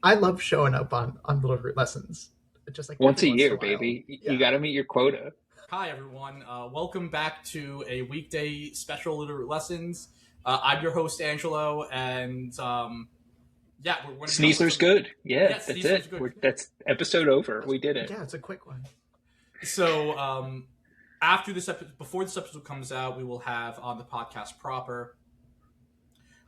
I love showing up on Littleroot lessons, just like Once every a once in a year, while. baby. You Yeah, got to meet your quota. Hi, everyone. Welcome back to a weekday special Literate Lessons. I'm your host, Angelo, and yeah, we're going to be talking about Sneasler's something. good. Yeah, Yes, that's these are it. good. That's episode over. We did it. yeah, it's a quick one. So, after this episode, before this episode comes out, we will have on the podcast proper.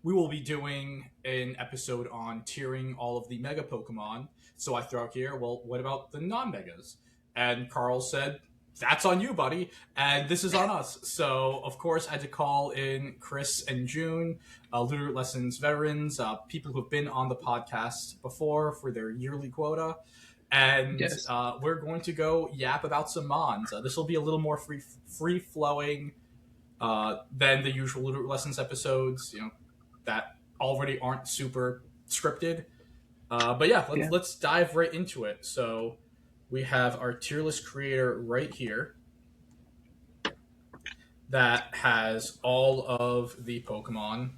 We will be doing an episode on tiering all of the Mega Pokemon. So I throw out here, well, what about the non-Megas? And Carl said, that's on you, buddy. And this is on us. So, of course, I had to call in Chris and June, Literate Lessons veterans, people who have been on the podcast before for their yearly quota. And Yes. we're going to go yap about some Mons. This will be a little more free-flowing than the usual Literate Lessons episodes, that already aren't super scripted. But yeah, Yeah. let's dive right into it. So we have our tier list creator right here that has all of the Pokemon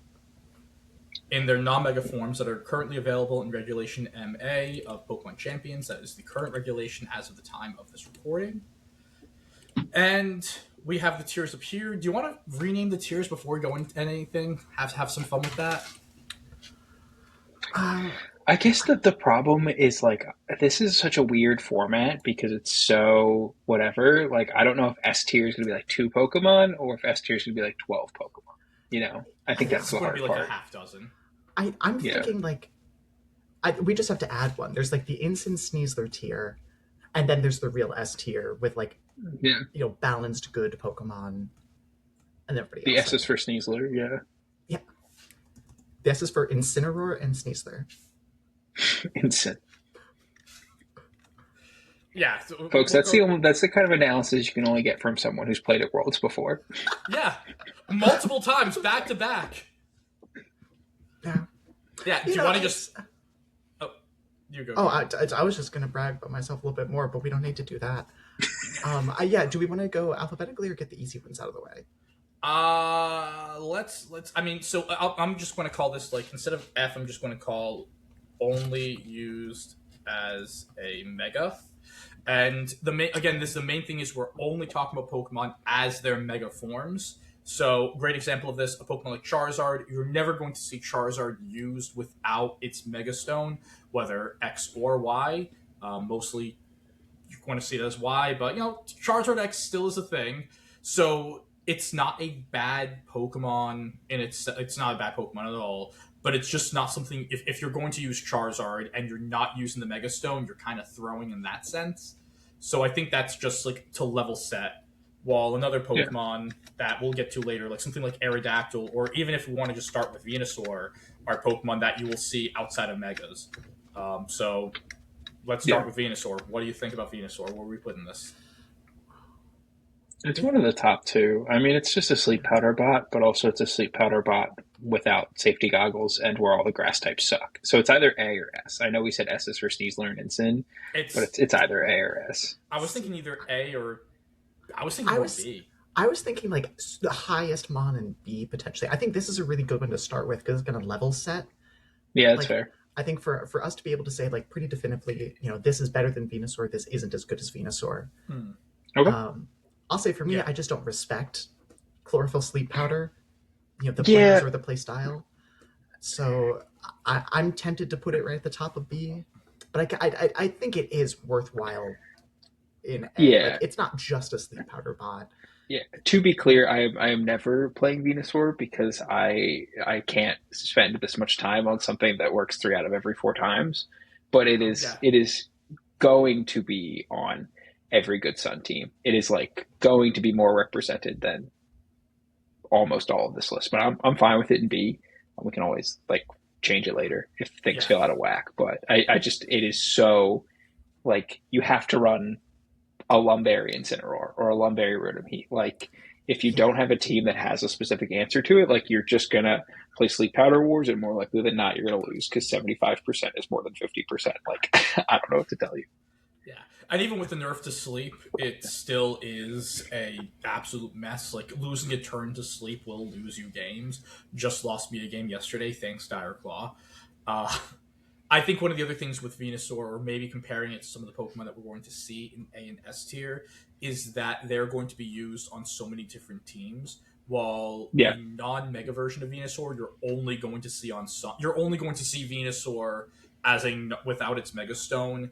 in their non-mega forms that are currently available in Regulation MA of Pokemon Champions. That is the current regulation as of the time of this recording. And we have the tiers up here. Do you want to rename the tiers before we go into anything? Have some fun with that? I guess that the problem is like this is such a weird format because it's so whatever. Like I don't know if S tier is gonna be like two Pokemon or if S tier is gonna be like 12 Pokemon. I think I, that's It's the going to hard be like a part. half dozen. I'm Yeah. thinking like we just have to add one. There's like the Instant Sneasler tier, and then there's the real S tier with like Yeah. balanced good Pokemon, and everybody The else. S is for Sneasler. Yeah. Yeah, this is for Incineroar and Sneasler. Insane. Yeah, so Folks, that's the kind of analysis you can only get from someone who's played at Worlds before. Yeah, multiple times back to back. Yeah, Yeah, do you want to just? Oh, you go. Oh, I was just gonna brag about myself a little bit more, but we don't need to do that. Yeah. Do we want to go alphabetically or get the easy ones out of the way? Let's. I mean, so I'm just going to call this like instead of F, I'm just going to call only used as a mega. And the main thing is we're only talking about Pokemon as their mega forms. So, great example of this, a Pokemon like Charizard, you're never going to see Charizard used without its Mega Stone, whether X or Y. Mostly, you're going to see it as Y, but, Charizard X still is a thing. So, it's not a bad Pokemon, and it's not a bad Pokemon at all, but it's just not something, if you're going to use Charizard and you're not using the Mega Stone, you're kind of throwing in that sense. So I think that's just like to level set. While another Yeah. Pokemon that we'll get to later, like something like Aerodactyl, or even if we want to just start with Venusaur, are Pokemon that you will see outside of Megas. So let's start Yeah. with Venusaur. What do you think about Venusaur? Where are we putting this? It's one of the top two. I mean, it's just a sleep powder bot, but also it's a sleep powder bot without safety goggles and where all the grass types suck. So it's either A or S. I know we said S is for Sneasler and Ensign, but It's. it's either A or S. I was thinking either A or I was thinking I more was B. I was thinking like the highest Mon and B potentially. I think this is a really good one to start with because it's going to level set. Yeah, that's Like, fair. I think for us to be able to say like pretty definitively, this is better than Venusaur. This isn't as good as Venusaur. Hmm. Okay. I'll say for me, Yeah. I just don't respect chlorophyll sleep powder. The Yeah. players or the play style. So I'm tempted to put it right at the top of B, but I think it is worthwhile in A. Yeah. Like it's not just a sleep powder bot. Yeah. To be clear, I am never playing Venusaur because I can't spend this much time on something that works 3 out of every 4 times. But Yeah. it is going to be on every good Sun team. It is like going to be more represented than almost all of this list. But I'm fine with it in B. We can always like change it later if things Yeah. feel out of whack. But I just it is so like you have to run a Lumberry Incineroar or a Lumberry Rotom Heat. Like if you don't have a team that has a specific answer to it, like you're just gonna play Sleep Powder Wars, and more likely than not, you're gonna lose because 75% is more than 50%. Like I don't know what to tell you. Yeah, and even with the nerf to sleep, it still is a absolute mess. Like losing a turn to sleep will lose you games. Just lost me a game yesterday, thanks Dire Claw. Uh, I think one of the other things with Venusaur, or maybe comparing it to some of the Pokemon that we're going to see in A and S tier, is that they're going to be used on so many different teams. While Yeah, a non-mega version of Venusaur, you're only going to see Venusaur as without its Mega Stone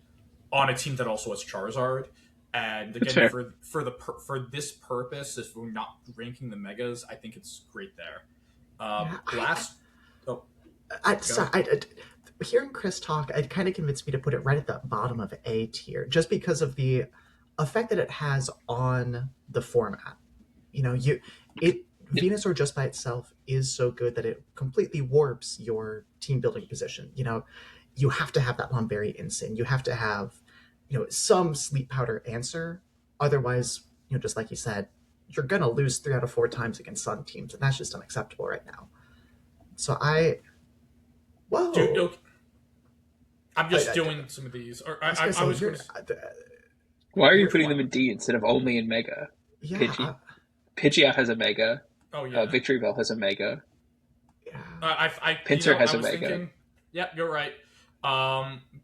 on a team that also has Charizard. And that's again, fair. for this purpose, if we're not ranking the megas, I think it's great there. Yeah, Blast. Oh, go. sorry, hearing Chris talk, it kind of convinced me to put it right at the bottom of A tier, just because of the effect that it has on the format. You know, it Yeah, Venusaur just by itself is so good that it completely warps your team building position. You know, you have to have that Lumberry Insane. You have to have, some sleep powder answer. Otherwise, just like you said, you're gonna lose 3 out of 4 times against Sun teams, and that's just unacceptable right now. So Dude, whoa, okay. I'm I, just I, doing some of these. Or I was gonna I say was going to. why are you You're putting fine. them in D instead of only in Mega? yeah, Pidgey. Pidgeot has a Mega. Oh yeah. Victory Bell has a Mega. yeah. Pinsir has I a was Mega. thinking. Yep, you're right.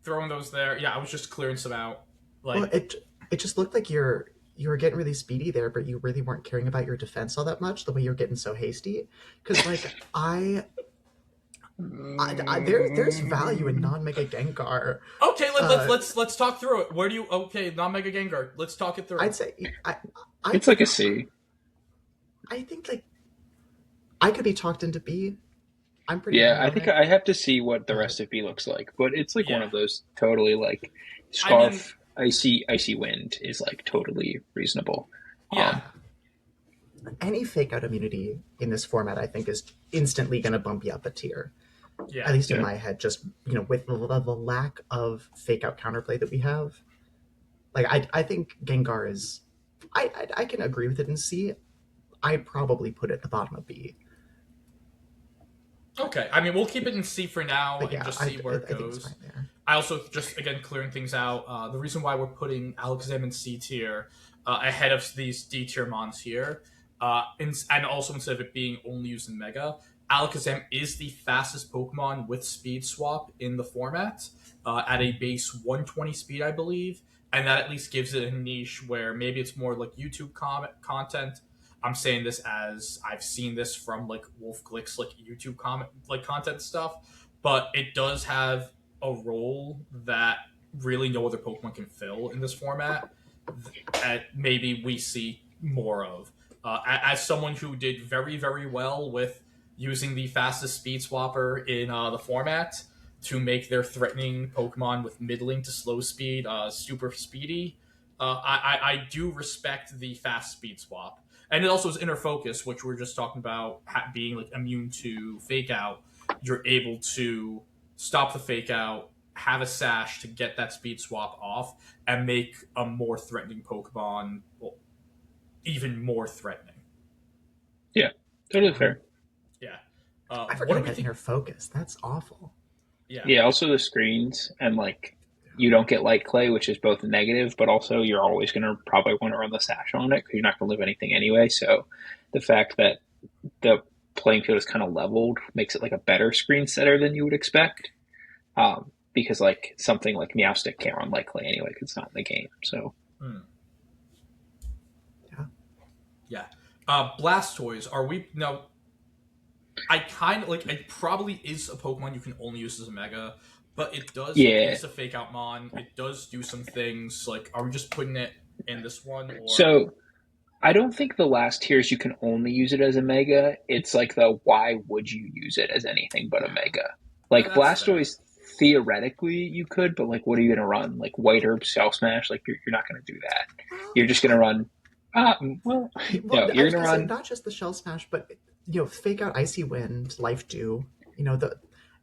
Throwing those there. Yeah, I was just clearing some out. Well, Like, it just looked like you were getting really speedy there, but you really weren't caring about your defense all that much. The way you're getting so hasty, because like there's value in Mm, non-mega Gengar. okay, Uh, let's talk through it. Where do you? Okay, non Mega Gengar. Let's talk it through. I'd say I it's like think a C. I think like I could be talked into B. I'm pretty Yeah, high I on think it, I have to see what the but rest of B looks like, but it's like one Yeah, of those totally like I mean, Scarf, Icy Wind is like totally reasonable. yeah, yeah, any fake out immunity in this format, I think, is instantly going to bump you up a tier. At yeah. least in Yeah, my head, just with the lack of fake out counterplay that we have. Like I think Gengar is. I can agree with it in C. I probably put it at the bottom of B. Okay, I mean, we'll keep it in C for now But and yeah, just see where it I think it's fine goes. there. I also just again clearing things out. The reason why we're putting Alakazam in C tier ahead of these D tier mons here, and also instead of it being only used in Mega, Alakazam is the fastest Pokemon with Speed Swap in the format at a base 120 speed, I believe, and that at least gives it a niche where maybe it's more like YouTube content. I'm saying this as I've seen this from like Wolfe Glick's like YouTube comment like content stuff, but it does have a role that really no other Pokemon can fill in this format. That maybe we see more of. As someone who did very well with using the fastest speed swapper in the format to make their threatening Pokemon with middling to slow speed super speedy, I do respect the fast speed swap. And it also is inner focus, which we're just talking about being like immune to fake out. You're able to stop the fake out, have a sash to get that speed swap off, and make a more threatening Pokemon even more threatening. yeah, totally Yeah, fair. Yeah. I What forgot do we about think? inner focus. That's awful. Yeah. Yeah, also the screens and like you don't get light clay, which is both a negative, but also you're always going to probably want to run the sash on it because you're not going to live anything anyway. So the fact that the playing field is kind of leveled makes it like a better screen setter than you would expect. Because like something like Meowstic can't run light clay anyway because it's not in the game. So Hmm. Yeah. Yeah. Blastoise, are we now? I kind of like it. Probably is a Pokemon you can only use as a Mega, but it does. It yeah, is a Fake Out Mon. It does do some things. Like, are we just putting it in this one, or so I don't think the last tiers you can only use it as a mega. It's like the why would you use it as anything but a Yeah. mega? Like that's fair? Blastoise, theoretically you could, but like what are you going to run? Like White Herb Shell Smash? Like you're not going to do that. Well, You're just going to run. Well, well, no, I you're was going to gonna say run. not just the shell smash, but fake out icy wind, life dew.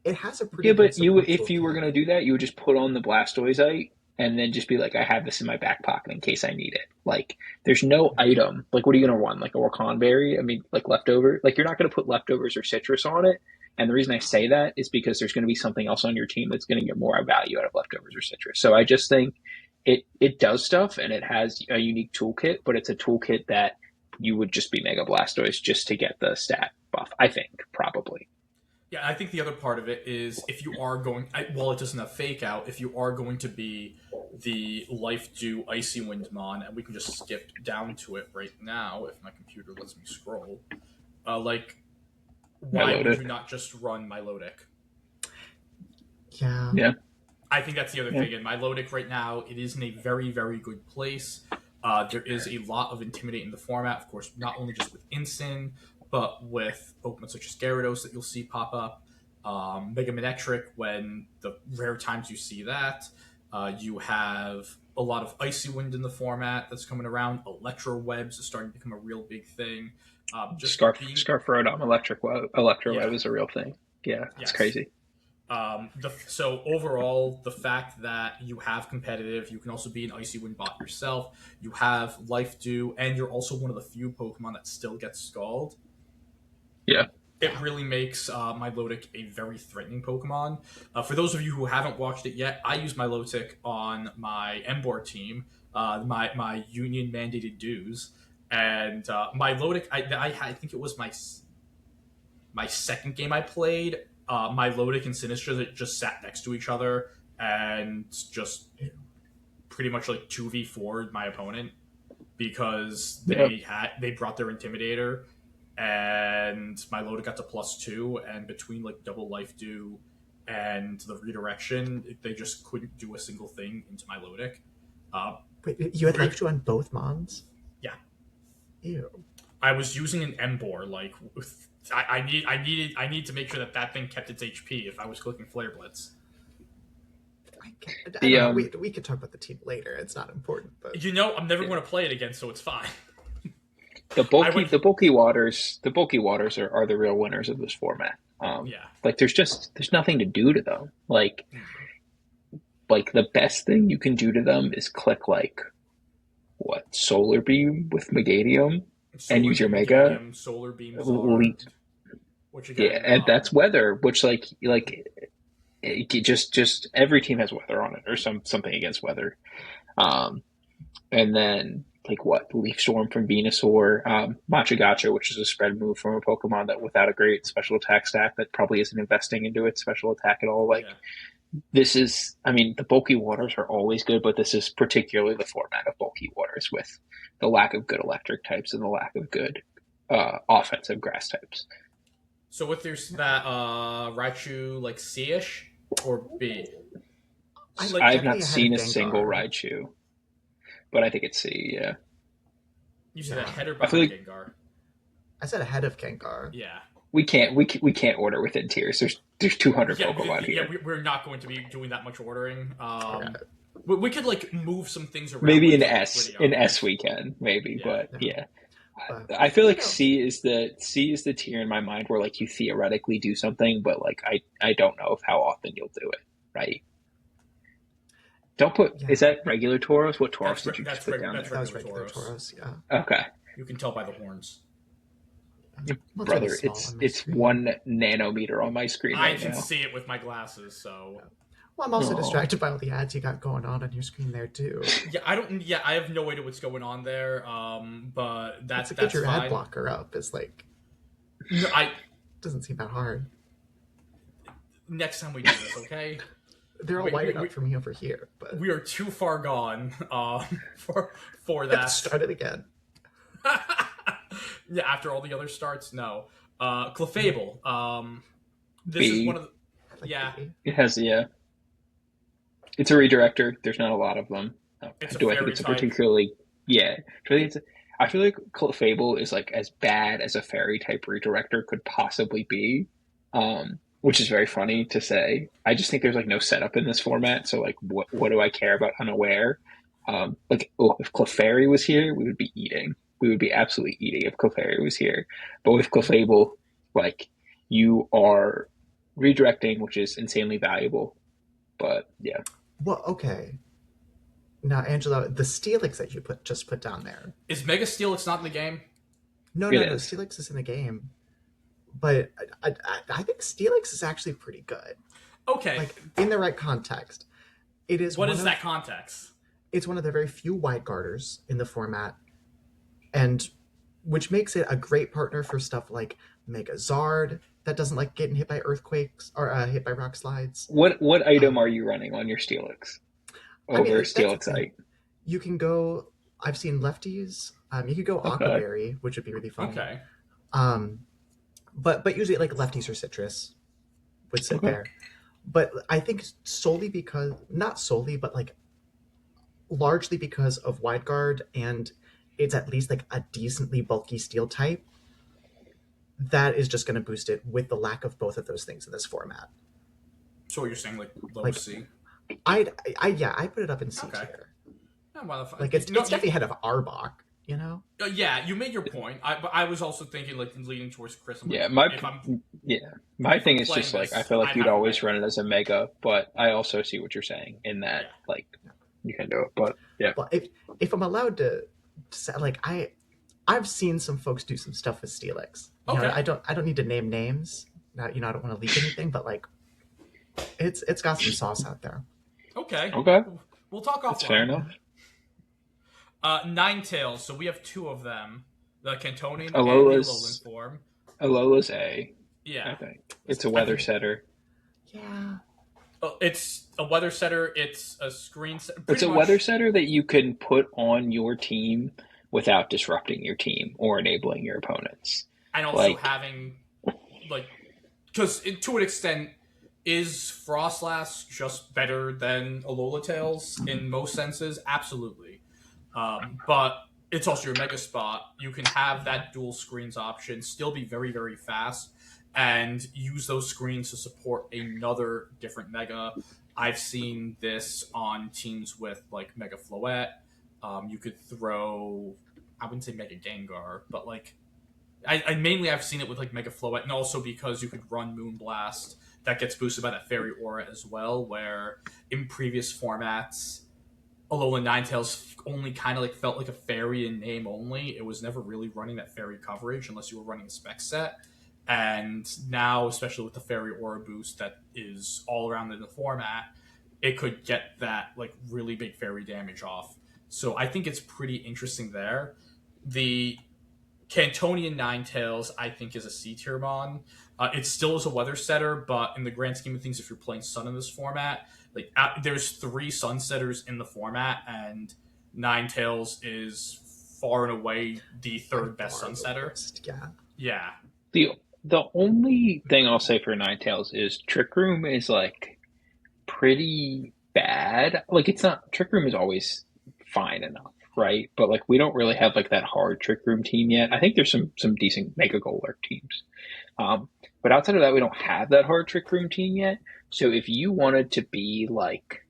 It has a pretty Yeah, good but you support if you were toolkit. going to do that, you would just put on the Blastoiseite and then just be like, I have this in my back pocket in case I need it. Like, there's no item. Like, what are you going to run? Like a Wakan berry? I mean, like leftover? Like, you're not going to put leftovers or citrus on it. And the reason I say that is because there's going to be something else on your team that's going to get more value out of leftovers or citrus. So I just think it does stuff and it has a unique toolkit, but it's a toolkit that you would just be Mega Blastoise just to get the stat buff. I think probably. Yeah, I think the other part of it is if you are going, while it doesn't have fake out, if you are going to be the Life Dew Icy Wind Mon, and we can just skip down to it right now if my computer lets me scroll. Like, why would Milotic. you not just run Milotic? Yeah. Yeah. I think that's the other thing. And Milotic right now, it is in a very, very good place. There is a lot of Intimidate in the format, of course, not only just with Incin, but with Pokemon such as Gyarados that you'll see pop up, Mega Manectric when the rare times you see that. You have a lot of Icy Wind in the format that's coming around. Electro Webs is starting to become a real big thing. Scarf Rodon Electro Yeah. Web is a real thing. Yeah, it's Yes. crazy. So overall, the fact that you have competitive, you can also be an Icy Wind bot yourself. You have Life Dew, and you're also one of the few Pokemon that still gets Scald. Yeah. It really makes Milotic a very threatening Pokemon. For those of you who haven't watched it yet, I use Milotic on my Emboar team, my union mandated dues, and Milotic. I think it was my second game I played. Milotic and Sinister that just sat next to each other and just pretty much like 2v4'd my opponent because they brought their Intimidator and Milotic got to +2, and between like double Life Dew and the redirection, they just couldn't do a single thing into Milotic. Wait, you had Life Dew on both Mons? Yeah. Ew. I was using an Emboar. Like, I need to make sure that thing kept its HP if I was clicking Flare Blitz. I don't know. We could talk about the team later. It's not important, but I'm never going to play it again, so it's fine. The bulky waters are the real winners of this format. Like there's nothing to do to them. Like the best thing you can do to them is click like Solar Beam with Megadium and use your Mega Solar Beam, which again, and that's weather, which just every team has weather on it or something against weather. And then Leaf Storm from Venusaur, Machagacha, which is a spread move from a Pokemon that without a great special attack stack that probably isn't investing into its special attack at all. This is, the bulky waters are always good, but this is particularly the format of bulky waters with the lack of good electric types and the lack of good offensive grass types. So with there's that Raichu C-ish or B? I've not seen a single Raichu, but I think it's C. Yeah. You said ahead or behind Gengar? I said ahead of Gengar. Yeah. We can't order within tiers. There's 200 Pokemon here. Yeah, we're not going to be doing that much ordering. We could move some things around. Maybe in S we can maybe, but yeah. I feel like C is the tier in my mind where you theoretically do something, but I don't know how often you'll do it, right? Don't put. Yeah. Is that regular Tauros? What Tauros did you just put down? That was regular Tauros. Yeah. Okay. You can tell by the horns. Brother, it's 1 nanometer on my screen. I can see it with my glasses, so. Well, I'm also distracted by all the ads you got going on your screen there too. Yeah, I have no idea what's going on there. But that's get your fine. ad blocker up is doesn't seem that hard. Next time we do this, okay? They're all wired up for me over here, but we are too far gone for that. Start it again. Yeah, after all the other starts, no. Clefable. This is one of the. It has It's a redirector. There's not a lot of them. I think it's a particularly I feel like Clefable is as bad as a fairy type redirector could possibly be. Which is very funny to say. I just think there's no setup in this format. So what do I care about Unaware? If Clefairy was here, we would be eating. We would be absolutely eating if Clefairy was here. But with Clefable, you are redirecting, which is insanely valuable. But yeah. Well, okay. Now, Angela, the Steelix that you just put down there. Is Mega Steelix not in the game? No. Steelix is in the game. But I think Steelix is actually pretty good. Okay. In the right context. It is. What is that context? It's one of the very few wide guarders in the format, and which makes it a great partner for stuff like Megazard that doesn't like getting hit by earthquakes or hit by rock slides. What item Um, are you running on your Steelix I mean, over that's the Steelix? thing. You can go. I've seen lefties. You could go Okay. Aquaberry, which would be really fun. Okay. Um, but usually like lefties or citrus would sit Okay. there. But I think solely because not solely, but like largely because of wide guard and it's at least like a decently bulky steel type. That is just going to boost it with the lack of both of those things in this format. So what you're saying, like low Like C? I put it up in C Okay. tier. Oh, well, Like it's definitely ahead of Arbok. You know. yeah, you made your point. But I was also thinking like leaning towards Chris. I'm like, Yeah, yeah, my if I'm thing is playing just like I this, feel like I'd you'd have a always mega. run it as a mega, but I also see what you're saying in that Yeah. like you can do it. But yeah, But if I'm allowed to say, like I've seen some folks do some stuff with Steelix. You know, Okay. I don't need to name names. Not, you know, I don't want to leak anything, but like it's got some sauce out there. Okay. okay, We'll talk that's fair offline. enough. Ninetales. So we have two of them: the Cantonian and the Alolan Alola's form. Alola's A, I Yeah. think it's a I weather think setter. Yeah. it's a weather setter. It's a screen set. It's Pretty a weather much. setter that you can put on your team without disrupting your team or enabling your opponents. And also Like, having like because to an extent is Frostlass just better than Alola Tails in most senses? Absolutely. But it's also your mega spot. You can have that dual screens option, still be very, very fast, and use those screens to support another different mega. I've seen this on teams with like Mega Floette. You could throw, I wouldn't say Mega Gengar, but like I mainly I've seen it with like Mega Floette, and also because you could run Moonblast that gets boosted by that Fairy Aura as well. Where in previous formats, Alolan Ninetales only kind of like felt like a fairy in name only. It was never really running that fairy coverage unless you were running a spec set. And now, especially with the Fairy Aura boost that is all around in the format, it could get that like really big fairy damage off. So I think it's pretty interesting there. The Cantonian Ninetales, I think, is a C tier mon. It still is a weather setter, but in the grand scheme of things, if you're playing Sun in this format, like there's three Sun setters in the format, and Ninetales is far and away the By third best far Sun the setter. worst. Yeah. Yeah, the the only thing I'll say for Ninetales is Trick Room is like pretty bad. Like it's not Trick Room is always fine enough, right? But like we don't really have like that hard Trick Room team yet. I think there's some decent Mega Golurk teams. Um, but outside of that, we don't have that hard Trick Room team yet. So if you wanted to be like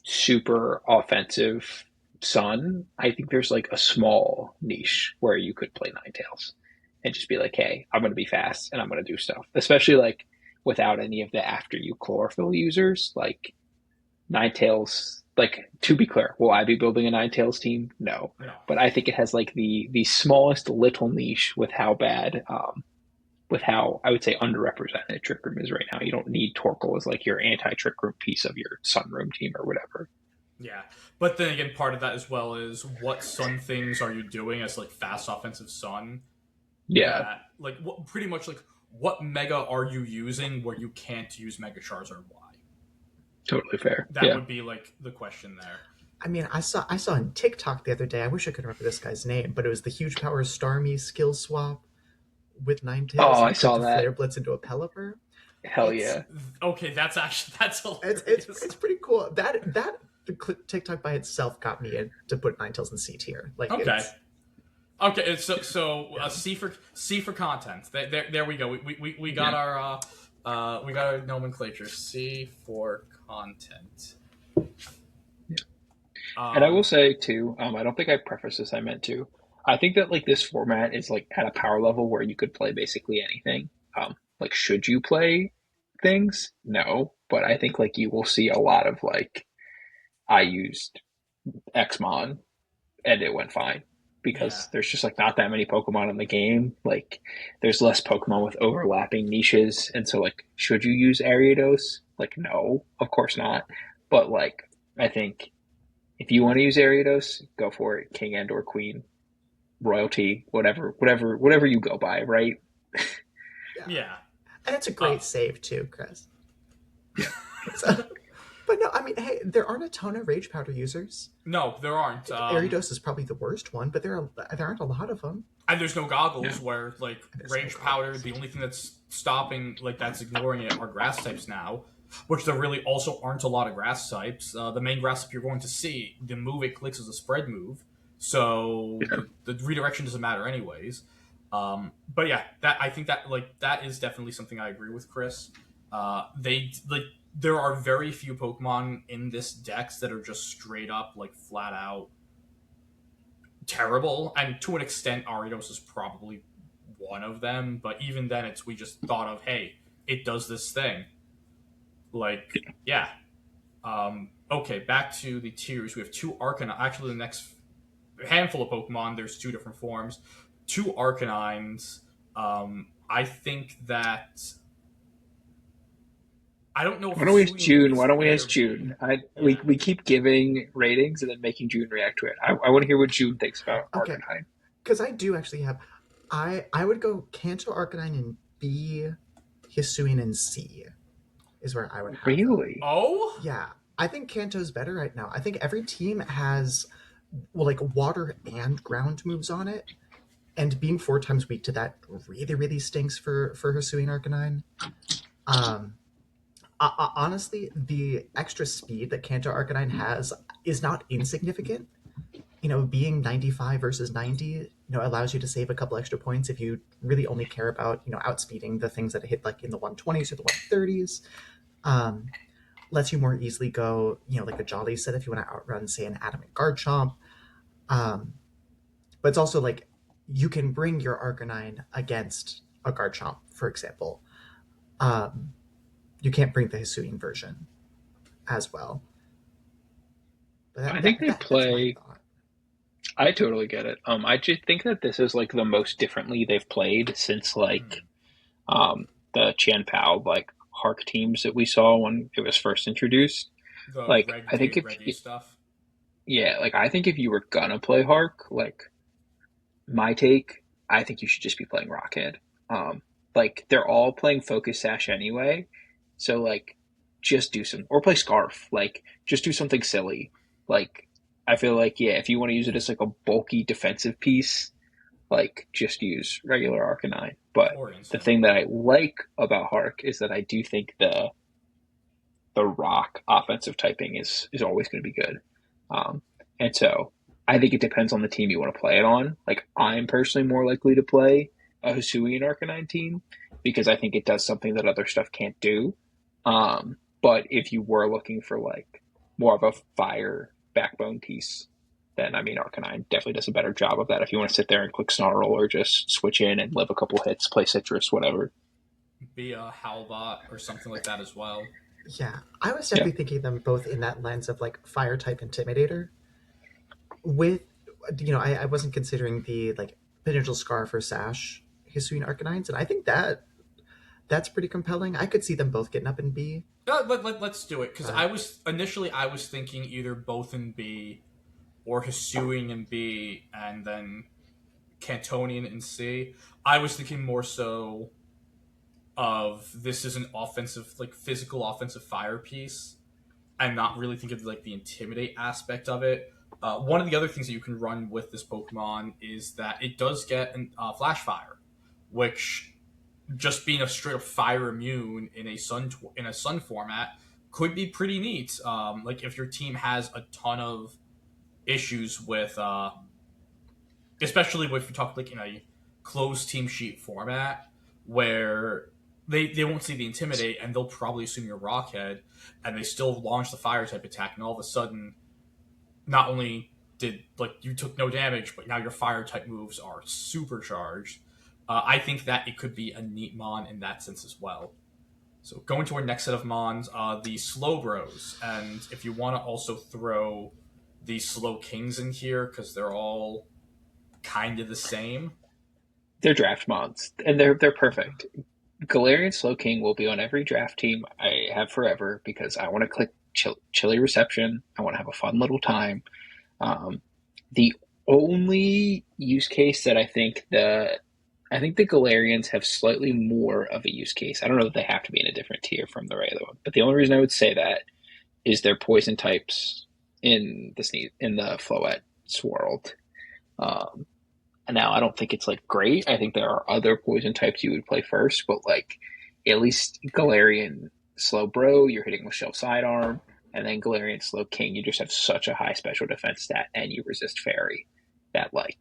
super offensive Sun, I think there's like a small niche where you could play Ninetales and just be like, hey, I'm going to be fast and I'm going to do stuff. Especially like without any of the after you chlorophyll users, like Ninetales. Like to be clear, will I be building a Ninetales team? No, no, but I think it has like the smallest little niche with how bad with how I would say underrepresented Trick Room is right now. You don't need Torkoal as like your anti Trick Room piece of your Sunroom team or whatever. yeah. But then again, part of that as well is what Sun things are you doing as like fast offensive Sun Yeah, that like what pretty much like what mega are you using where you can't use Mega Charizard? Why? totally fair. That Yeah. would be like the question there. I mean, I saw on TikTok the other day. I wish I could remember this guy's name, but it was the huge power Starmie skill swap with Oh, Ninetales. I He put saw the Flare that. Blitz into a Pelipper. Hell It's yeah. Okay, that's actually that's it's hilarious. it's pretty cool. That TikTok by itself got me in to put Ninetales in C tier. Like Okay, it's okay. So yeah. C for content. There we go. We got Yeah. our we got our nomenclature. C for content. And I will Um, say too, I don't think I prefaced this, I meant to. I think that like this format is like at a power level where you could play basically anything. Like should you play things? No. But I think like you will see a lot of like I used Xmon and it went fine yeah, because there's just like not that many Pokemon in the game. Like there's less Pokemon with overlapping niches, and so like should you use Ariados? Like no, of course not. But like I think if you want to use Ariados, go for it. King and or Queen, royalty, whatever you go by, right? Yeah. yeah. And it's a Uh, great save too, Chris. Yeah. So, but no, I mean, hey, there aren't a ton of Rage Powder users. no, there aren't. Aridos is probably the worst one, but there aren't a lot of them. And there's no goggles No. where like There's no Rage Powder, goggles. the only thing that's stopping, like that's ignoring it, are grass types now. Which there really also aren't a lot of grass types. The main grass type you're going to see, the move it clicks is a spread move, so Yeah. the redirection doesn't matter anyways. But yeah, that I think that like that is definitely something I agree with Chris. They like there are very few Pokemon in this dex that are just straight up like flat out terrible, and to an extent, Aridos is probably one of them. But even then, it's we just thought of hey, it does this thing. Like yeah. Okay, back to the tiers. We have two Arcanine. Actually, the next handful of Pokemon, there's two different forms. Two Arcanines. I think that I don't know if Why don't we ask Hisuian June? is Why don't we A ask or B. June? Yeah. We keep giving ratings and then making June react to it. I want to hear what June thinks about Okay, Arcanine. because I do actually have. I would go Kanto Arcanine in B, Hisuian in C is where I would have them. Really? Oh, Yeah, I think Kanto's better right now. I think every team has well, like water and ground moves on it, and being 4 times weak to that really stinks for Hisuian Arcanine. Um, Honestly, the extra speed that Kanto Arcanine has is not insignificant. Being 95 versus 90, allows you to save a couple extra points if you really only care about, outspeeding the things that hit like in the 120s or the 130s. Um, Lets you more easily go, like a Jolly set if you want to outrun, say, an Adamant Garchomp. Um, but it's also like you can bring your Arcanine against a Garchomp, for example. Um, you can't bring the Hisuian version as well. But I think they that's my play. thought. I totally get it. I just think that this is like the most differently they've played since like the Qian Pao like Hark teams that we saw when it was first introduced. the Like I think if Reggie stuff. yeah, like I think if you were gonna play Hark, like my take, I think you should just be playing Rockhead. Like they're all playing Focus Sash anyway, so like just do some or play Scarf. Like just do something silly. Like I feel like yeah, if you want to use it as like a bulky defensive piece, like just use regular Arcanine. But Or the instant. thing that I like about Hark is that I do think the rock offensive typing is always going to be good. Um, and so I think it depends on the team you want to play it on. Like I'm personally more likely to play a Hisuian Arcanine team because I think it does something that other stuff can't do. But if you were looking for like more of a fire backbone piece, then I mean Arcanine definitely does a better job of that. If you want to sit there and click Snarl or just switch in and live a couple hits, play Citrus, whatever. Be a Howlbot or something like that as well. Yeah, I was Yeah, definitely thinking them both in that lens of like fire type intimidator. With, I wasn't considering the like potential scarf or sash Hisuian Arcanines, and I think that's pretty compelling. I could see them both getting up in B. Let's do it because But I was thinking either both in B or Hisuian in B and then Cantonian in C. I was thinking more so of this is an offensive, like physical offensive fire piece, and not really think of like the intimidate aspect of it. One of the other things that you can run with this Pokemon is that it does get an Flash Fire, which just being a straight up fire immune in a sun format could be pretty neat. Like if your team has a ton of issues with, especially if you talk like in a closed team sheet format where they won't see the intimidate and they'll probably assume you're Rockhead and they still launch the fire type attack and all of a sudden not only did like you took no damage but now your fire type moves are supercharged. I think that it could be a neat mon in that sense as well. So going to our next set of mons, the slow bros, and if you want to also throw the slow kings in here because they're all kind of the same. they're draft mods and they're perfect. Galarian Slow King will be on every draft team I have forever because I want to click chilly reception. I want to have a fun little time. The only use case that I think the I think the Galarians have slightly more of a use case. I don't know if they have to be in a different tier from the regular one, but the only reason I would say that is their poison types in the Floette's world. Um, and now I don't think it's like great. I think there are other poison types you would play first, but like at least Galarian Slowbro, you're hitting with Shell Sidearm, and then Galarian Slowking, you just have such a high special defense stat, and you resist Fairy that like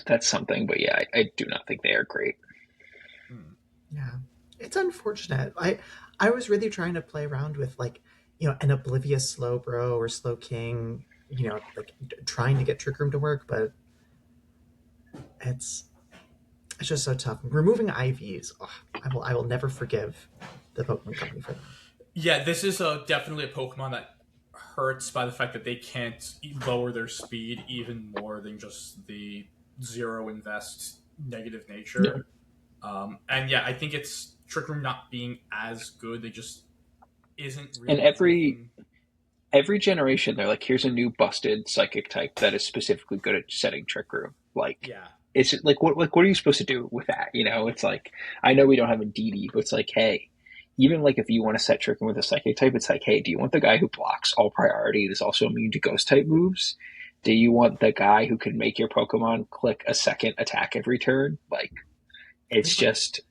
that's something. But yeah, I do not think they are great. Yeah, it's unfortunate. I was really trying to play around with like an oblivious Slowbro or Slowking, like trying to get Trick Room to work, but it's it's just so tough. Removing IVs, I will never forgive the Pokemon Company for that. Yeah, this is definitely a Pokemon that hurts by the fact that they can't lower their speed even more than just the zero invest negative Yeah. nature. And yeah, I think it's Trick Room not being as good. They just isn't And really anything. every generation, they're like, here's a new busted psychic type that is specifically good at setting Trick Room. Like, Yeah, it's like what are you supposed to do with that? It's like I know we don't have a DD, but it's like, hey, even like if you want to set Trick Room with a psychic type, it's like, hey, do you want the guy who blocks all priority and is also immune to ghost type moves? Do you want the guy who can make your Pokemon click a second attack every turn? Like, it's Like, just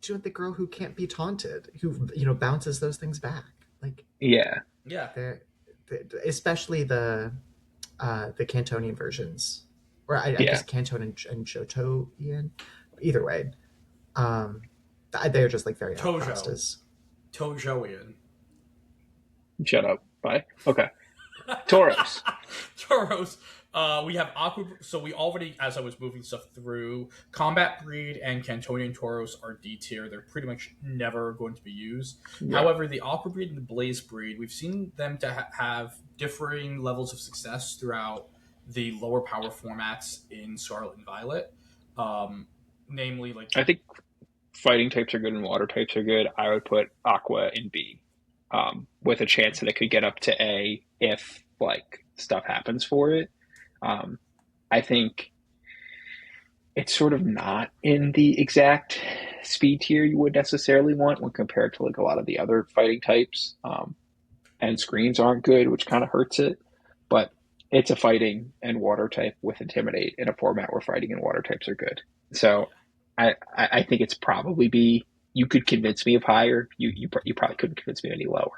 do you want the girl who can't be taunted, who bounces those things back? Like yeah, yeah. especially the Cantonian versions, or I yeah. guess Canton and Johtoian. Either way, um, they're just like very outclassed Tojo, as. Tojoian. Shut up. Bye. Okay. Tauros. Tauros. We have Aqua. So we already, as I was moving stuff through, Combat Breed and Cantonian Tauros are D tier. They're pretty much never going to be used. Yeah. However, the Aqua Breed and the Blaze Breed, we've seen them to have differing levels of success throughout the lower power formats in Scarlet and Violet. Namely, like I think fighting types are good and water types are good. I would put Aqua in B, with a chance that it could get up to A if like stuff happens for it. Um, I think it's sort of not in the exact speed tier you would necessarily want when compared to like a lot of the other fighting types. And screens aren't good, which kind of hurts it. But it's a fighting and water type with Intimidate in a format where fighting and water types are good. So I think it's probably B. You could convince me of higher. You probably couldn't convince me any lower.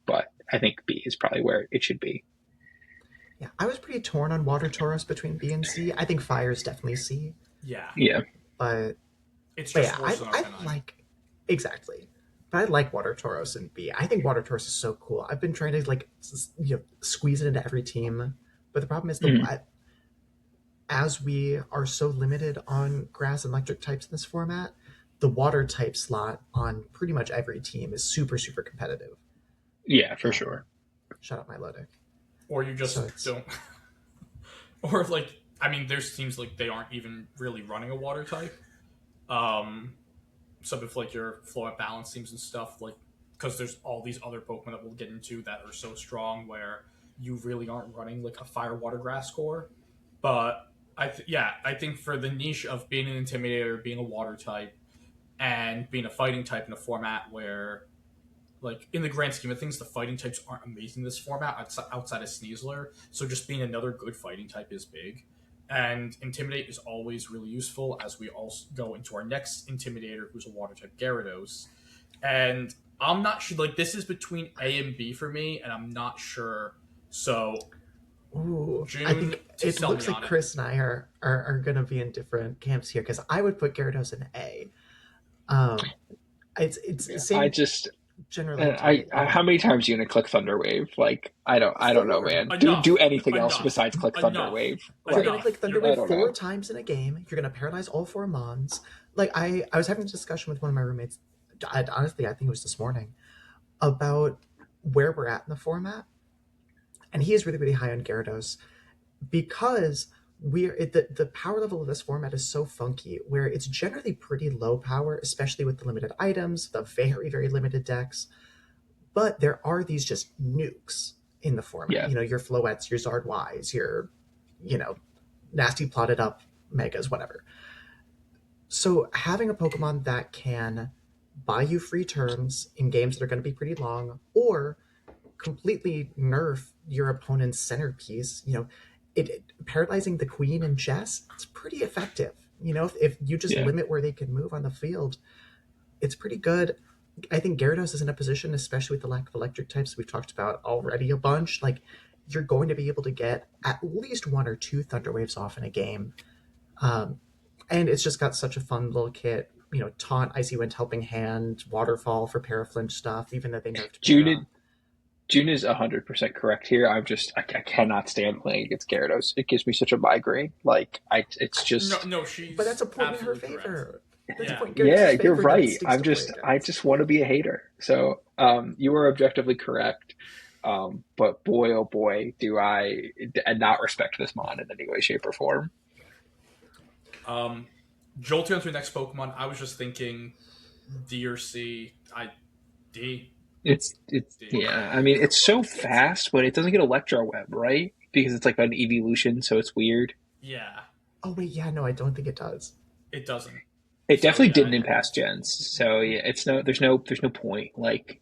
But I think B is probably where it should be. Yeah, I was pretty torn on Water Tauros between B and C. I think Fire is definitely C, yeah, Yeah. but it's but just yeah, worse than I Arcanine. like exactly. But I like Water Tauros in B. I think Water Tauros is so cool. I've been trying to like squeeze it into every team, but the problem is Mhm. as we are so limited on grass and electric types in this format, the water type slot on pretty much every team is super super competitive. Yeah, for Um, sure. Shut up, my Lodic. Or you So just it's don't. Or like, I mean, there's teams like they aren't even really running a water type. Um, some of like your flow at balance teams and stuff, like because there's all these other Pokemon that we'll get into that are so strong where you really aren't running like a fire water grass core. But I think for the niche of being an intimidator, being a water type, and being a fighting type in a format where like in the grand scheme of things, the fighting types aren't amazing in this format outside of Sneasler. So just being another good fighting type is big. And Intimidate is always really useful as we also go into our next Intimidator, who's a water type Gyarados. And I'm not sure, like, this is between A and B for me, and I'm not sure. So, ooh, I June, think to it sell looks me like on it. Chris and I are going to be in different camps here because I would put Gyarados in A. Um, it's Yeah. I same just generally I, to I how many times are you gonna click Thunder Wave? Like I don't know, four. man. Do Enough. anything else Enough. besides click Thunder Enough. Wave. You're gonna Like click Enough. Thunder I Wave don't four know. times in a game. You're gonna paralyze all four Mons. Like I was having a discussion with one of my roommates. Honestly, I think it was this morning about where we're at in the format, and he is really really high on Gyarados because the power level of this format is so funky where it's generally pretty low power, especially with the limited items, the very very limited decks. But there are these just nukes in the format. Yeah. Your Floettes, your Zardwise, your you know nasty plotted up megas, whatever. So having a Pokemon that can buy you free turns in games that are going to be pretty long, or completely nerf your opponent's centerpiece, paralyzing the queen in chess, it's pretty effective. If you just Yeah. limit where they can move on the field, it's pretty good. I think Gyarados is in a position, especially with the lack of electric types we've talked about already a bunch. Like, you're going to be able to get at least one or two Thunder Waves off in a game. Um, and it's just got such a fun little kit. Taunt, Icy Wind, Helping Hand, Waterfall for Paraflinch stuff, even though they nerfed June Para. June is 100% correct here. I cannot stand playing against Gyarados. It gives me such a migraine. Like it's No, just no, But she's that's a point in her absolutely correct. favor. That's a Yeah. point in yeah, Gyarados' you're favor that it right. stinks to play I against. just want to be a hater. So you are objectively correct. But boy, oh boy, do I not respect this mon in any way, shape, or form. Um, Jolteon to the next Pokemon. I was just thinking D or C. D. It's D. yeah. I mean, it's so fast, but it doesn't get Electro Web, right? Because it's like an evolution, so it's weird. Yeah, Oh wait, yeah, no, I don't think it does. it doesn't. It So definitely yeah, didn't in past gens. So yeah, it's no there's no point. Like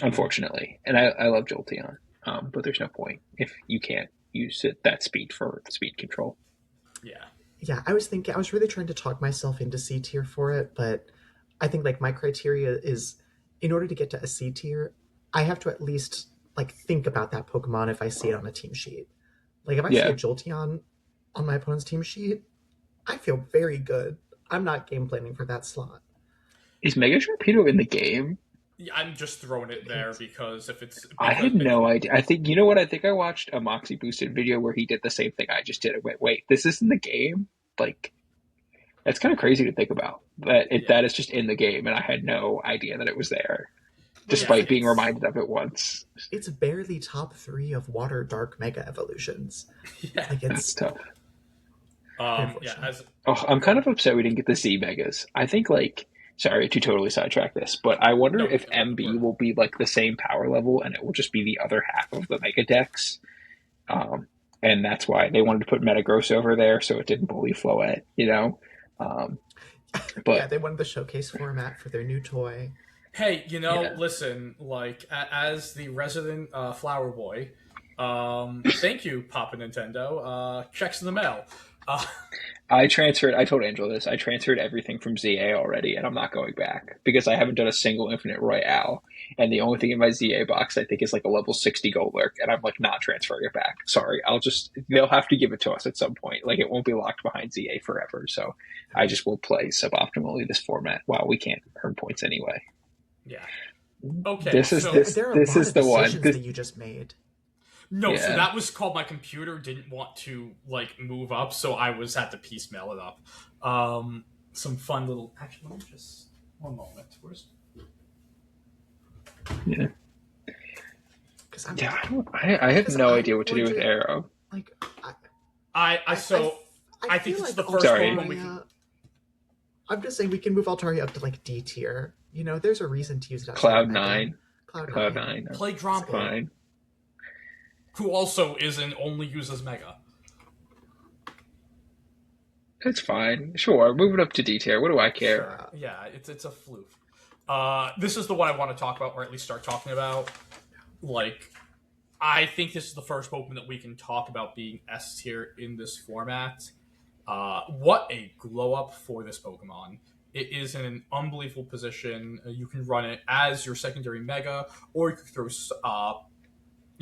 unfortunately, and I love Jolteon, but there's no point if you can't use that speed for speed control. yeah, Yeah, I was really trying to talk myself into C tier for it, but I think like my criteria is in order to get to a C tier, I have to at least like think about that Pokemon if I see it on a team sheet. Like if I see a Yeah, Jolteon on my opponent's team sheet, I feel very good. I'm not game planning for that slot. is Mega Sharpedo in the game? yeah. I'm just throwing it there It's, because if it's I because had no idea. I think you know what? I think I watched a Moxie boosted video where he did the same thing I just did. I went, wait, this is in the game? Like that's kind of crazy to think about. yeah, That is just in the game, and I had no idea that it was there, yeah. despite being It's reminded of it once. it's barely top three of Water Dark Mega Evolutions. yeah. Like That's it's tough. very Yeah. unfortunate. As Oh, I'm kind go of upset we didn't get the Z Megas. I think like sorry to totally sidetrack this, but I wonder no, if MB we're will be like the same power level and it will just be the other half of the Mega Dex. Um, and that's why they wanted to put Metagross over there so it didn't bully Floette. Um, Yeah, but they wanted the showcase format for their new toy. Hey, yeah, listen, like as the resident flower boy, thank you, Papa Nintendo. Checks in the mail. Uh, I told Angela this. I transferred everything from ZA already, and I'm not going back because I haven't done a single Infinite Royale. And the only thing in my ZA box I think is like a level 60 Golurk, and I'm like not transferring it back. Sorry, they'll have to give it to us at some point. Like it won't be locked behind ZA forever. So I just will play suboptimally this format while we can't earn points anyway. yeah. Okay, This is so There are a this lot is of the one. decisions that you just made. no, so Yeah. that was called my computer didn't want to like move up, so I was had to piecemeal it up. Some fun little. Actually, let me just one moment. Where's Yeah. Because I'm Yeah, I have because no I'm idea what to do with legit Arrow. like I I so I think feel this is like the first Sorry. one we can. I'm just saying we can move Altaria up to like D tier. There's a reason to use it outside of Cloud Mega. Nine. Cloud Cloud 9. Nine. Play It's good. Grompo, Fine. who also isn't only uses Mega. It's fine. Sure. Move it up to D tier. What do I care? Yeah. Yeah, it's a floof. This is the one I want to talk about, or at least start talking about. Like, I think this is the first Pokemon that we can talk about being S tier in this format. What a glow up for this Pokemon. It is in an unbelievable position. You can run it as your secondary Mega, or you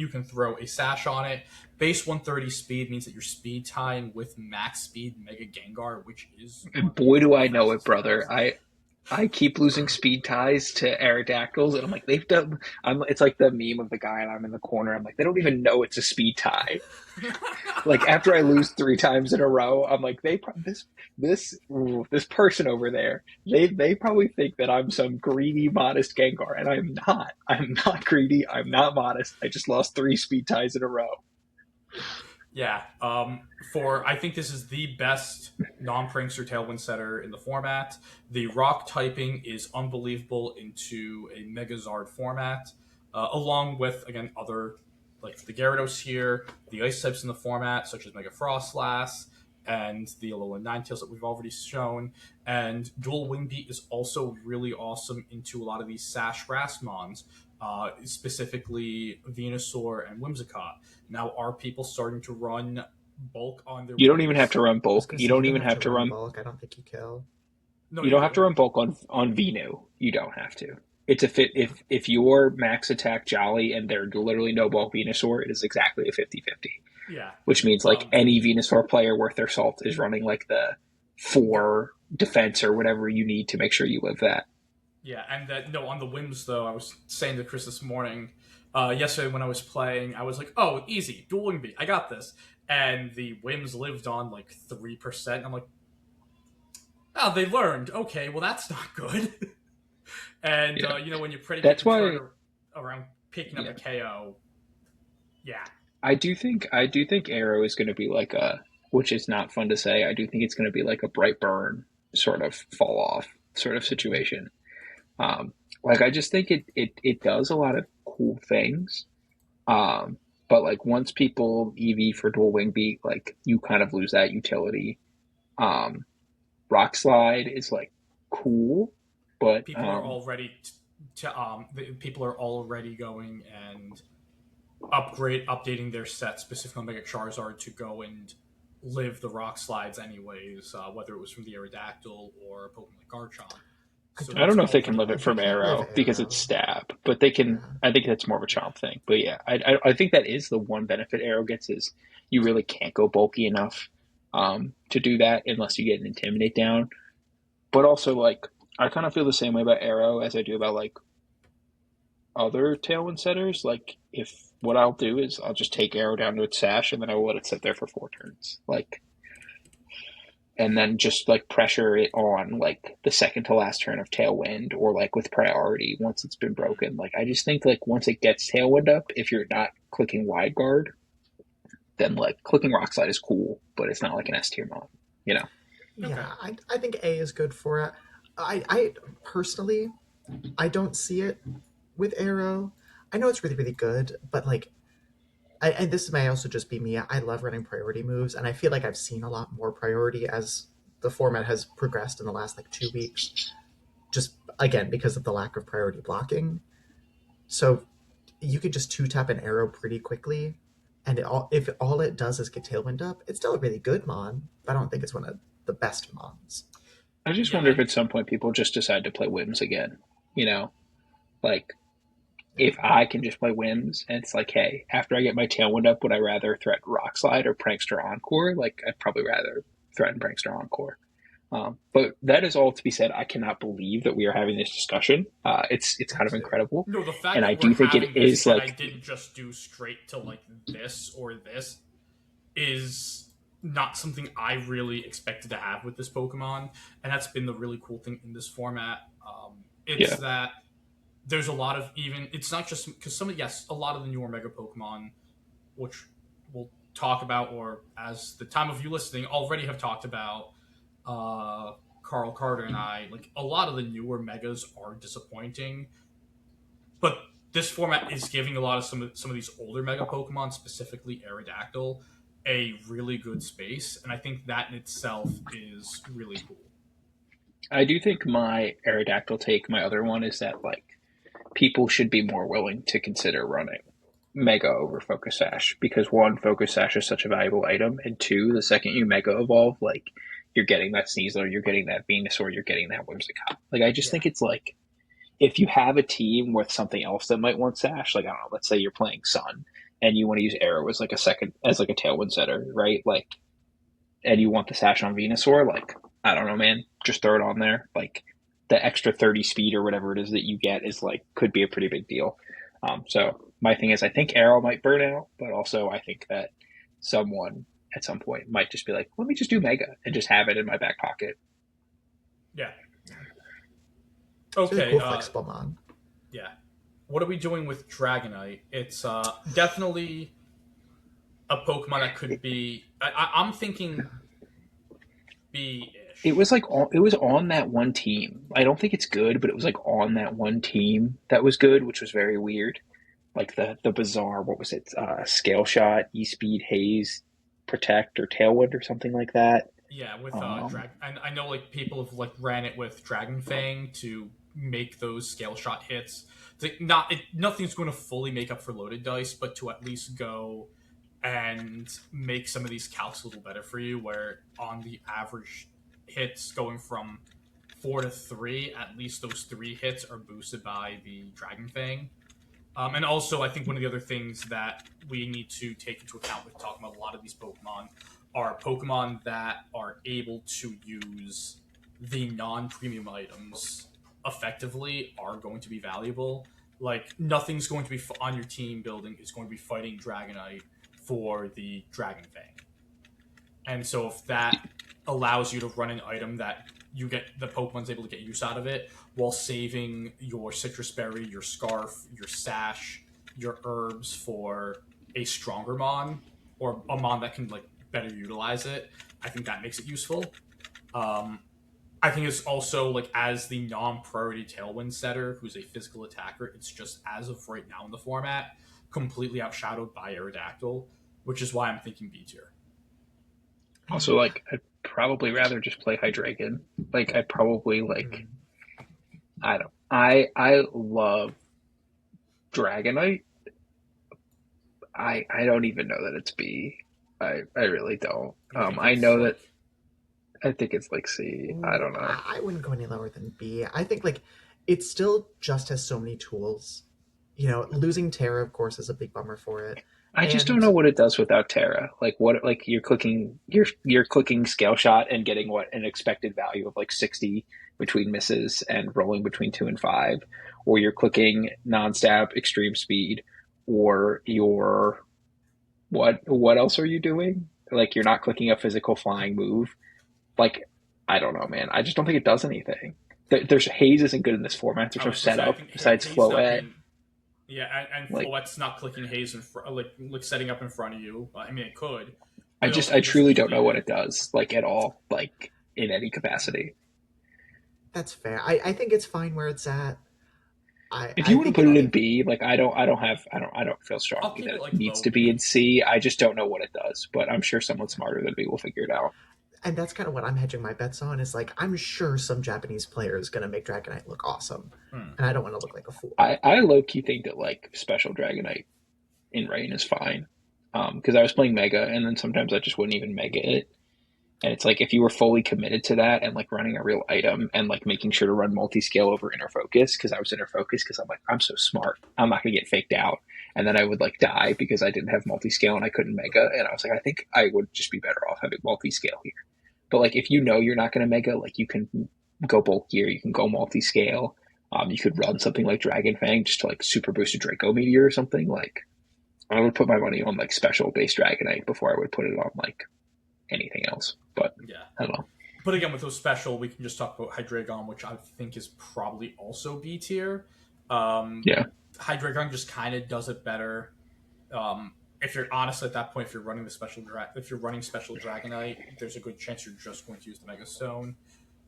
can throw a sash on it. Base 130 speed means that you're speed tying with max speed Mega Gengar, which is one And of boy, do the I know it, fastest brother. Genars. I keep losing speed ties to Aerodactyls, and I'm like, they've done. It's like the meme of the guy, and I'm in the corner. I'm like, they don't even know it's a speed tie. Like after I lose three times in a row, I'm like, this person over there, they probably think that I'm some greedy, modest Gengar, and I'm not. I'm not greedy. I'm not modest. I just lost three speed ties in a row. Yeah. For I think this is the best non-Prankster Tailwind setter in the format. The rock typing is unbelievable into a Megazard format, along with again other like the Gyarados here, the ice types in the format such as Mega Frostlass, and the Alolan Ninetales that we've already shown. And Dual Wing Beat is also really awesome into a lot of these Sash Grassmons, specifically Venusaur and Whimsicott. Now, are people starting to run bulk on their You don't even have wings? to run I was bulk. gonna You say you don't don't even have have to to run run. bulk. I don't think you kill. No, You you don't have do. to run bulk on Venu. You don't have to. It's a fit if your max attack Jolly and there's literally no bulk Venusaur, it is exactly a 50-50. Yeah. Which means like Um, any Venusaur player worth their salt is running like the 4 defense or whatever you need to make sure you live that. Yeah, and that no on the whims though. I was saying to Chris this morning, yesterday when I was playing, I was like, "Oh, easy, Dual Wing Beat, I got this." And the whims lived on like 3%. I'm like, "Oh, they learned. Okay, well that's not good." And Yeah. when you predicate That's the turn why around picking up yeah. a KO, yeah, I do think Arrow is going to be like a, which is not fun to say. I do think it's going to be like a bright burn sort of fall off sort of situation. Um, like I just think it does a lot of cool things. But like once people EV for dual wing beat, like you kind of lose that utility. Um, Rock slide is like cool, but people are already people are already going and updating their set specifically on Mega Charizard to go and live the rock slides anyways, whether it was from the Aerodactyl or Pokemon like Garchomp. I So I don't. don't it's know if they can already live it They from can't live Arrow because it's arrow. stab, but they can. Yeah. I think that's more of a chomp thing. But yeah, I think that is the one benefit Arrow gets is you really can't go bulky enough to do that unless you get an Intimidate down. But also like I kind of feel the same way about Arrow as I do about like other Tailwind setters. Like if what I'll do is I'll just take Arrow down to its sash and then I will let it sit there for 4 turns. Like and then just like pressure it on like the second to last turn of Tailwind or like with priority once it's been broken. Like I just think like once it gets Tailwind up, if you're not clicking wide guard, then like clicking Rock Slide is cool, but it's not like an S tier mod, you know? okay. Yeah, I think A is good for it. I personally, I don't see it with arrow. I know it's really really good, but like, and this may also just be me. I love running priority moves, and I feel like I've seen a lot more priority as the format has progressed in the last like 2 weeks. Just again because of the lack of priority blocking. So you could just two tap an arrow pretty quickly, and if all it does is get tailwind up, it's still a really good mon. But I don't think it's one of the best mons. I just Yeah, wonder if and at some point people just decide to play whims again, you know? Like Yeah. if I can just play whims and it's like, hey, after I get my Tailwind up, would I rather threaten Rock Slide or Prankster Encore? Like I'd probably rather threaten Prankster Encore. But that is all to be said. I cannot believe that we are having this discussion. It's kind of incredible, no, the fact and I that we're do think it having this is and I like didn't just do straight to like this or this is not something I really expected to have with this Pokemon, and that's been the really cool thing in this format. It's yeah. that there's a lot of even. It's not just because a lot of the newer Mega Pokemon, which we'll talk about, or as the time of you listening already have talked about, Carl Carter and I, like a lot of the newer Megas are disappointing, but this format is giving a lot of some of these older Mega Pokemon, specifically Aerodactyl, a really good space, and I think that in itself is really cool. I do think my Aerodactyl take, my other one, is that like people should be more willing to consider running Mega over Focus Sash because one, Focus Sash is such a valuable item, and two, the second you Mega evolve, like you're getting that Sneasler, you're getting that Venusaur, you're getting that Whimsicott. Like I just Yeah, think it's like if you have a team with something else that might want Sash, like I don't know, let's say you're playing Sun and you want to use Arrow as like a second as like a Tailwind setter, right? Like and you want the Sash on Venusaur, like I don't know, man, just throw it on there. Like the extra 30 speed or whatever it is that you get is like could be a pretty big deal. So my thing is, I think Arrow might burn out, but also I think that someone at some point might just be like, let me just do Mega and just have it in my back pocket. yeah. It's really Okay, cool flexible mon. yeah. What are we doing with Dragonite? It's definitely a Pokemon that could be. I'm thinking It B-ish. was like it was on that one team. I don't think it's good, but it was like on that one team that was good, which was very weird. Like the bizarre, what was it? Scale Shot, E Speed, Haze, Protect or Tailwind or something like that. Yeah, with Um, drag, and I know like people have like ran it with Dragon Fang to make those scale shot hits. Nothing's going to fully make up for loaded dice, but to at least go and make some of these calcs a little better for you. Where on the average hits going from 4 to 3, at least those 3 hits are boosted by the Dragon Fang. And also, I think one of the other things that we need to take into account with talking about a lot of these Pokemon are Pokemon that are able to use the non-premium items effectively are going to be valuable. Like, nothing's going to be on your team building is going to be fighting Dragonite for the Dragon Fang. And so if that allows you to run an item that you get the Pokemon's able to get use out of it while saving your citrus berry, your scarf, your sash, your herbs for a stronger mon or a mon that can like better utilize it. I think that makes it useful. Um, I think it's also like as the non-priority Tailwind setter, who's a physical attacker. It's just as of right now in the format, completely outshadowed by Aerodactyl, which is why I'm thinking B tier. Also, like, I'd probably rather just play Hydreigon. Like, I'd probably like, Mm. I don't. I love Dragonite. I don't even know that it's B. I really don't. You think I it's know like that I think it's like C. I Ooh, don't know. I wouldn't go any lower than B. I think like it still just has so many tools. Losing Terra, of course, is a big bummer for it. I just don't And know what it does without Terra. Like what? Like you're clicking scale shot and getting what an expected value of like 60 between misses and rolling between 2 and 5, or you're clicking non-stab extreme speed, or you're what else are you doing? Like you're not clicking a physical flying move. Like I don't know, man. I just don't think it does anything. There's Haze isn't good in this format. There's I no was gonna say, I setup think besides Hayes not Floette. being yeah, and Like Floette's not clicking Haze in front, like setting up in front of you. I mean, it could, I but it just also I loses truly its don't know what bleeding. it does, like at all, like in any capacity. that's fair. I think it's fine where it's at. I If I you want to think put it in it B, like I don't feel I'll strongly keep that it it like needs low to be in B. C. I just don't know what it does, but I'm sure someone smarter than me will figure it out. and that's kind of what I'm hedging my bets on is like I'm sure some Japanese player is going to make Dragonite look awesome, Hmm. and I don't want to look like a fool. I low key think that like special Dragonite in rain is fine. Because I was playing Mega and then sometimes I just wouldn't even Mega it. And it's like if you were fully committed to that and like running a real item and like making sure to run multi scale over inner focus, because I was inner focus because I'm like, I'm so smart. I'm not gonna get faked out. And then I would like die because I didn't have multi scale and I couldn't mega. And I was like, I think I would just be better off having multi scale here. But like if you know you're not gonna mega, like you can go bulkier, you can go multi scale. You could run something like Dragon Fang just to like super boost a Draco Meteor or something. Like I would put my money on like special base Dragonite before I would put it on like anything else. But Yeah, I don't know. but again, with those special, we can just talk about Hydreigon, which I think is probably also B tier. Um, Yeah. Hydreigon just kind of does it better. If you're honest at that point, if you're running if you're running special Dragonite, there's a good chance you're just going to use the Mega Stone.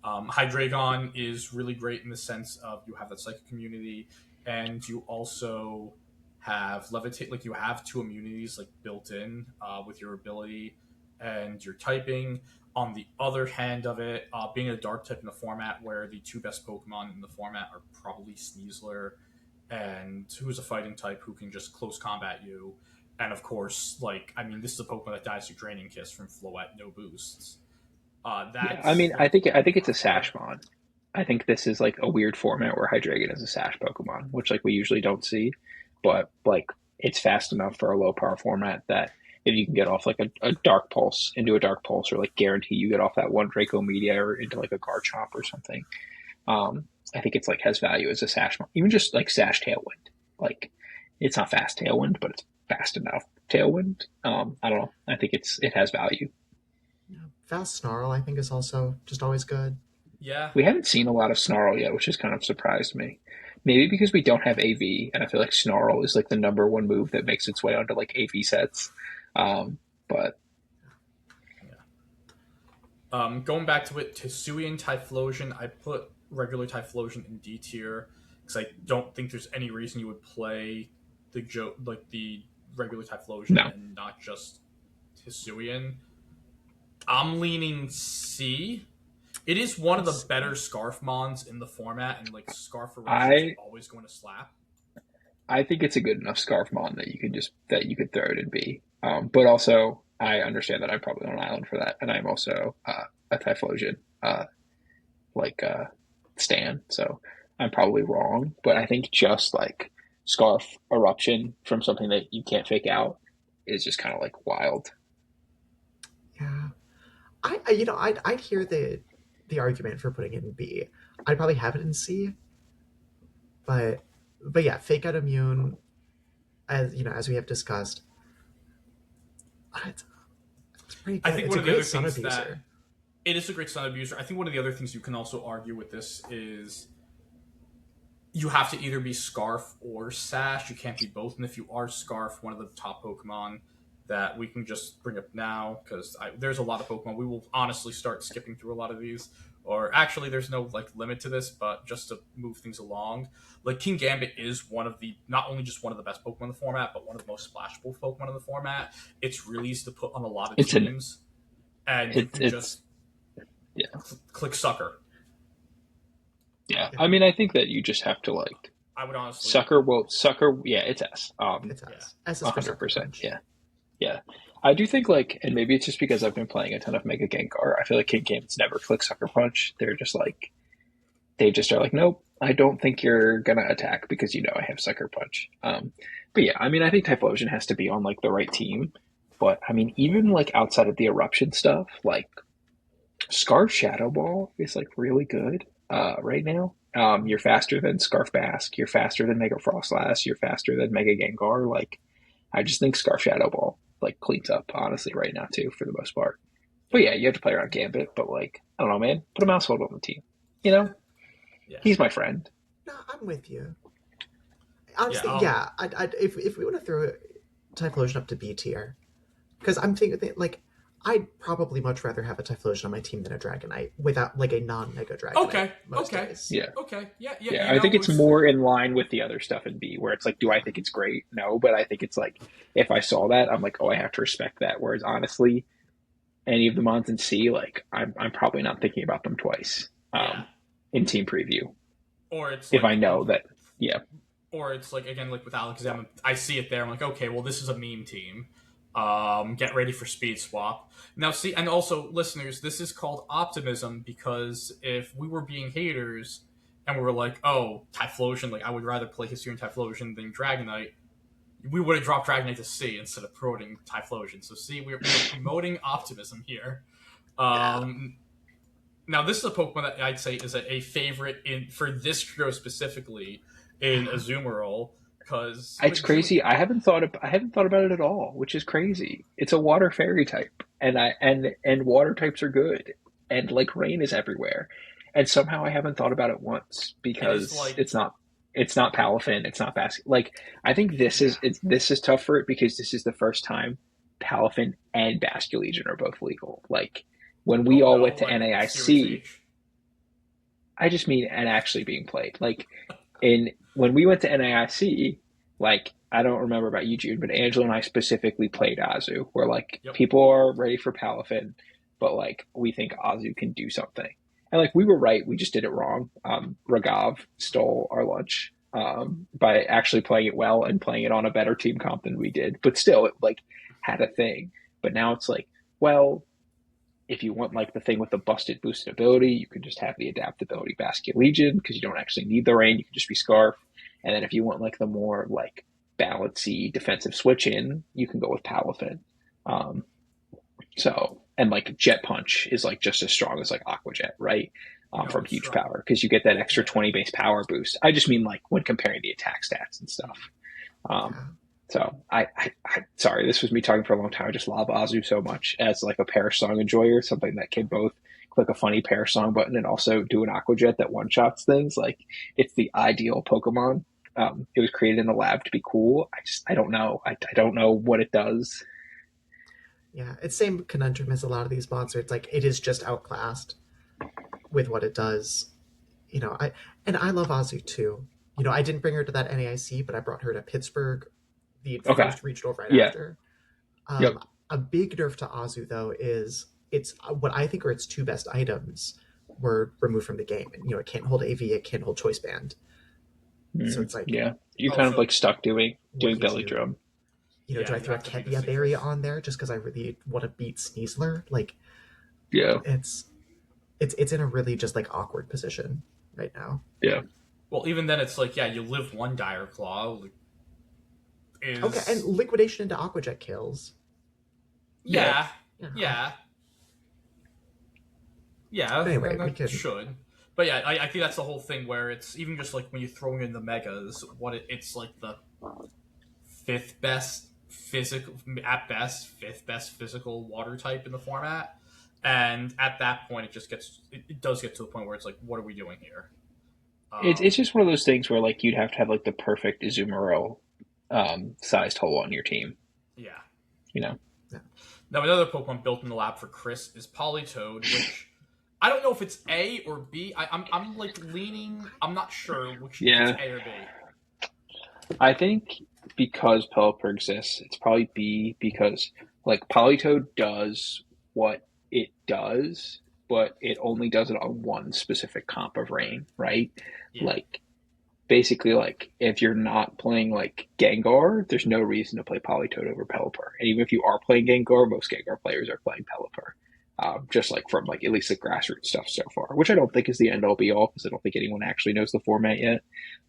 Hydreigon is really great in the sense of you have that psychic community, and you also have levitate. Like you have two immunities like built in with your ability and your typing. On the other hand of it, being a dark type in the format where the two best Pokemon in the format are probably Sneasler and who's a fighting type who can just close combat you. And of course, like I mean, this is a Pokemon that dies through Draining Kiss from Floette, no boosts. Yeah, I That's mean, like I think it's a hard. Sashmon. I think this is like a weird format where Hydreigon is a Sash Pokemon, which like we usually don't see, but like it's fast enough for a low power format that if you can get off like a Dark Pulse into a Dark Pulse or like guarantee you get off that one Draco Meteor into like a Garchomp or something, um, I think it's like has value as a Sashmon. Even just like Sash Tailwind, like it's not fast Tailwind, but it's fast enough Tailwind. I don't know. I think it has value. Fast Snarl, I think, is also just always good. Yeah, We haven't seen a lot of Snarl yet, which has kind of surprised me. Maybe because we don't have AV, and I feel like Snarl is like the number one move that makes its way onto like AV sets. But yeah. Going back to it, Hisuian Typhlosion, I put regular Typhlosion in D tier because I don't think there's any reason you would play the regular Typhlosion no, and not just Hisuian. I'm leaning C. It is one of the better Scarf Mons in the format, and like Scarf Eruption is I always going to slap. I think it's a good enough Scarfmon that you could throw it in B. But also I understand that I'm probably on an island for that, and I'm also a Typhlosion like Stan, so I'm probably wrong. But I think just like Scarf Eruption from something that you can't fake out is just kind of like wild. Yeah, I'd hear the argument for putting it in B. I'd probably have it in C, but yeah, fake out immune, as as we have discussed, it's, it's pretty I good. think It's one a of the other great sun things that abuser. it is a great Sun Abuser. I think one of the other things you can also argue with this is you have to either be Scarf or Sash. You can't be both. And if you are Scarf, one of the top Pokemon that we can just bring up now, because there's a lot of Pokemon. We will honestly start skipping through a lot of these. Or actually, there's no like limit to this, but just to move things along, like King Gambit is one of the not only just one of the best Pokemon in the format, but one of the most splashable Pokemon in the format. It's really easy to put on a lot of It's an teams, and you it's can just yeah. click Sucker. Yeah. Yeah, I mean, I think that you just have to like I would honestly, Sucker. Yeah, it's S. it's yeah. S. S is for sucker 100%. punch. Yeah. Yeah. I do think like, and maybe it's just because I've been playing a ton of Mega Gengar. I feel like King Gambits never click Sucker Punch. They're just like, they just are like, nope, I don't think you're gonna attack because I have Sucker Punch. But yeah, I mean, I think Typhlosion has to be on like the right team. But I mean, even like outside of the eruption stuff, like Scarf Shadow Ball is like really good right now. You're faster than Scarf Basque. You're faster than Mega Frostlass. You're faster than Mega Gengar. Like, I just think Scarf Shadow Ball like cleans up honestly right now too for the most part. But yeah, you have to play around Gambit. But like, I don't know, man. Put a maushold on the team. You know, Yeah, he's my friend. No, I'm with you. yeah. Honestly, yeah. If we want to throw Typhlosion up to B tier, because I'm thinking like I'd probably much rather have a Typhlosion on my team than a Dragonite without like a non-Mega Dragonite Okay, most okay, days. Yeah. okay. Yeah, yeah. Yeah, I think it's more in line with the other stuff in B, where it's like, do I think it's great? No, but I think it's like, if I saw that, I'm like, oh, I have to respect that. Whereas honestly, any of the mons in C, like, I'm probably not thinking about them twice Yeah. in team preview. Or it's If like, I know that, yeah, or it's like again like with Alakazam, I see it there. I'm like, okay, well, this is a meme team. Get ready for Speed Swap. Now, see, and also, listeners, this is called optimism because if we were being haters and we were like, oh, Typhlosion, like, I would rather play Hisuian Typhlosion than Dragonite, we would have dropped Dragonite to C instead of promoting Typhlosion. So, see, we're promoting optimism here. Yeah. Now, this is a Pokemon that I'd say is a favorite for this trio specifically in Azumarill. Because it's crazy. I haven't thought about it at all, which is crazy. It's a water fairy type, and water types are good, and like rain is everywhere, and somehow I haven't thought about it once because like, it's not Palafin, it's not Basket. Like I think this is tough for it because this is the first time Palafin and Basculegion are both legal. Like when we all went to like, NAIC, I just mean and actually being played. Like when we went to NAIC, like I don't remember about you, Jude, but Angela and I specifically played Azu. Where like people are ready for Palafin, but like we think Azu can do something. And like we were right, we just did it wrong. Ragav stole our lunch by actually playing it well and playing it on a better team comp than we did. But still, it like had a thing. But now it's like, well, if you want like the thing with the boosted ability, you can just have the adaptability Basket Legion because you don't actually need the rain. You can just be Scarf. And then if you want like the more like balancy defensive switch in, you can go with Palafin. And like Jet Punch is like just as strong as like Aqua Jet, right? From huge power because you get that extra 20 base power boost. I just mean like when comparing the attack stats and stuff. So I sorry, this was me talking for a long time. I just love Azu so much as like a Perish Song enjoyer, something that can both click a funny Perish Song button and also do an Aqua Jet that one shots things. Like it's the ideal Pokemon. It was created in the lab to be cool. I don't know. I don't know what it does. Yeah, it's same conundrum as a lot of these monsters. It's like it is just outclassed with what it does. I love Azu too. I didn't bring her to that NAIC, but I brought her to Pittsburgh the first regional right after. Yep. A big nerf to Azu though is it's what I think are its two best items were removed from the game. And, it can't hold AV, it can't hold choice band. So it's like, Yeah, you Oh, kind of so like stuck doing what do you belly do? drum. yeah, Do I you throw a have to be Kevia berry deciduous. on there just because I really want to beat Sneasler? Like, Yeah, it's in a really just like awkward position right now. yeah. Well, even then, it's like, yeah, you live one dire claw Okay, and is liquidation into Aquajet kills. Yeah. yeah, Yeah. yeah, yeah. But anyway, we That can. should. But yeah, I think that's the whole thing where it's even just like when you throw in the megas, it's like the fifth best physical, at best, fifth best physical water type in the format. And at that point, it does get to the point where it's like, what are we doing here? It's just one of those things where like you'd have to have like the perfect Izumaro sized hole on your team. Yeah. You know. Yeah. Now, another Pokemon built in the lab for Chris is Politoed, which I don't know if it's A or B. I'm like leaning. I'm not sure which if Yeah. it's A or B. I think because Pelipper exists, it's probably B because like Politoed does what it does, but it only does it on one specific comp of rain, right? Yeah. Like basically like if you're not playing like Gengar, there's no reason to play Politoed over Pelipper. And even if you are playing Gengar, most Gengar players are playing Pelipper. Just like from like at least the grassroots stuff so far, which I don't think is the end all be all because I don't think anyone actually knows the format yet.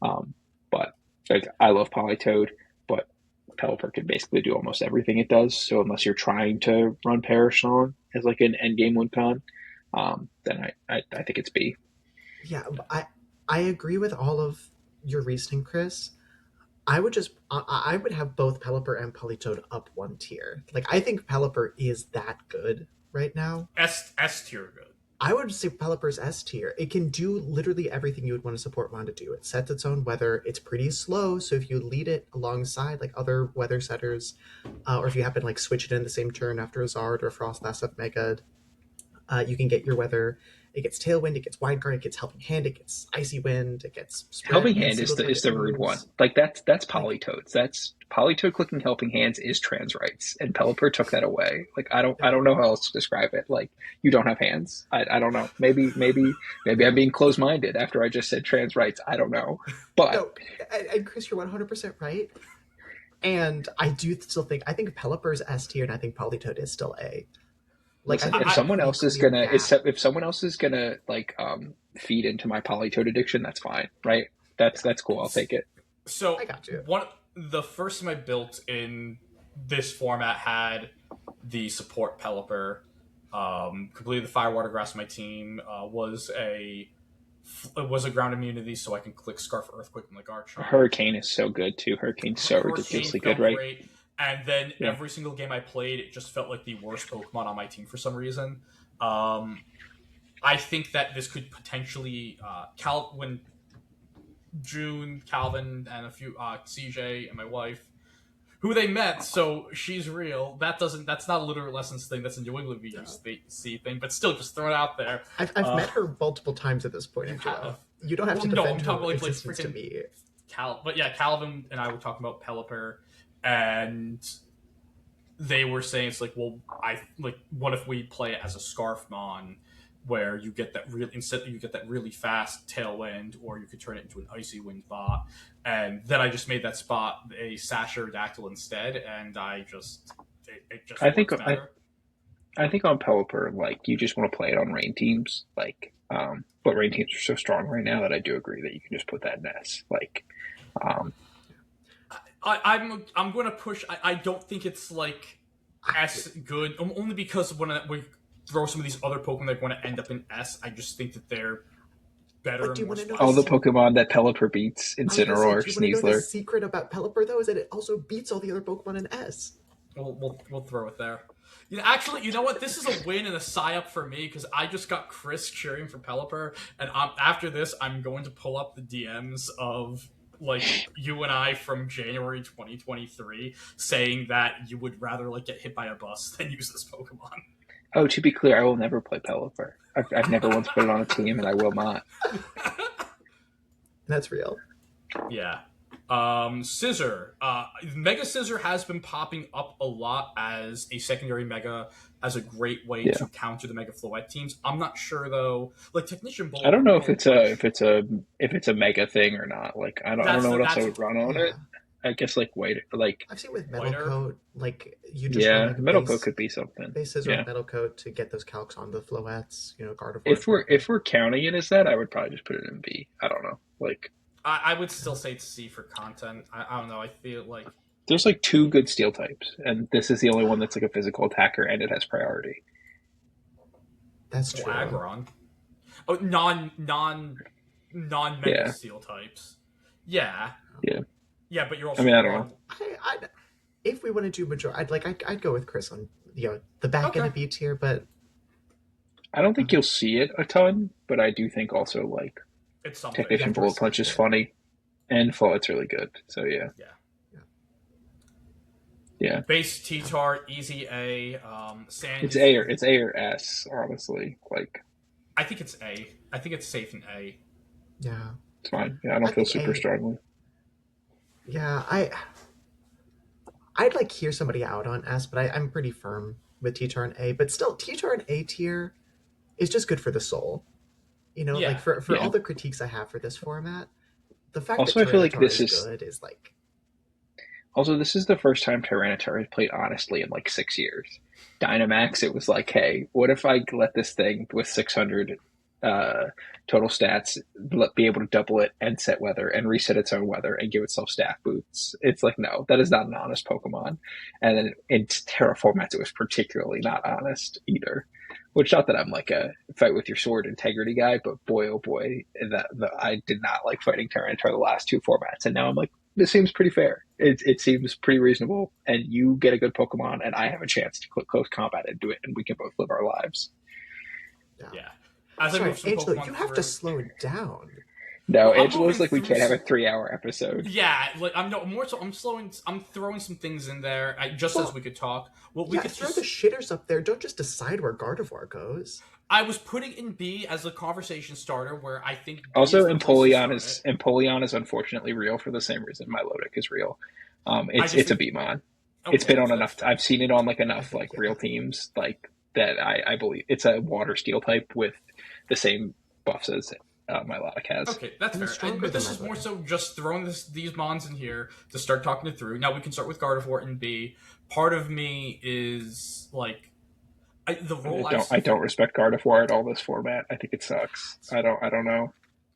But like I love Politoed, but Pelipper can basically do almost everything it does. So unless you're trying to run Perish on as like an end game win con, then I think it's B. Yeah, I agree with all of your reasoning, Chris. I would have both Pelipper and Politoed up one tier. Like I think Pelipper is that good right now. S tier good. I would say Pelipper's S tier. It can do literally everything you would want a support mon to do. It sets its own weather. It's pretty slow, so if you lead it alongside like other weather setters, or if you happen to like switch it in the same turn after a Zard or Frost Last of Mega, you can get your weather. It gets Tailwind, it gets Wide Guard, it gets Helping Hand, it gets Icy Wind, it gets Spread Helping and Hand Single is Target the rude one. Moves. Like that's Like, Politoads. That's Politoed clicking Helping Hands is trans rights, and Pelipper took that away. Like I don't know how else to describe it. Like you don't have hands. I don't know. Maybe I'm being closed minded after I just said trans rights. I don't know. But no, and Chris, you're 100% right. And I do still I think Pelipper's S tier, and I think Politoed is still A. Like I listen, think if it's a someone pretty else is clear gonna gap. if someone else is gonna like feed into my Politoed addiction, that's fine, right? That's cool. I'll take it. So I got you. the first time I built in this format had the support Pelipper. Completed the Fire Water Grass on my team. Was a ground immunity, so I can click Scarf Earthquake and like Arch. Hurricane is so good too. Hurricane's so Hurricane ridiculously felt good, right? great. And then Yeah. every single game I played, it just felt like the worst Pokemon on my team for some reason. I think that this could potentially when June, Calvin, and a few CJ and my wife, who they met, so she's real. That's not a literal lessons thing. That's a New England VGC thing, but still, just throw it out there. I've met her multiple times at this point, Angelo. You don't have to defend her existence to me. But yeah, Calvin and I were talking about Pelipper, and they were saying it's like, well, what if we play it as a Scarfmon, where you get that really fast Tailwind, or you could turn it into an Icy Wind bot, and then I just made that spot a Sasherodactyl instead, and it just I think works better. I think on Pelipper, like you just want to play it on rain teams, like but rain teams are so strong right now that I do agree that you can just put that in S. Like I'm going to push. I don't think it's like S good, only because when we throw some of these other Pokemon that are going to end up in S, I just think that they're better. But do you want to know all the Pokemon that Pelipper beats, Incineroar, do you want to know the Sneasler. secret about Pelipper though? Is that it also beats all the other Pokemon in S. We'll throw it there. Actually, you know what? This is a win and a psy-up for me because I just got Chris cheering for Pelipper, and after this, I'm going to pull up the DMs of like you and I from January 2023 saying that you would rather like get hit by a bus than use this Pokemon. Oh, to be clear, I will never play Pelipper. I've never once put it on a team, and I will not. That's real. Yeah. Scissor. Mega Scissor has been popping up a lot as a secondary Mega, as a great way Yeah. to counter the Mega Floette teams. I'm not sure though. Like Technician I don't Bullet, know if Bullet it's a Punch. if it's a if it's a mega thing or not. Like I don't know what else I That's would run on Yeah, it. I guess like wait like I've seen with Metal Whiter. Coat, like you just run yeah, like a metal coat could be something. base scissor Yeah. with Metal Coat to get those calcs on the Floettes. Gardevoir is If really we're good. if we're counting it as that, I would probably just put it in B. I don't know. Like I would still say it's C for content. I don't know. I feel like there's like two good steel types, and this is the only one that's like a physical attacker and it has priority. That's true. Aggron. Oh, non Mega Yeah. Steel types. Yeah. Yeah. Yeah, but you're I also mean, I don't know. I if we want to do major, I'd go with Chris on the back end Okay. of B tier, but I don't think you'll see it a ton, but I do think also like It's something. You Technician have to Bullet Punch is respect it. funny, and Floet's really good. So yeah. Yeah. Base T-Tar, easy A. Sand. It's A or S, honestly. Like I think it's A. I think it's safe in A. yeah, it's fine. Yeah, I don't feel think super A. strongly. yeah, I'd like hear somebody out on S, but I'm pretty firm with T-Tar and A. But still, T-Tar and A tier is just good for the soul. Yeah. Like for Yeah. all the critiques I have for this format, the fact Also, that I feel like Tyranitar this is is good is like also this is the first time Tyranitar has played honestly in like 6 years. Dynamax, it was like, hey, what if I let this thing with 600 total stats be able to double it and set weather and reset its own weather and give itself staff boots? It's like, no, that is not an honest Pokemon. And then in Terra formats, it was particularly not honest either. Which not that I'm like a fight with your sword integrity guy, but boy oh boy, I did not like fighting Tyranitar the last two formats, and now I'm like, this seems pretty fair. It seems pretty reasonable, and you get a good Pokemon, and I have a chance to click close combat and do it, and we can both live our lives. Yeah. As I sorry, move some Angelo, Pokemon you have through, to slow down. No, Well, I'm Angelo's moving like we through can't have a some- 3 hour episode. Yeah, like I'm throwing some things in there just Well, as we could talk. Well, we could throw just. the shitters up there. Don't just decide where Gardevoir goes. I was putting in B as a conversation starter, where I think B Also, is the place to Empoleon start it. Empoleon is unfortunately real for the same reason Milotic is real. I just It's a think- Beamon. Okay, It's been on that's enough. fair. I've seen it on like enough think, like yeah. real teams like that. I believe it's a water steel type with the same buffs as Milotic has. Okay, that's And it's fair. stronger But this than is that, more though. so just throwing these mons in here to start talking it through. Now we can start with Gardevoir in B. Part of me is like the role I don't respect Gardevoir at all this format. I think it sucks. I don't know.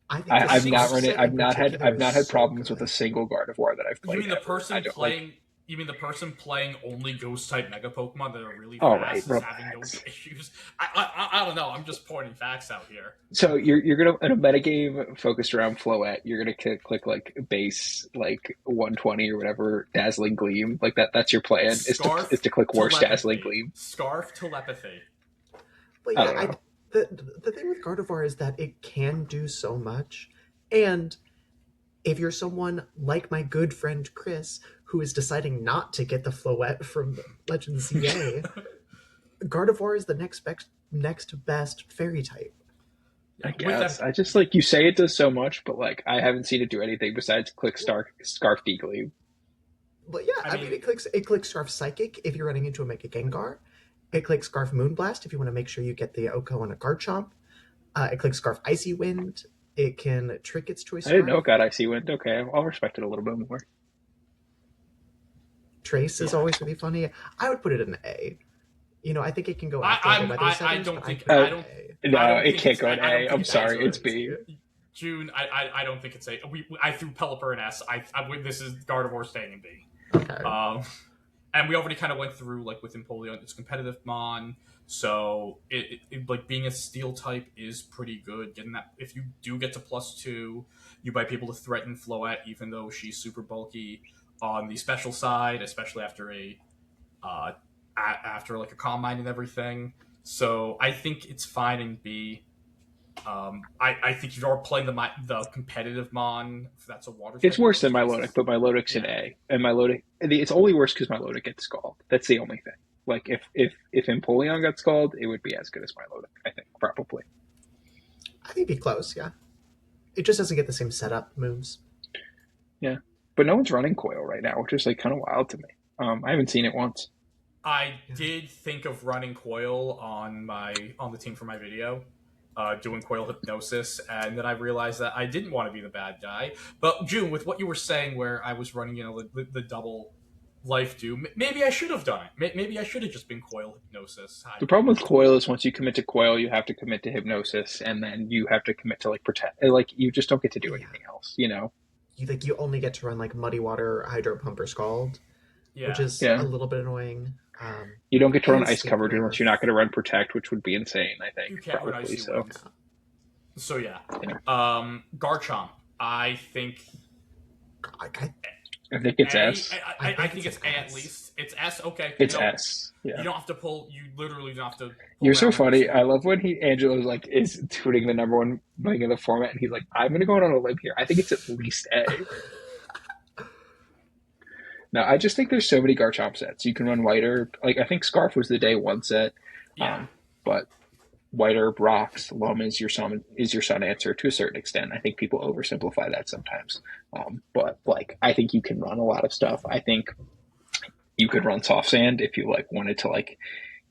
I think I I've think not it's run it. set I've in not had particular is so problems with good. a single Gardevoir that I've You played. mean the ever. person I don't, playing? You mean the person playing only Ghost type Mega Pokemon that are really All fast right, is having relax. those issues? I don't know. I'm just pointing facts out here. So you're gonna in a metagame focused around Floette, you're gonna click like base like 120 or whatever Dazzling Gleam like that. That's your plan is to click worst Dazzling Gleam. Scarf telepathy. But I yeah, don't know. the thing with Gardevoir is that it can do so much, and if you're someone like my good friend Chris, who is deciding not to get the Floette from Legends ZA, Gardevoir is the next best fairy type. I With guess that- I just like you say it does so much, but like I haven't seen it do anything besides click Scarf Gleam. But yeah, I I mean, mean- it clicks Scarf Psychic if you're running into a Mega Gengar. It clicks Scarf Moonblast if you want to make sure you get the Oko on a Garchomp. It clicks Scarf Icy Wind. It can trick its choice. I didn't know Scarf. it got Icy Wind. Okay, I'll respect it a little bit more. Trace is Yeah. always really funny. I would put it in A. I think it can go I- after I'm- the weather I settings, don't but think- I'd put I it don't- in A. No, I don't it think can't it's- go in I don't A. think I'm it's sorry, A. it's B. June, I don't think it's A. I threw Pelipper and S. This is Gardevoir staying in B. Okay. And we already kind of went through like with Empoleon, it's competitive mon, so it like being a steel type is pretty good. Getting that, if you do get to +2, you might be able to threaten Floette, even though she's super bulky on the special side, especially after after like a combine and everything. So I think it's fine in B. I think if you're playing the competitive mon, if that's a water. It's type, worse than in Milotic, those cases- but Milotic's in A, and Milotic. It's only worse because Milotic gets scald. That's the only thing. Like if Empoleon got scald, it would be as good as Milotic. I think probably. I think it'd be close, yeah. It just doesn't get the same setup moves. But but no one's running Coil right now, which is like kind of wild to me. I haven't seen it once. I did think of running Coil on the team for my video, doing Coil Hypnosis, and then I realized that I didn't want to be the bad guy. But June, with what you were saying, where I was running, the double life do, maybe I should have done it. Maybe I should have just been Coil Hypnosis. The problem with Coil is once you commit to Coil, you have to commit to Hypnosis, and then you have to commit to like Protect. Like you just don't get to do anything else, you know. You only get to run like Muddy Water, Hydro Pump, or Scald, which is a little bit annoying. You don't get to run Ice Covered unless you're not going to run Protect, which would be insane. I think you can't probably run Icy so. Winds. So Garchomp. I think it's S. I think it's A at least. It's S. Okay. It's S. Yeah. You don't have to pull. You literally don't have to. You're so funny. I love when Angelo's like is tweeting the number one thing in the format, and he's like, "I'm going to go out on a limb here. I think it's at least A." No, I just think there's so many Garchomp sets. You can run Whiter. Like I think Scarf was the day one set. Yeah. But Whiter, Rocks, Lum is your sun answer to a certain extent. I think people oversimplify that sometimes. But like I think you can run a lot of stuff. I think you could run Soft Sand if you like wanted to like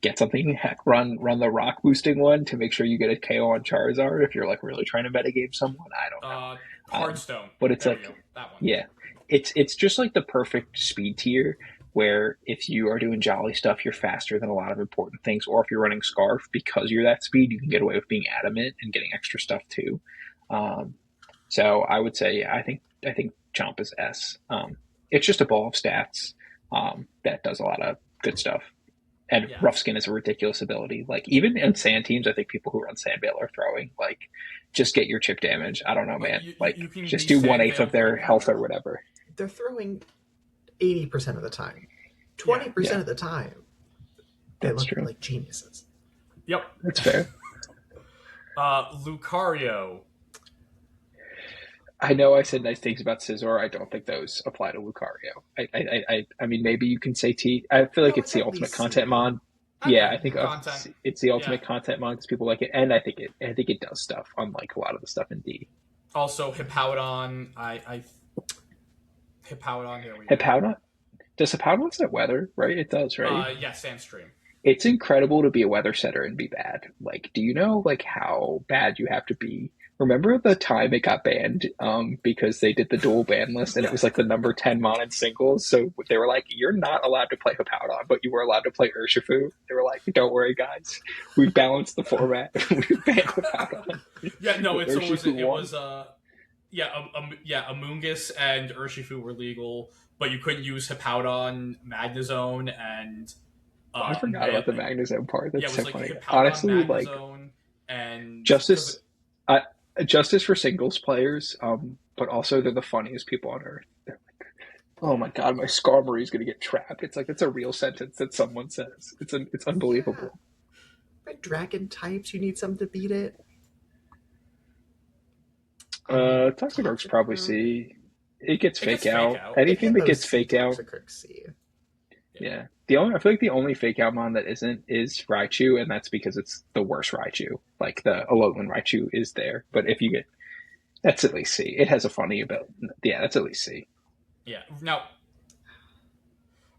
get something. Heck, run the rock boosting one to make sure you get a KO on Charizard if you're like really trying to metagame someone. I don't know. Hearthstone. But it's that one. Yeah. It's just like the perfect speed tier where if you are doing jolly stuff, you're faster than a lot of important things. Or if you're running Scarf, because you're that speed, you can get away with being adamant and getting extra stuff too. So I would say, I think Chomp is S. It's just a ball of stats that does a lot of good stuff. And Rough Skin is a ridiculous ability. Like even in sand teams, I think people who run Sandbale are throwing like just get your chip damage. I don't know, man. You just do 1/8 of their health or whatever. They're throwing 80% of the time. 20% of the time, they look like geniuses. Yep, that's fair. Lucario. I know I said nice things about Scizor. I don't think those apply to Lucario. I mean, maybe you can say T. I feel like it's the ultimate content mod. I think it's the ultimate content mod because people like it, and I think it does stuff unlike a lot of the stuff in D. Also, Hippowdon. Hippowdon. There we go. Hippowdon. Does Hippowdon set weather? Right, it does. Right. Sandstream. It's incredible to be a weather setter and be bad. Like, do you know like how bad you have to be? Remember the time it got banned because they did the dual ban list and it was like the number 10 mon in singles. So they were like, you're not allowed to play Hippowdon, but you were allowed to play Urshifu. They were like, don't worry, guys. We've balanced the format. We've banned Hippowdon. Amoonguss and Urshifu were legal, but you couldn't use Hippowdon, Magnezone, and... I forgot about the Magnezone part. That's so funny. Hippowdon, honestly, Magnezone, and... Justice for singles players, but also they're the funniest people on earth. They're like, oh my god, my Skarmory is going to get trapped. It's like, it's a real sentence that someone says. It's unbelievable. Yeah. Dragon types, you need something to beat it. Toxicroak's probably C. It gets fake out. Anything that gets fake out. C. Yeah. I feel like the only fake out mon that isn't is Raichu, and that's because it's the worst Raichu. Like the Alolan Raichu is there, but if you get, that's at least C. It has a funny ability. Yeah, that's at least C. Yeah. Now,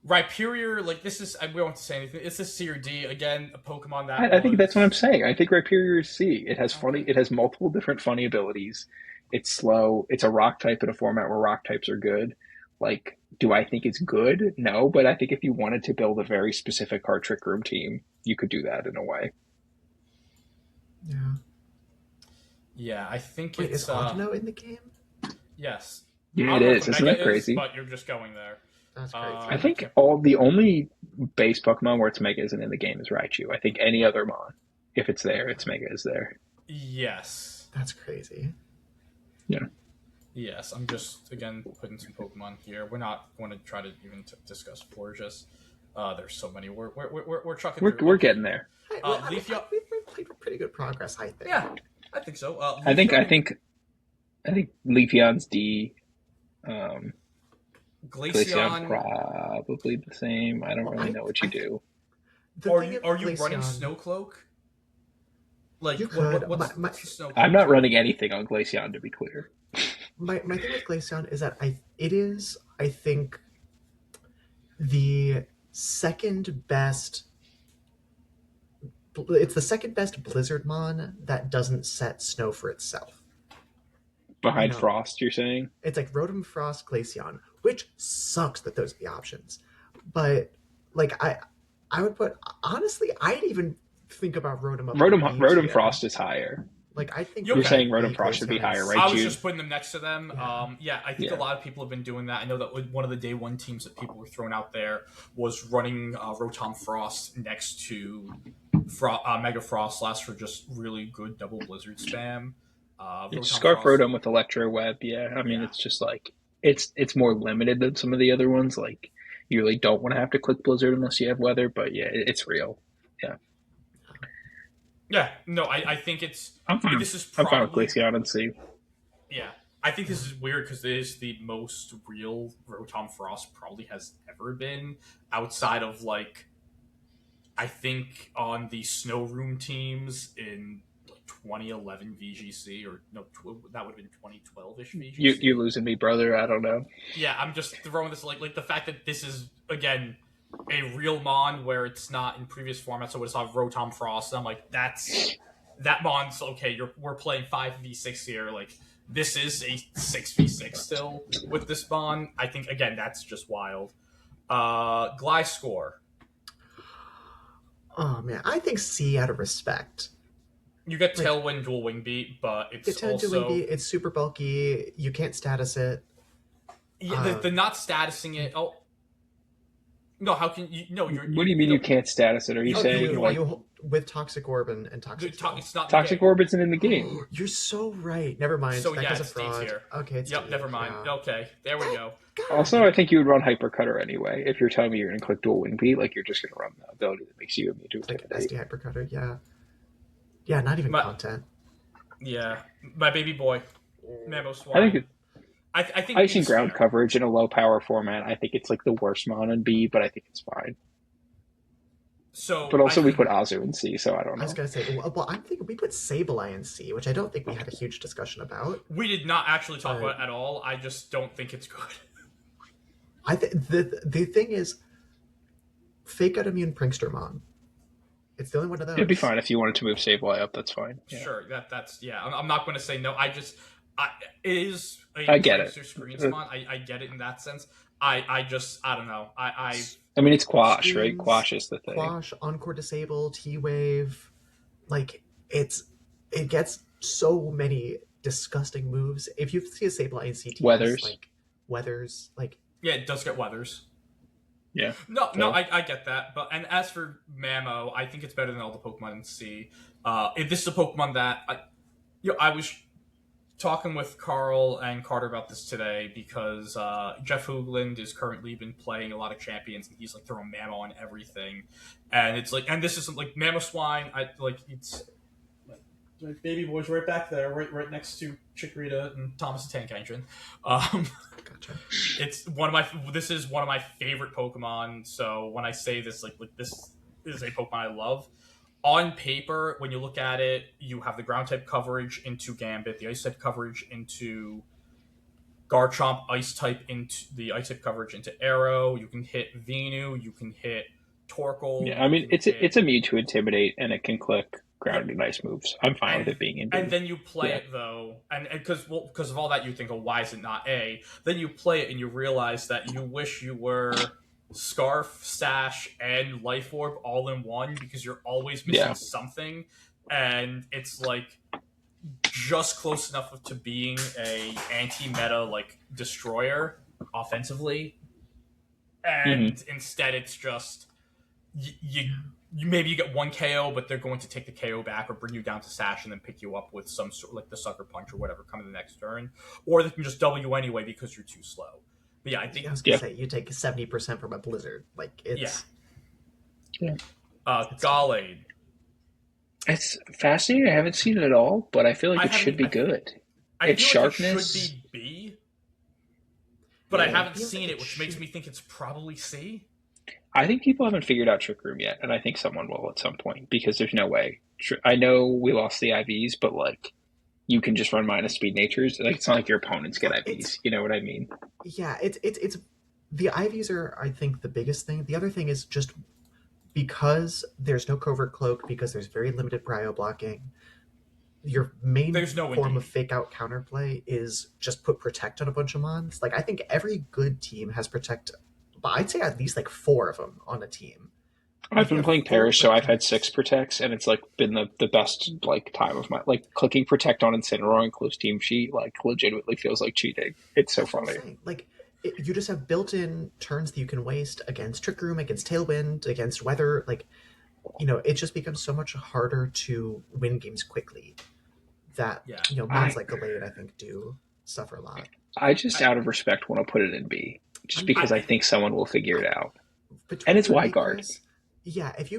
Rhyperior, like this is, we don't want to say anything. It's a C or D again. A Pokemon that I think that's what I'm saying. I think Rhyperior is C. It has funny. It has multiple different funny abilities. It's slow. It's a rock type in a format where rock types are good. Like, do I think it's good? No, but I think if you wanted to build a very specific Card Trick Room team, you could do that in a way. Yeah. Yeah, I think is Audino in the game? Yes. Yeah, it is. Isn't that crazy? But you're just going there. That's crazy. I think the only base Pokemon where it's Mega isn't in the game is Raichu. I think any other Mon, if it's there, it's Mega is there. Yes. That's crazy. Yeah. Yes, I'm just, again, putting some Pokemon here. We're not going to try to even discuss Florges. There's so many. We're trucking through. We're getting there. We've played pretty good progress, I think. Yeah, I think so. I think Leafeon's D. Glaceon probably the same. I don't really know what you do. Are you running Snowcloak? Like, you could. what's Snowcloak? I'm not running anything on Glaceon, to be clear. my thing with Glaceon is that I think the second best. It's the second best Blizzardmon that doesn't set snow for itself. You Behind know, Frost, you're saying? it's like Rotom, Frost, Glaceon, which sucks that those are the options. But like I would put honestly, I'd even think about Rotom up in B Rotom tier. Frost is higher. Like I think You're Okay. saying Rotom Rotom B, Frost should be Glaceon, higher, and right, I was Jude? just putting them next to them. Yeah. Yeah, I think Yeah. a lot of people have been doing that. I know that one of the day one teams that people were throwing out there was running Rotom Frost next to Mega Frost Last for just really good double Blizzard spam. Rotom Scarf Frost, Rotom with Electro Web, yeah. I mean, yeah. it's just like it's more limited than some of the other ones. Like you really don't want to have to click Blizzard unless you have weather, but yeah, it's real. Yeah, Yeah, no, I think it's. I'm fine. This is I'm fine with probably. Glaceon and C. Yeah, I think this is weird because it is the most real Rotom Frost probably has ever been outside of like I think on the Snow Room teams in like 2011 VGC or no, that would have been 2012ish VGC. You're losing me, brother. I don't know. Yeah, I'm just throwing this like the fact that this is again a real Mon where it's not in previous formats, so it's on Rotom Frost. And I'm like, that Mon's okay. We're playing 5v6 here. Like this is a 6v6 still with this Mon. I think again that's just wild. Gliscor. Oh man, I think C out of respect. You get Like, Tailwind Dual Wing Beat, but it's it's also Wingbeat, it's super bulky. You can't status it. yeah, the not statusing it. Oh no, how can you? No, What do you mean you can't status it? Are you Oh, saying like with Toxic Orb and Toxic Tail. It's not Toxic the game. Orb isn't in the game? You're so right. Never mind. So that yeah, guy's a it's D fraud. tier. Okay, it's Yep, D, never mind. yeah. Okay, there we go. God. Also, I think you would run Hypercutter anyway. If you're telling me you're going to click Dual Wing Beat, like you're just going to run the ability that makes you immune to It's like Intimidate. SD Hypercutter, yeah. Yeah, not even content. Yeah, my baby boy, Mammo Swine. I think I think Ice and B's ground fair. coverage in a low power format, I think it's like the worst mon in B, but I think it's fine. So, But also I we think- put Azu in C, so I don't I was know. gonna say, well, I'm thinking we put Sableye in C, which I don't think we had a huge discussion about. we did not actually talk about it at all. I just don't think it's good. I the thing is, fake out immune Prankstermon. It's the only one of those. It'd be fine if you wanted to move Sableye up, that's fine. Yeah. Sure, that's yeah. I'm not going to say no. It is a I get it. Prankster Screen Spawn. I get it in that sense. I don't know. I mean, it's Quash, right? Screens, Quash is the thing. Quash, Encore Disable, T-Wave. Like, it gets so many disgusting moves. If you see a Sableye in CT, Weathers. like, Weathers, like, yeah, it does get weathers. Yeah. No, Yeah. I get that. But and as for Mammo, I think it's better than all the Pokemon in C. If this is a Pokemon that I was talking with Carl and Carter about this today because Jeff Hoogland is currently been playing a lot of champions and he's like throwing Mammo on everything, and it's like, and this isn't like Mammo Swine. It's like baby boy's right back there, right next to Chikorita and Thomas the Tank Engine. gotcha. This is one of my favorite Pokemon. So when I say this, like this is a Pokemon I love. On paper, when you look at it, you have the ground type coverage into Gambit, the ice type coverage into Garchomp, ice type into the ice type coverage into Arrow. You can hit Venu, you can hit Torkoal. Yeah, I mean, you can hit- it's immune to Intimidate, and it can click ground and ice moves. I'm fine with it being in B. And then you play Yeah. it though, and because of all that, you think, oh, why is it not A? Then you play it and you realize that you wish you were Scarf, Sash, and Life Orb all in one because you're always missing Yeah. something, and it's like just close enough to being a anti-meta like destroyer offensively, and instead it's just you maybe you get one KO, but they're going to take the KO back or bring you down to Sash and then pick you up with some sort like the Sucker Punch or whatever coming the next turn, or they can just double you anyway because you're too slow. But yeah, I think I was gonna say, you take 70% from a Blizzard. Like, it's... Gallade. It's fascinating. I haven't seen it at all, but I feel like it should be good. I Its feel like sharpness. it should be B, but Yeah, I haven't it feels seen like it, it which makes should. me think it's probably C. I think people haven't figured out Trick Room yet, and I think someone will at some point because there's no way. I know we lost the IVs, but like you can just run minus speed natures. Like it's not like your opponents get It's IVs. You know what I mean? yeah, it's the IVs are, I think, the biggest thing. The other thing is just because there's no covert cloak, because there's very limited prio blocking, your main There's no form of indeed. fake out counterplay is just put protect on a bunch of mons. Like I think every good team has protect, but I'd say at least like four of them on a team. I've If you been have playing four Parish, so I've had protects, 6 protects, and it's like been the best like time of my like clicking protect on Incineroar and close team sheet like legitimately feels like cheating. It's so that's what I'm funny. saying. Like you just have built-in turns that you can waste against Trick Room, against Tailwind, against Weather. Like it just becomes so much harder to win games quickly. That Yeah, mons I like Gallade I think do suffer a lot. I just I, out of respect want to put it in B, just because I I think someone will figure I it out. And between it's you and me, Zygarde. Chris, yeah, if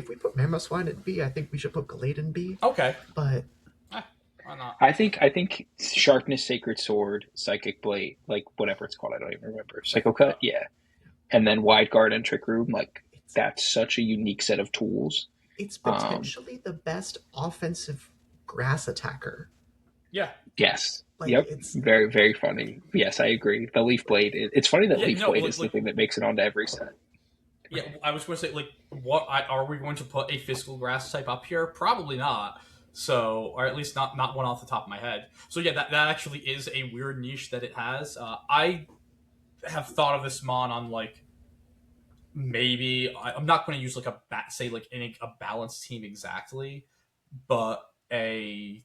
we put Mamoswine in B, I think we should put Gallade in B. okay. But Eh, why not? I think Sharpness, Sacred Sword, Psychic Blade, like whatever it's called, I don't even remember. Psycho Cut, yeah. And then Wide Guard and Trick Room, like it's that's such a unique set of tools. it's Um, potentially the best offensive grass attacker. Yeah, yes. Like Yep. it's Very, very funny. Yes, I agree. The Leaf Blade. It's funny that yeah. Leaf No, Blade like is the thing that makes it onto every set. yeah. I was going to say like, are we going to put a physical grass type up here? Probably not. So, or at least not one off the top of my head. So yeah, that actually is a weird niche that it has. I have thought of this mon on like maybe I'm not going to use like say like in a balanced team exactly, but a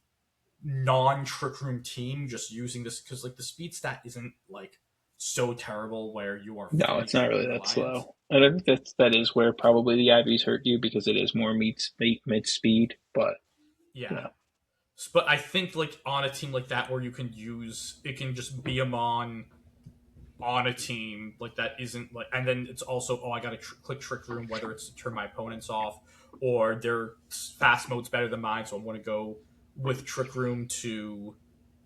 non trick room team just using this because like the speed stat isn't like so terrible where you are No, fully it's not trick really room that reliant. slow. And I think that is where probably the IVs hurt you because it is more mid speed. But you Yeah, know, but I think like on a team like that where you can use it can just be a mon on a team like that isn't like, and then it's also I gotta click trick room whether it's to turn my opponents off or their fast mode's better than mine, so I'm going to go with trick room to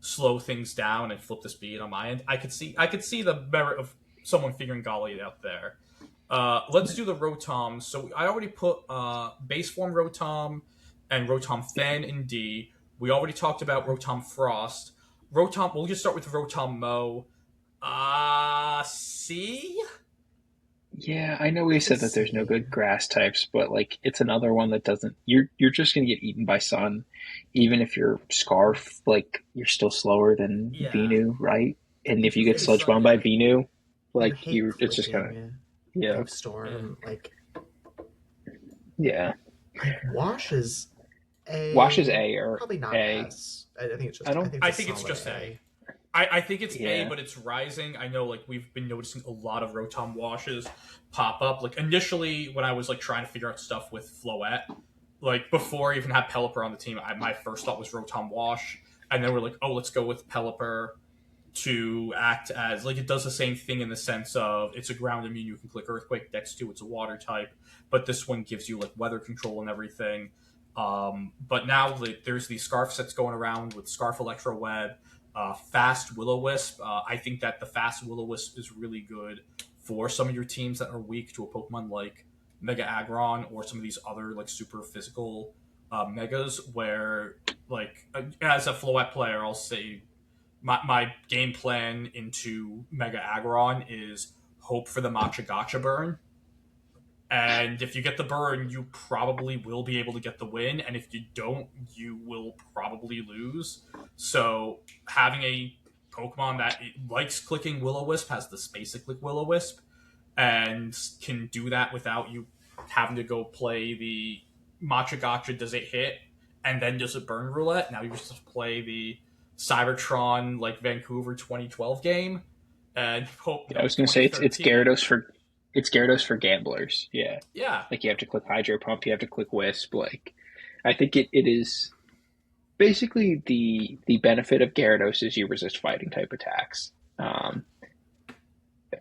slow things down and flip the speed on my end. I could see the merit of someone figuring Golly out there. Let's do the Rotom. So I already put base form Rotom and Rotom Fan in D. We already talked about Rotom Frost. Rotom. We'll just start with Rotom Mo. C. yeah, I know we I can said that there's no see. good grass types, but like it's another one that doesn't. You're just gonna get eaten by sun, even if you're Scarf. Like you're still slower than Yeah. Venu, right? And if If you you get It's Sludge Bomb by yeah. Venu, you like hate it's just kind of clicking yeah, Leaf Yeah. Storm, yeah. like Wash is Wash is A, A or probably not A. S. I think I I don't. think I it's a think it's solid just A. A. I think it's A, Yeah, but it's rising. I know, like we've been noticing a lot of Rotom washes pop up. Like initially, when I was like trying to figure out stuff with Floette, like before I even had Pelipper on the team, my first thought was Rotom Wash, and then we're like, oh, let's go with Pelipper to act as like it does the same thing in the sense of it's a ground immune. You can click Earthquake. Dex 2, it's a water type, but this one gives you like weather control and everything. But now like, there's these Scarf sets going around with Scarf Electro Web, Fast Will O Wisp. I think that the Fast Will O Wisp is really good for some of your teams that are weak to a Pokemon like Mega Aggron or some of these other like super physical megas. Where like as a Floette player, I'll say my game plan into Mega Aggron is hope for the Matcha Gotcha burn. And if you get the burn, you probably will be able to get the win. And if you don't, you will probably lose. So having a Pokemon that likes clicking Will-O-Wisp, has the space to click Will-O-Wisp, and can do that without you having to go play the Matcha Gotcha, does it hit? And then does it burn roulette? Now you just play the Cybertron like Vancouver 2012 game and hope yeah. I no was gonna say it's 2013. Gyarados for gamblers. Yeah, Yeah, like you have to click Hydro Pump, you have to click Wisp. Like I think it is basically the benefit of Gyarados is you resist fighting type attacks.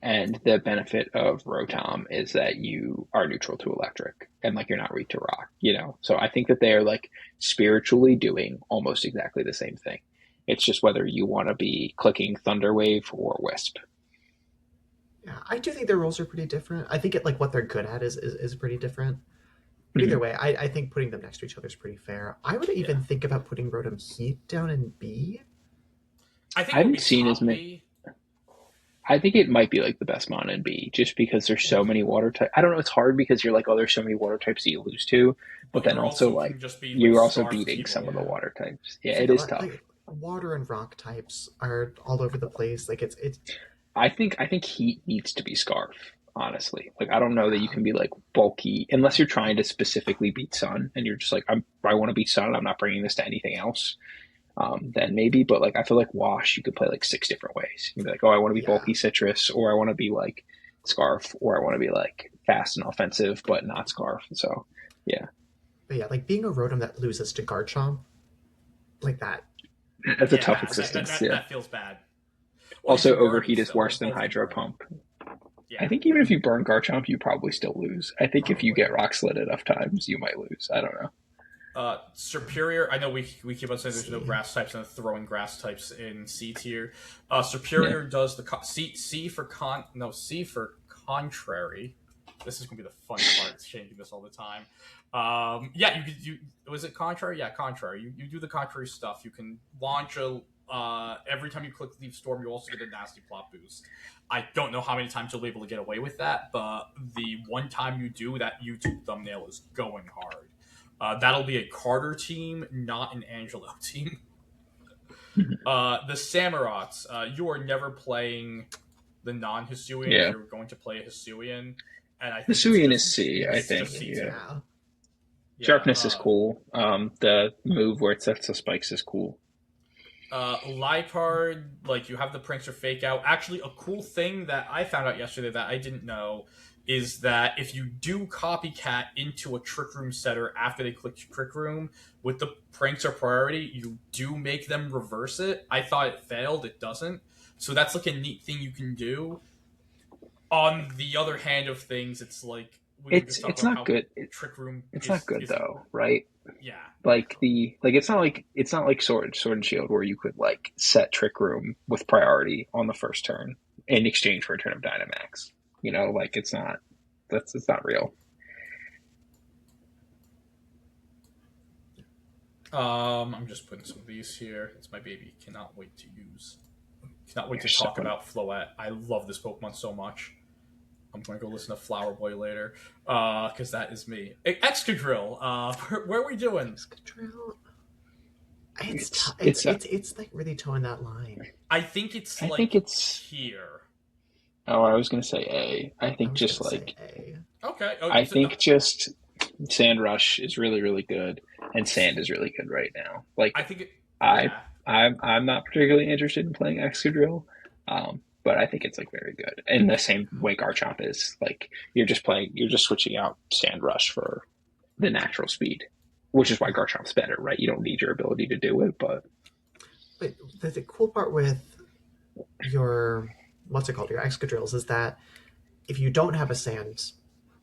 And the benefit of Rotom is that you are neutral to electric and like you're not weak to rock, you know? So I think that they are like spiritually doing almost exactly the same thing. It's just whether you want to be clicking Thunder Wave or Wisp. Yeah, I do think their roles are pretty different. I think it like what they're good at is pretty different. But either Mhm. way, I think putting them next to each other is pretty fair. I would Yeah, even think about putting Rotom Heat down in B. I I think it would be haven't seen as top many. B. I think it might be like the best mon in B, just because there's so Yeah. many water types. I don't know. It's hard because you're like, oh, there's so many water types that you lose to, but But then you're also also like can just be like you're also scarf beating some of people. the Yeah. water types. Yeah, So it yeah, is tough. like water and rock types are all over the place. Like it's I think heat needs to be scarf. Honestly, like I don't know that you yeah. can be like bulky unless you're trying to specifically beat sun, and you're just like I want to beat sun. I'm not bringing this to anything else. Then maybe, but like I feel like wash, you could play like six different ways. You'd be like, oh, I want to be Yeah. bulky citrus, or I want to be like scarf, or I want to be like fast and offensive, but not scarf. So yeah, But yeah, like being a Rotom that loses to Garchomp, like that. that's a tough Yeah, existence. Yeah. that feels bad. Well, you Also, can burn overheat it is still. worse Like than both can hydro burn. pump. I Yeah, think even if you burn Garchomp, you probably still lose. I think if you Probably. get rock slid enough times, you might lose. I don't know. Superior. I know we keep on saying there's no C. grass types and throwing grass types in C tier. Yeah. Superior does the C for C for contrary. This is gonna be the fun part. It's changing this all the time. Yeah, you was it contrary? Yeah, contrary. You do the contrary stuff. You can launch a every time you click Leaf Storm, you also get a nasty plot boost. I don't know how many times you'll be able to get away with that, but the one time you do, that YouTube thumbnail is going hard. That'll be a Carter team, not an Angelo team. The Samurats, you are never playing the non-Hisuian if Yeah. you're going to play a Hisuian, and I think it's Hisuian is just C, I It's think. just C C. Yeah. tier. Yeah. Yeah. Sharpness is cool. The move where it sets the spikes is cool. Lipard, like you have the Prankster fake out. Actually, a cool thing that I found out yesterday that I didn't know is that if you do copycat into a Trick Room setter after they click Trick Room with the Prankster priority, you do make them reverse it. I thought it failed, it doesn't. So that's like a neat thing you can do. On the other hand of things, it's like we were It's just talking it's about not how good. Trick Room It's not good is though, right? yeah. Like it's not like Sword and Shield where you could like set Trick Room with priority on the first turn in exchange for a turn of Dynamax. Like it's not real. I'm just putting some of these here. It's my baby. Cannot wait to use. Cannot wait You're to talk so about Floette. I love this Pokemon so much. I'm going to go listen to Flower Boy later, because that is me. Excadrill, where are we doing? Excadrill. it's It's it's it's like really towing that line. I think it's I like think it's here. oh, I was gonna say A. I I think was just gonna say like A. Okay. Oh, I so, think just Sand Rush is really, really good, and Sand is really good right now. I Like think it. I, Yeah. I'm not particularly interested in playing Excadrill, but I think it's like very good. In the same way Garchomp is, like you're just switching out Sand Rush for the natural speed, which is why Garchomp's better, right? You don't need your ability to do it, but But the cool part with your what's it called, your Excadrills, is that if you don't have a sand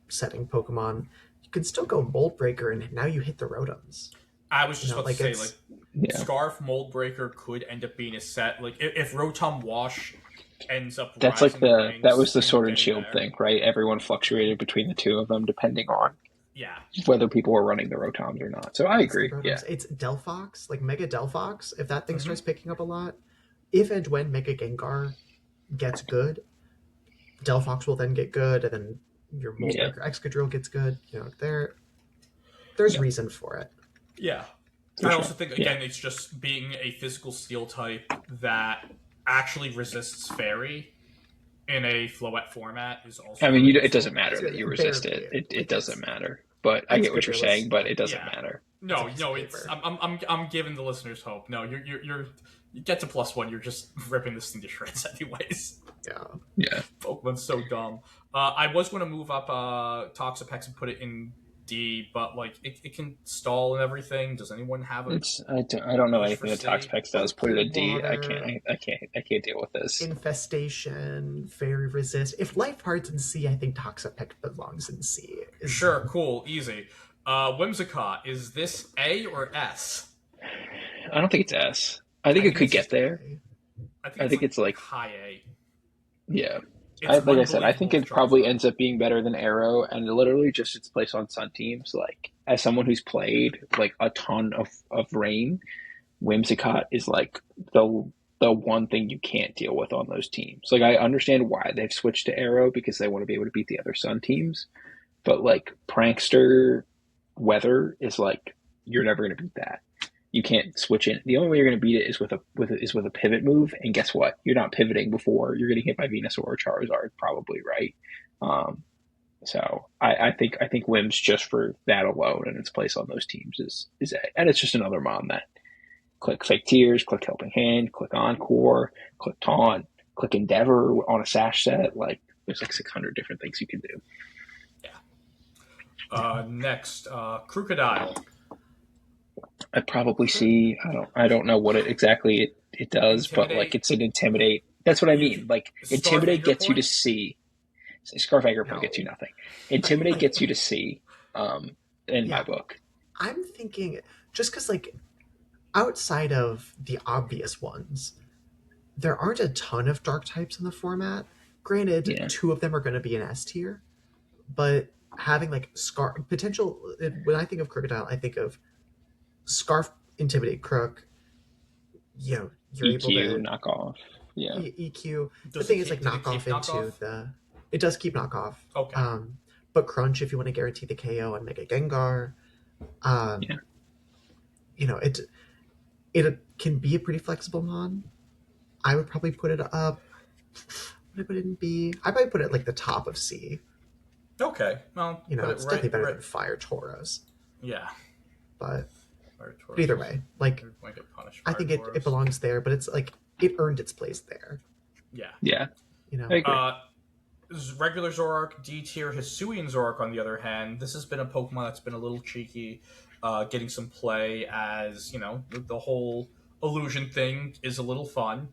setting Pokemon, you can still go Mold Breaker, and now you hit the Rotoms. I was just about Like to say, it's like, yeah, Scarf Mold Breaker could end up being a set. Like, if Rotom Wash ends up that's like rising the that ranks was the and we're Sword and getting Shield there. thing, right? Everyone fluctuated between the two of them depending on Yeah. whether people were running the Rotoms or not. So I it's the agree. Yeah, Rotoms. It's Delphox, like Mega Delphox. If that thing Mm-hmm. starts picking up a lot, if and when Mega Gengar gets good, Delphox will then get good, and then your Mold yeah, Breaker Excadrill gets good. There's yeah, reason for it. Yeah. for I sure. also think, Yeah, again, it's just being a physical steel type that actually resists Fairy in a Floette format is also I mean, really it doesn't useful. matter that you resist it. Barely. It Like doesn't it's matter. But I get what you're Excadrill is saying. But it doesn't Yeah. matter. No, It's a piece of it's paper. I'm giving the listeners hope. No, you're you get to +1, you're just ripping this thing to shreds anyways. Yeah. Yeah, Pokemon's so dumb. I was going to move up Toxapex and put it in D, but like it can stall and everything. Does anyone have a I don't know wish for anything that C? Toxapex does. Put it at D. Water, I can't deal with this. Infestation, Fairy Resist. If Life Part's in C, I think Toxapex belongs in C. Sure, cool, easy. Whimsicott, is this A or S? I don't think it's S. I think I it could it's get just there. A. I think I think it's like high A. yeah. it's Like I said, I think unbelievable with it probably Charizard. ends up being better than Arrow, and literally just its place on Sun teams. Like as someone who's played like a ton of Rain, Whimsicott is like the one thing you can't deal with on those teams. Like I understand why they've switched to Arrow because they want to be able to beat the other Sun teams, but like Prankster Weather is like you're never going to beat that. You can't switch in. The only way you're going to beat it is with a pivot move, and guess what? You're not pivoting before you're getting hit by Venusaur or Charizard, probably, right? Um, so I think Wims just for that alone and its place on those teams is a, and it's just another mon that click Fake Tears, click Helping Hand, click Encore, click Taunt, click Endeavor on a Sash set. Like there's like 600 different things you can do. Next, Crocodile. I'd probably see. I don't know what it does, but like Intimidate. it's an intimidate. That's what I mean. Like Scarf intimidate Anger gets you to Point? see. Scarf Anger Point No. gets you nothing. Intimidate gets you to see. In my Yeah. book. I'm thinking just because like outside of the obvious ones, there aren't a ton of dark types in the format. Granted, Yeah. 2 of them are going to be an S tier, but having like scarf potential. When I think of Crocodile, I think of Scarf, Intimidate, Crook. You know, you're able EQ to knockoff. Yeah. EQ. The Does thing it is like keep, does it knockoff keep into knockoff? the. It does keep knockoff. Okay. But Crunch if you want to guarantee the KO and Mega Gengar. Um, Yeah. You know, it can be a pretty flexible mon. I would probably put it up. Would I put it in B? I probably put it like the top of C. Okay. Well, You know, put it it's definitely better right. than Fire Tauros. Yeah. But Fire Tauros either is- way, like might get punished. I Fire think it Tauros. belongs there, but it's like it earned its place there. Yeah. Yeah. You know, I agree. Regular Zoroark, D tier. Hisuian Zoroark, on the other hand, this has been a Pokemon that's been a little cheeky, getting some play as, you know, the whole illusion thing is a little fun.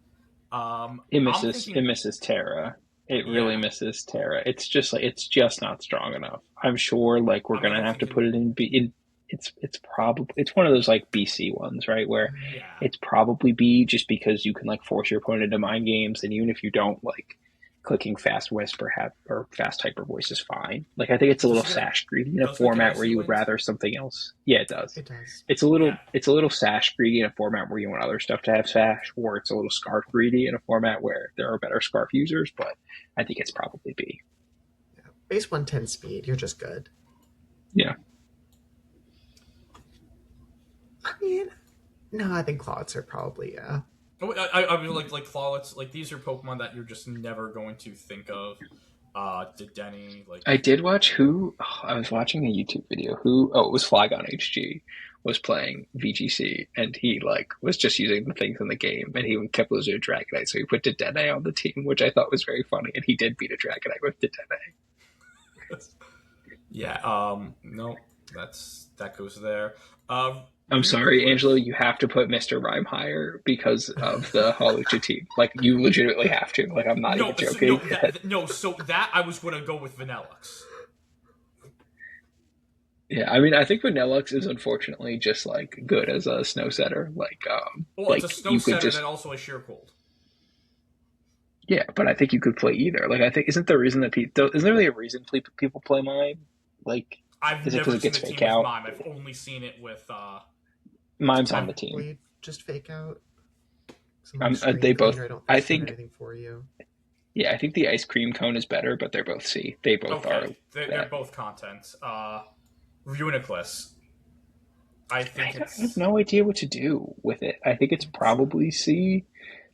It I'm misses thinking, Terra. It really yeah, misses Terra. It's just like it's just not strong enough. I'm sure like we're I'm gonna even have to thinking, put it in B in it's probably it's one of those like BC ones, right? Where yeah. it's probably B just because you can like force your opponent into mind games, and even if you don't like clicking fast whisper or fast hyper voice is fine. Like I think it's a little Does it get, sash greedy in a does it get format where icy you would wind? rather something else. Yeah, it does. it does. Yeah. It's a little sash greedy in a format where you want other stuff to have sash, or it's a little scarf greedy in a format where there are better scarf users, but I think it's probably B. Base 110 speed, you're just good. Yeah. I mean, no, I think Clawitz are probably yeah. I mean, like Flawless, like these are Pokemon that you're just never going to think of. Dedenne, like I did watch I was watching a YouTube video it was Flygon HG was playing VGC, and he like was just using the things in the game, and he kept losing to Dragonite, so he put Dedenne on the team, which I thought was very funny, and he did beat a Dragonite with Dedenne. yeah. No, that goes there. I'm sorry, Reuniclus. Angelo, you have to put Mr. Rhyme higher because of the Hawlucha team. Like, you legitimately have to. Like, I'm not No, even joking. so that I was gonna go with Vanillux. Yeah, I mean, I think Vanillux is unfortunately just, like, good as a snow setter. Like, Well, like it's a snow you could setter just... that also a sheer cold. Yeah, but I think you could play either. Like, I think, isn't there really a reason people play Mime? Like, I've is it never because it seen gets the team fake with out? Mime. I've only seen it with Mime's on Mime. the team. Will you just fake out? Some They both... I don't I think think... anything for you. Yeah, I think the ice cream cone is better, but they're both C. They both are. Okay, they're both content. Reuniclus. I think I it's have no idea what to do with it. I think it's probably C,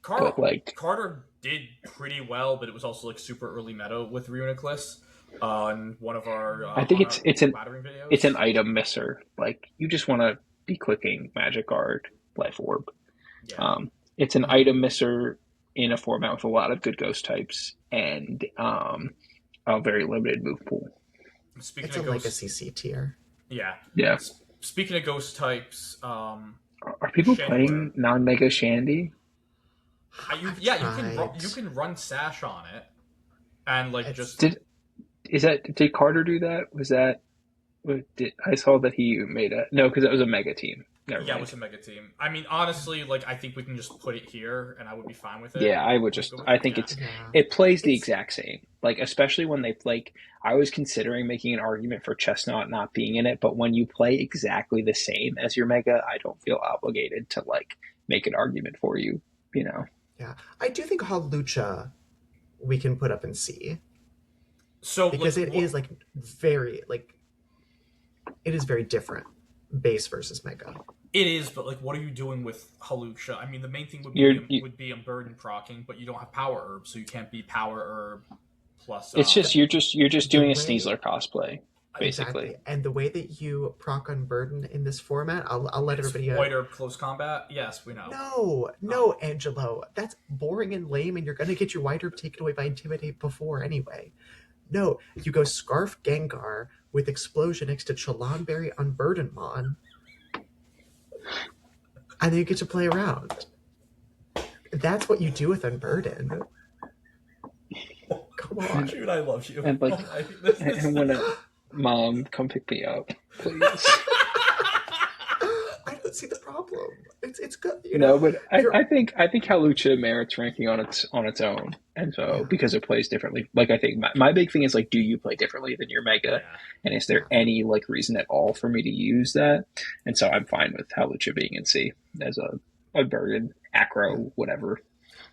but like Carter did pretty well, but it was also like super early meta with Reuniclus on one of our I think it's laddering videos. it's an item misser. Like you just want to be clicking Magic Guard, Life Orb. Yeah. It's an item misser in a format with a lot of good ghost types and a very limited move pool. Speaking It's of a ghost, legacy C tier. yeah. Yeah. Speaking of ghost types, Are people Shanware. playing non-Mega Shandy? You can run Sash on it, and like It's- Did Carter do that? I saw that he made no, because that was a Mega team. Never Yeah, it was mind. a mega team. I mean, honestly, like I think we can just put it here, and I would be fine with it. Yeah, I would Like, just. I think yeah, Yeah, it plays the it's exact same. Like especially when they like. I was considering making an argument for Chestnut not being in it, but when you play exactly the same as your Mega, I don't feel obligated to like make an argument for you. You know. yeah. I do think Hawlucha we can put up in C so like because it what is like very like it is very different base versus mega. it is, but like what are you doing with Halucha? I mean, the main thing You're. would be burden procking, but you don't have power herb, so you can't be power herb plus It's just you're just The doing a way Sneasler cosplay, exactly, basically. and the way that you proc on burden in this format, I'll let it's everybody. white herb close combat. Yes, we know. No, Oh, no, Angelo, that's boring and lame, and you're gonna get your white herb taken away by intimidate before anyway. No, you go Scarf Gengar with Explosion next to Chalanberry on Burdenmon, and then you get to play around. That's what you do with Unburden. Come on. And dude, I love you. and like This is. and when a mom come pick me up, please. I don't see the problem. It's good, you No, know. but You're I think Halucha merits ranking on its own, and so yeah, because it plays differently. Like I think my big thing is like, do you play differently than your Mega, Yeah. and is there yeah. any like reason at all for me to use that? And so I'm fine with Halucha being in C as a burden Yeah. acro whatever.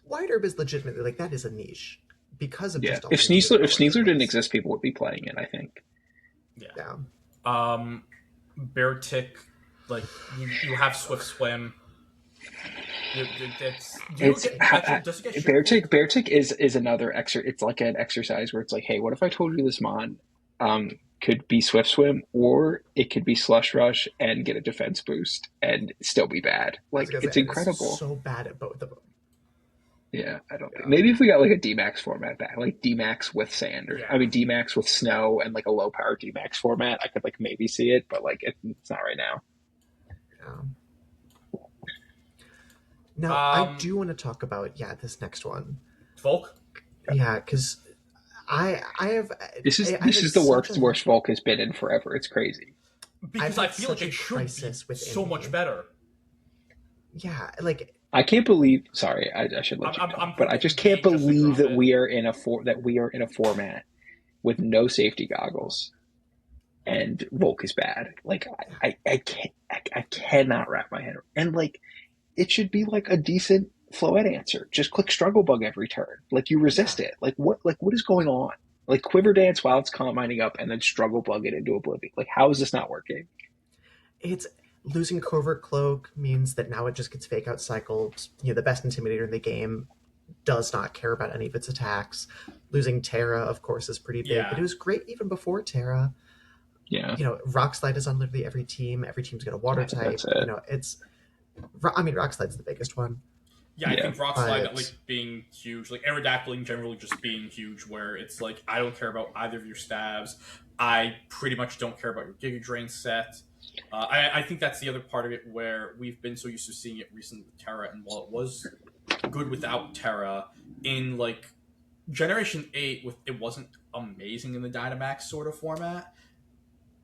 White herb is legitimately like that is a niche because of Yeah, just all the native If abilities it Sneasler didn't has. exist, people would be playing it. I think. Yeah. Yeah. Bear tick, like you have swift swim. Do you It's get actually? Does it get shift wall? Bear tick is another It's like an exercise where it's like, hey, what if I told you this mon could be swift swim or it could be slush rush and get a defense boost and still be bad? I was Like gonna say, it's and it's incredible. so bad at both of them. Yeah, I don't think Yeah. maybe if we got like a D-Max format back, like D-Max with sand or I Yeah. mean D-Max with snow and like a low power D-Max format, I could like maybe see it, but like it's not right now. Yeah. Now I Um, do want to talk about this next one. Volk. Yeah, because I have I've This had is the such worst Volk has been in forever. It's crazy. I've Because I had feel like such a it should be crisis so within much me. better. Yeah, like I can't believe. Sorry, I should I'm, let you I'm, know, I'm but I putting just it in can't B just to believe drop that it. we are in a format with no safety goggles and Volk is bad. Like I can't I cannot wrap my head around. And like it should be like a decent Floette answer. Just click struggle bug every turn. Like you yeah, resist it. Like what is going on? Like quiver dance while it's combining up and then struggle bug it into oblivion. Like how is this not working? it's losing Covert Cloak means that now it just gets fake out cycled. The best intimidator in the game does not care about any of its attacks. Losing Terra, of course, is pretty big, but Yeah. it was great even before Terra. Yeah, Rock Slide is on literally every team. Every team's got a water I think that's type. it. I mean, Rock Slide's the biggest one, Yeah, I Yeah. think Rock Slide but like being huge, like Aerodactyl generally just being huge, where it's like I don't care about either of your stabs. I pretty much don't care about your Giga Drain set. I think that's the other part of it where we've been so used to seeing it recently with Terra, and while it was good without Terra, in like Generation 8, it wasn't amazing in the Dynamax sort of format.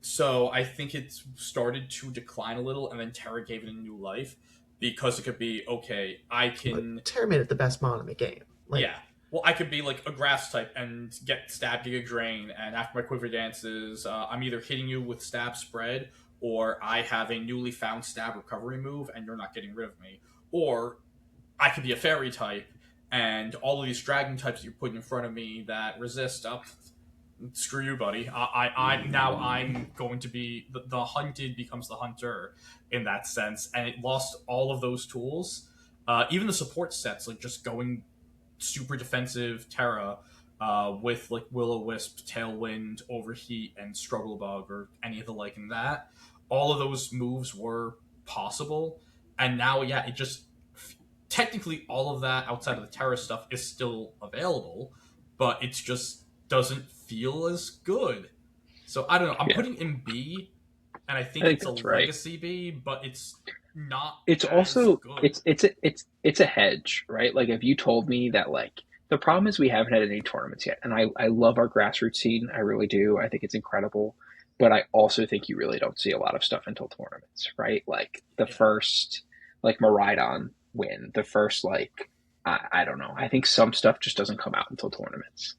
So I think it started to decline a little, and then Terra gave it a new life because it could be okay. I can, Terra made it the best mon in the game. Like, yeah. Well, I could be like a grass type and get stab Giga Drain, and after my Quiver Dances, I'm either hitting you with stab spread, or I have a newly found stab recovery move, and you're not getting rid of me. Or I could be a fairy type, and all of these dragon types you're putting in front of me that resist up. Screw you, buddy. I'm going to be the hunted becomes the hunter in that sense, and it lost all of those tools. Even the support sets, like just going super defensive Terra with like Will-O-Wisp, Tailwind, Overheat, and Struggle Bug, or any of the like in that. All of those moves were possible, and now it just technically all of that outside of the Terra stuff is still available, but it's just doesn't feel as good. So I don't know. I'm Yeah. putting in B, and I I think think it's a that's right. legacy B, but it's not It's as also good. it's a hedge, right? Like if you told me that like the problem is we haven't had any tournaments yet, and I love our grassroots scene, I really do. I think it's incredible. but I also think you really don't see a lot of stuff until tournaments, right? Like the Yeah. first, like Miraidon win, the first like I don't know. I think some stuff just doesn't come out until tournaments.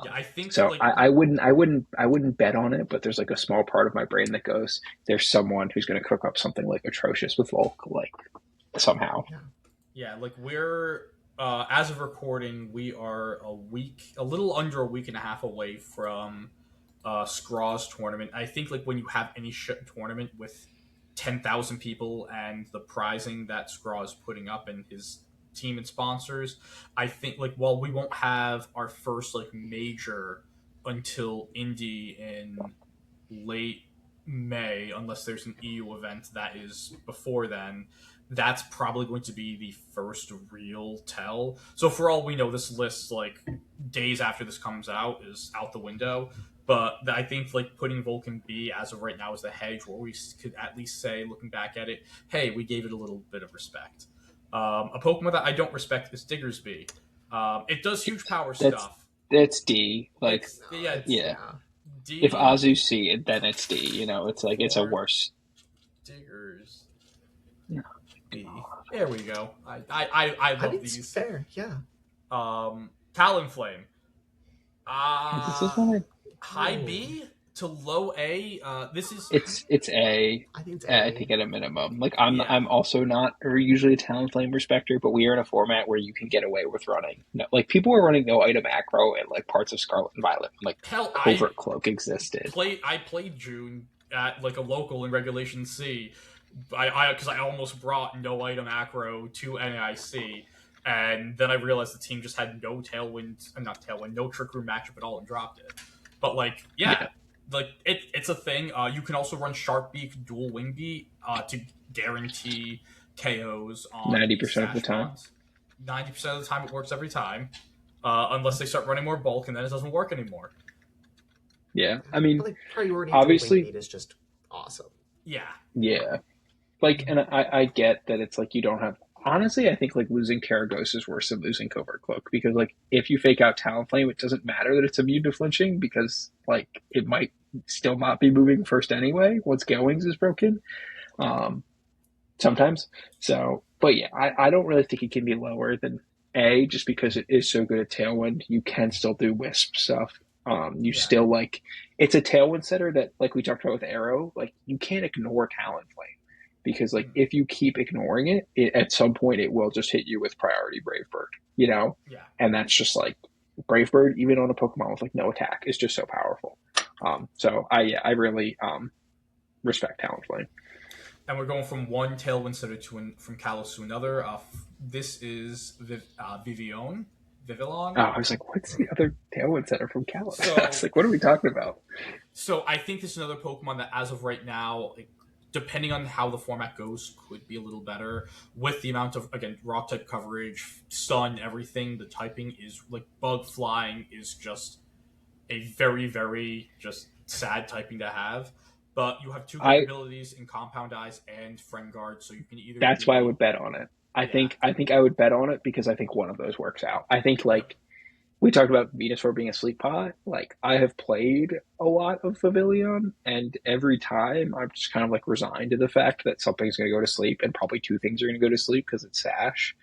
Yeah, I think So like I wouldn't bet on it, but there's like a small part of my brain that goes, there's someone who's going to cook up something like atrocious with Volk, like somehow. Yeah. yeah, like we're as of recording, we are a little under a week and a half away from Scraw's tournament. I think like when you have any tournament with 10,000 people and the prizing that Scraw is putting up and his team and sponsors, I think like while we won't have our first like major until Indy in late May, unless there's an EU event that is before then, that's probably going to be the first real tell. So for all we know, this list, like days after this comes out, is out the window. But I think like putting Vulcan B as of right now is the hedge where we could at least say, looking back at it, hey, we gave it a little bit of respect. A Pokemon that I don't respect is Diggersby. It does huge power That's stuff. that's D. Like It's yeah, if D Azu C it, then it's D. You know, it's like it's a or worse. Diggers Yeah. B. There we go. I I love think it's these. fair. Yeah. Talonflame. This is one. High Ooh. B to low A. This is It's A. I think it's I A. think at a minimum. Like yeah. I'm also not usually a Talonflame respecter, but we are in a format where you can get away with running. No, like people were running no item acro in like parts of Scarlet and Violet. Like Hell, Covert Cloak existed. I played June at like a local in Regulation C. Because I almost brought no item acro to NAIC, and then I realized the team just had no tailwind, not tailwind, no trick room matchup at all, and dropped it. But like, yeah, Yeah, like it's a thing. You can also run Sharp Beak, Dual Wing Beat to guarantee KOs on 90% of the Sash time. Mons. 90% of the time, it works every time, unless they start running more bulk, and then it doesn't work anymore. Yeah. I mean, But like priority dual wing obviously, beat is just awesome. Yeah, yeah. Like, and I get that it's like you don't have. Honestly, I think like losing Karagos is worse than losing Covert Cloak because like if you fake out Talonflame, it doesn't matter that it's immune to flinching because like it might still not be moving first anyway once Galewings is broken. Um, Sometimes. So, but yeah, I don't really think it can be lower than A just because it is so good at Tailwind. You can still do Wisp stuff. You yeah, still like it's a Tailwind setter that like we talked about with Arrow. Like you can't ignore Talonflame because like if you keep ignoring it, at some point it will just hit you with priority Brave Bird. You know, yeah. and that's just like Brave Bird even on a Pokemon with like no attack is just so powerful. So I really respect Talonflame. And we're going from one Tailwind setter from Kalos to another. This is Vivione. Oh, Vivillon. I was like, what's the other Tailwind setter from Kalos? I was So, like, what are we talking about? so I think this is another Pokemon that, as of right now, like, depending on how the format goes, could be a little better with the amount of again rock type coverage, stun, everything. The typing is like bug flying is just a very very just sad typing to have. But you have two great I abilities in Compound Eyes and Friend Guard, so you can either That's why I be would bet on it. yeah, I think I would bet on it because I think one of those works out. I think yep, like we talked about Venusaur being a sleep pod. Like I have played a lot of Pavilion, and every time I'm just kind of like resigned to the fact that something's going to go to sleep, and probably two things are going to go to sleep because it's Sash.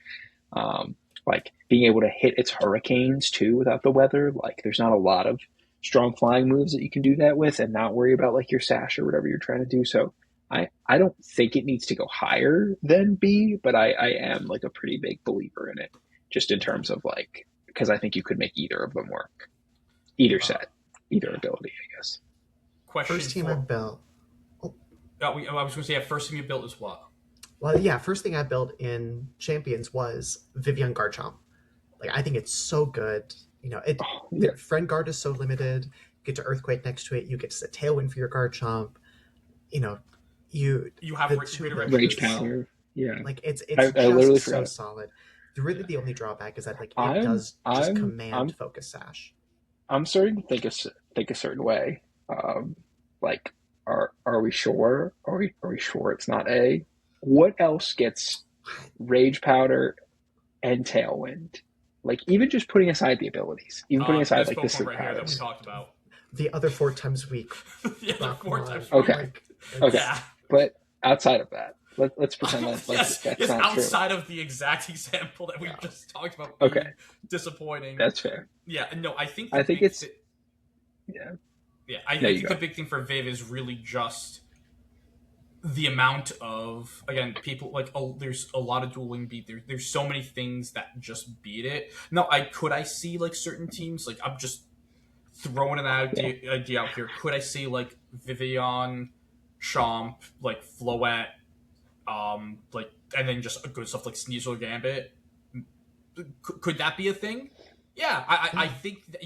Like being able to hit its hurricanes too without the weather. Like there's not a lot of strong flying moves that you can do that with and not worry about like your Sash or whatever you're trying to do. So I don't think it needs to go higher than B, but I am like a pretty big believer in it, just in yeah. terms of like because I think you could make either of them work, either Uh, set, either yeah. ability, I guess. Question First team I for built. Oh, I was going to say, yeah, first thing you built is what? well, yeah. First thing I built in Champions was Vivian Garchomp. Like I think it's so good. You know, Oh yeah, Friend Guard is so limited. You get to Earthquake next to it. You get to set Tailwind for your Garchomp. You know, you You have the two abilities Rage are redirections. so Powder. Yeah, like it's I just literally so forgot it. solid. Really, the only drawback is that like it I'm does just I'm command I'm Focus Sash. I'm starting to think a certain way. Like, are we sure? Are we sure it's not A? What else gets Rage Powder and Tailwind? Like, even just putting aside the abilities, even putting aside This like the Pokemon sleep right here that we powders. talked about. the other 4 times a week. The other 4 times a week. Okay. Like, Okay. Yeah. But outside of that, let's pretend like yes, that's yes, not outside of the exact example that we just talked about being Okay. disappointing. That's fair. Yeah, no, I think it's yeah. Yeah, I There you think go. the big thing for Viv is really just the amount of, again, people like, oh, there's a lot of dueling beat. There's so many things that just beat it. Now, I see like certain teams, like I'm just throwing an idea out here. Could I see like Vivian, Chomp, like Floette, like, and then just good stuff like Sneasler Gambit? Could that be a thing? Yeah, I think that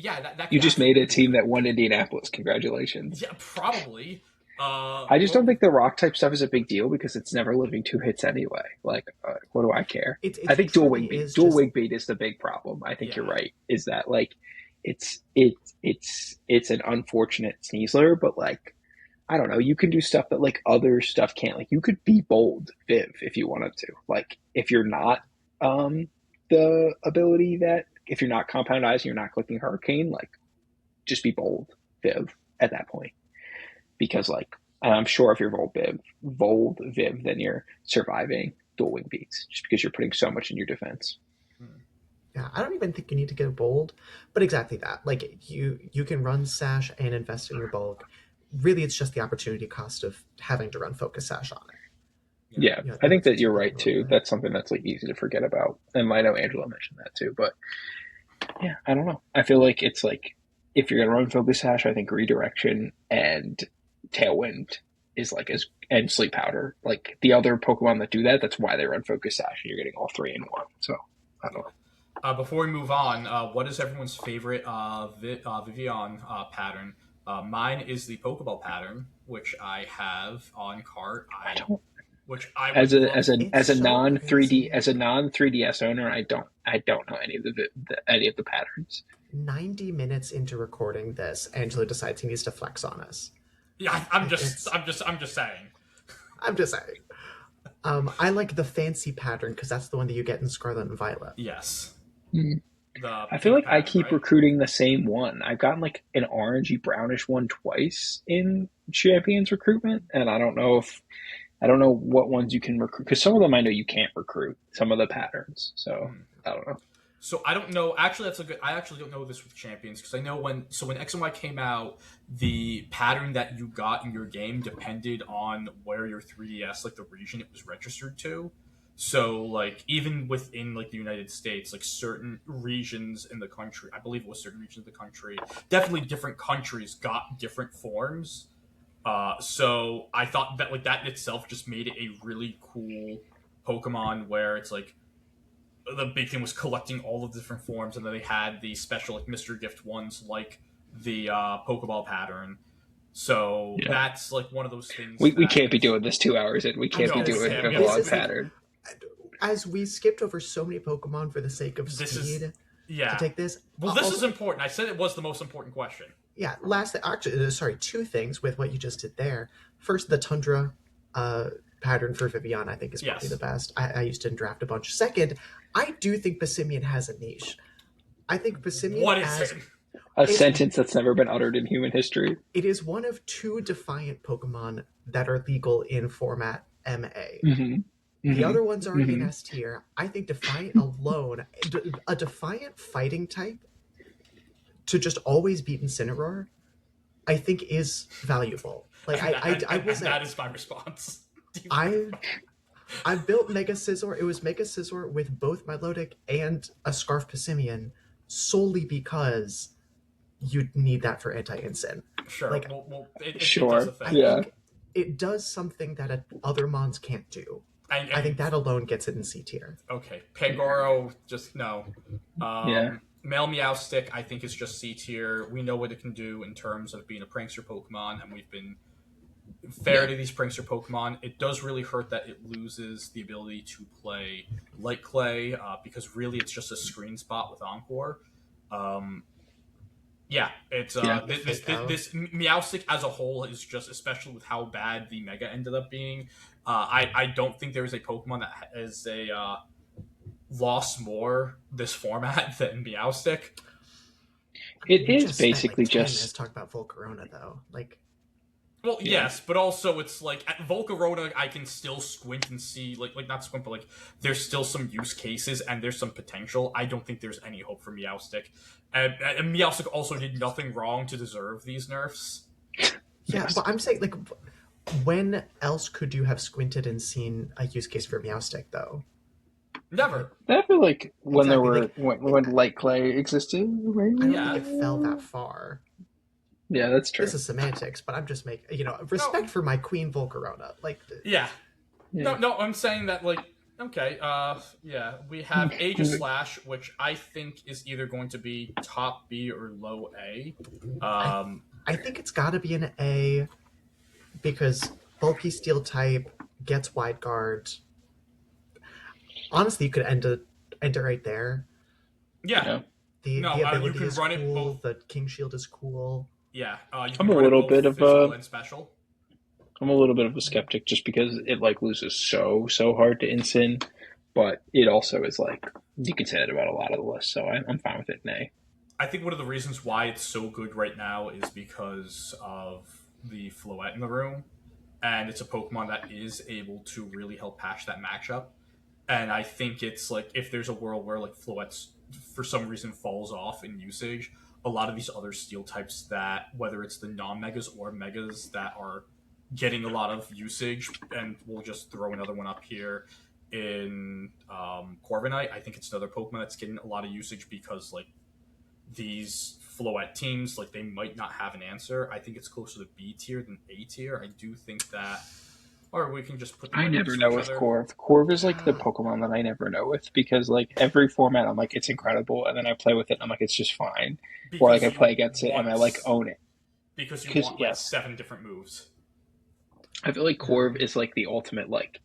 You could just made a absolutely team be. that won Indianapolis. Congratulations. Yeah, probably. I just don't think the rock type stuff is a big deal because it's never living 2 hits anyway. Like, what do I care? I think dual wing beat is the big problem. I think you're right. Is that like it's an unfortunate Sneasler, but like I don't know. You can do stuff that like other stuff can't. Like you could be bold Viv if you wanted to. Like if you're not the ability that if you're not compound eyes and you're not clicking hurricane, like just be bold Viv at that point. Because like I'm sure if you're Vold Viv, then you're surviving dual wing beats just because you're putting so much in your defense. Yeah, I don't even think you need to go bold, but exactly that. Like you can run Sash and invest in your bulk. Really, it's just the opportunity cost of having to run Focus Sash on it. Yeah, I think that you're right too. That's something that's like easy to forget about, and I know Angela mentioned that too. But yeah, I don't know. I feel like it's like if you're gonna run Focus Sash, I think redirection and Tailwind is like and Sleep Powder. Like the other Pokemon that do that, that's why they run Focus Sash, and you're getting all 3 in 1. So I don't know. Before we move on, what is everyone's favorite Vivian pattern? Mine is the Pokeball pattern, which I have on cart. I don't. Which I as a non 3D crazy. 3DS owner, I don't know any of the patterns. 90 minutes into recording this, Angela decides he needs to flex on us. Yeah, I'm just saying. I'm just saying. I like the fancy pattern because that's the one that you get in Scarlet and Violet. Yes. I feel like I keep recruiting the same one. I've gotten like an orangey brownish one twice in Champions recruitment, and I don't know what ones you can recruit because some of them I know you can't recruit some of the patterns. So I don't know. So I don't know. Actually, I actually don't know this with Champions because I know when X and Y came out, the pattern that you got in your game depended on where your 3DS, like the region it was registered to. So like even within like the United States, like certain regions in the country, I believe it was certain regions of the country, definitely different countries got different forms. So I thought that like that itself just made it a really cool Pokemon where it's like the big thing was collecting all of the different forms, and then they had the special like mystery gift ones like the Pokeball pattern. So that's like one of those things. We can't be doing this 2 hours in. We can't be doing a vlog pattern. As we skipped over so many Pokemon for the sake of speed to take this. Well, this is important. I said it was the most important question. Yeah, actually, 2 things with what you just did there. First, the Tundra pattern for Vivian, I think, is probably the best. I used to draft a bunch. Second, I do think Passimian has a niche. I think Passimian What is it? A sentence that's never been uttered in human history. It is one of 2 Defiant Pokemon that are legal in format MA. The other ones are in S tier. I think Defiant alone, a Defiant fighting type to just always beat Incineroar, I think is valuable. Like that is my response. I built Mega Scizor. It was Mega Scizor with both Milotic and a Scarf Passimian solely because you need that for anti-incin. Sure. Like, it sure. I think it does something that other mons can't do. I think that alone gets it in C tier. Okay. Pangoro, just no. Male Meowstic, I think, is just C tier. We know what it can do in terms of being a prankster Pokemon, and we've been fair to these prankster Pokemon. It does really hurt that it loses the ability to play Light Clay, because really it's just a screen spot with Encore. It's this Meowstic as a whole is just, especially with how bad the Mega ended up being. I don't think there is a Pokemon that has lost more this format than Meowstic. It We is just spent like basically 10 minutes just talking about Volcarona, though. Like, Well, yeah. yes, but also it's like at Volcarona, I can still squint and see, like not squint, but like there's still some use cases and there's some potential. I don't think there's any hope for Meowstic, and Meowstic also did nothing wrong to deserve these nerfs. yeah, Yes. but I'm saying, like, when else could you have squinted and seen a use case for Meowstick, though? Like, Never. I feel like when there exactly. were Like, when light clay existed, I don't think Yeah. it fell maybe. that far. Yeah, that's true. This is semantics, but I'm just making, No. respect for my Queen Volcarona. Like, Yeah. Yeah. No. I'm saying that like. Okay, yeah, we have Aegislash, which I think is either going to be top B or low A. I think it's got to be an A because bulky steel type gets wide guard. Honestly, you could end it right there. Yeah, Yeah. The no, the you ability can is run it cool. both. The King Shield is cool. Yeah, you I'm can a run it little both bit of physical a and special. I'm a little bit of a skeptic just because it like loses so hard to Incin, but it also is like you can say that about a lot of the lists, so I'm fine with it. Nay. I think one of the reasons why it's so good right now is because of the Floette in the room, and it's a Pokemon that is able to really help patch that matchup. And I think it's like if there's a world where like Floette's for some reason falls off in usage, a lot of these other steel types that whether it's the non-megas or megas that are getting a lot of usage, and we'll just throw another one up here in Corviknight. I think it's another Pokemon that's getting a lot of usage because like these Floette teams, like they might not have an answer. I think it's closer to B tier than A tier. I do think that, or we can just put them I right never next to know each with other. Corv. Corv is like the Pokemon that I never know with because like every format I'm like it's incredible, and then I play with it and I'm like it's just fine, or like Because I you play against it and want I like own it. because you Because want like yes, 7 different moves. I feel like No. Corv is like the ultimate like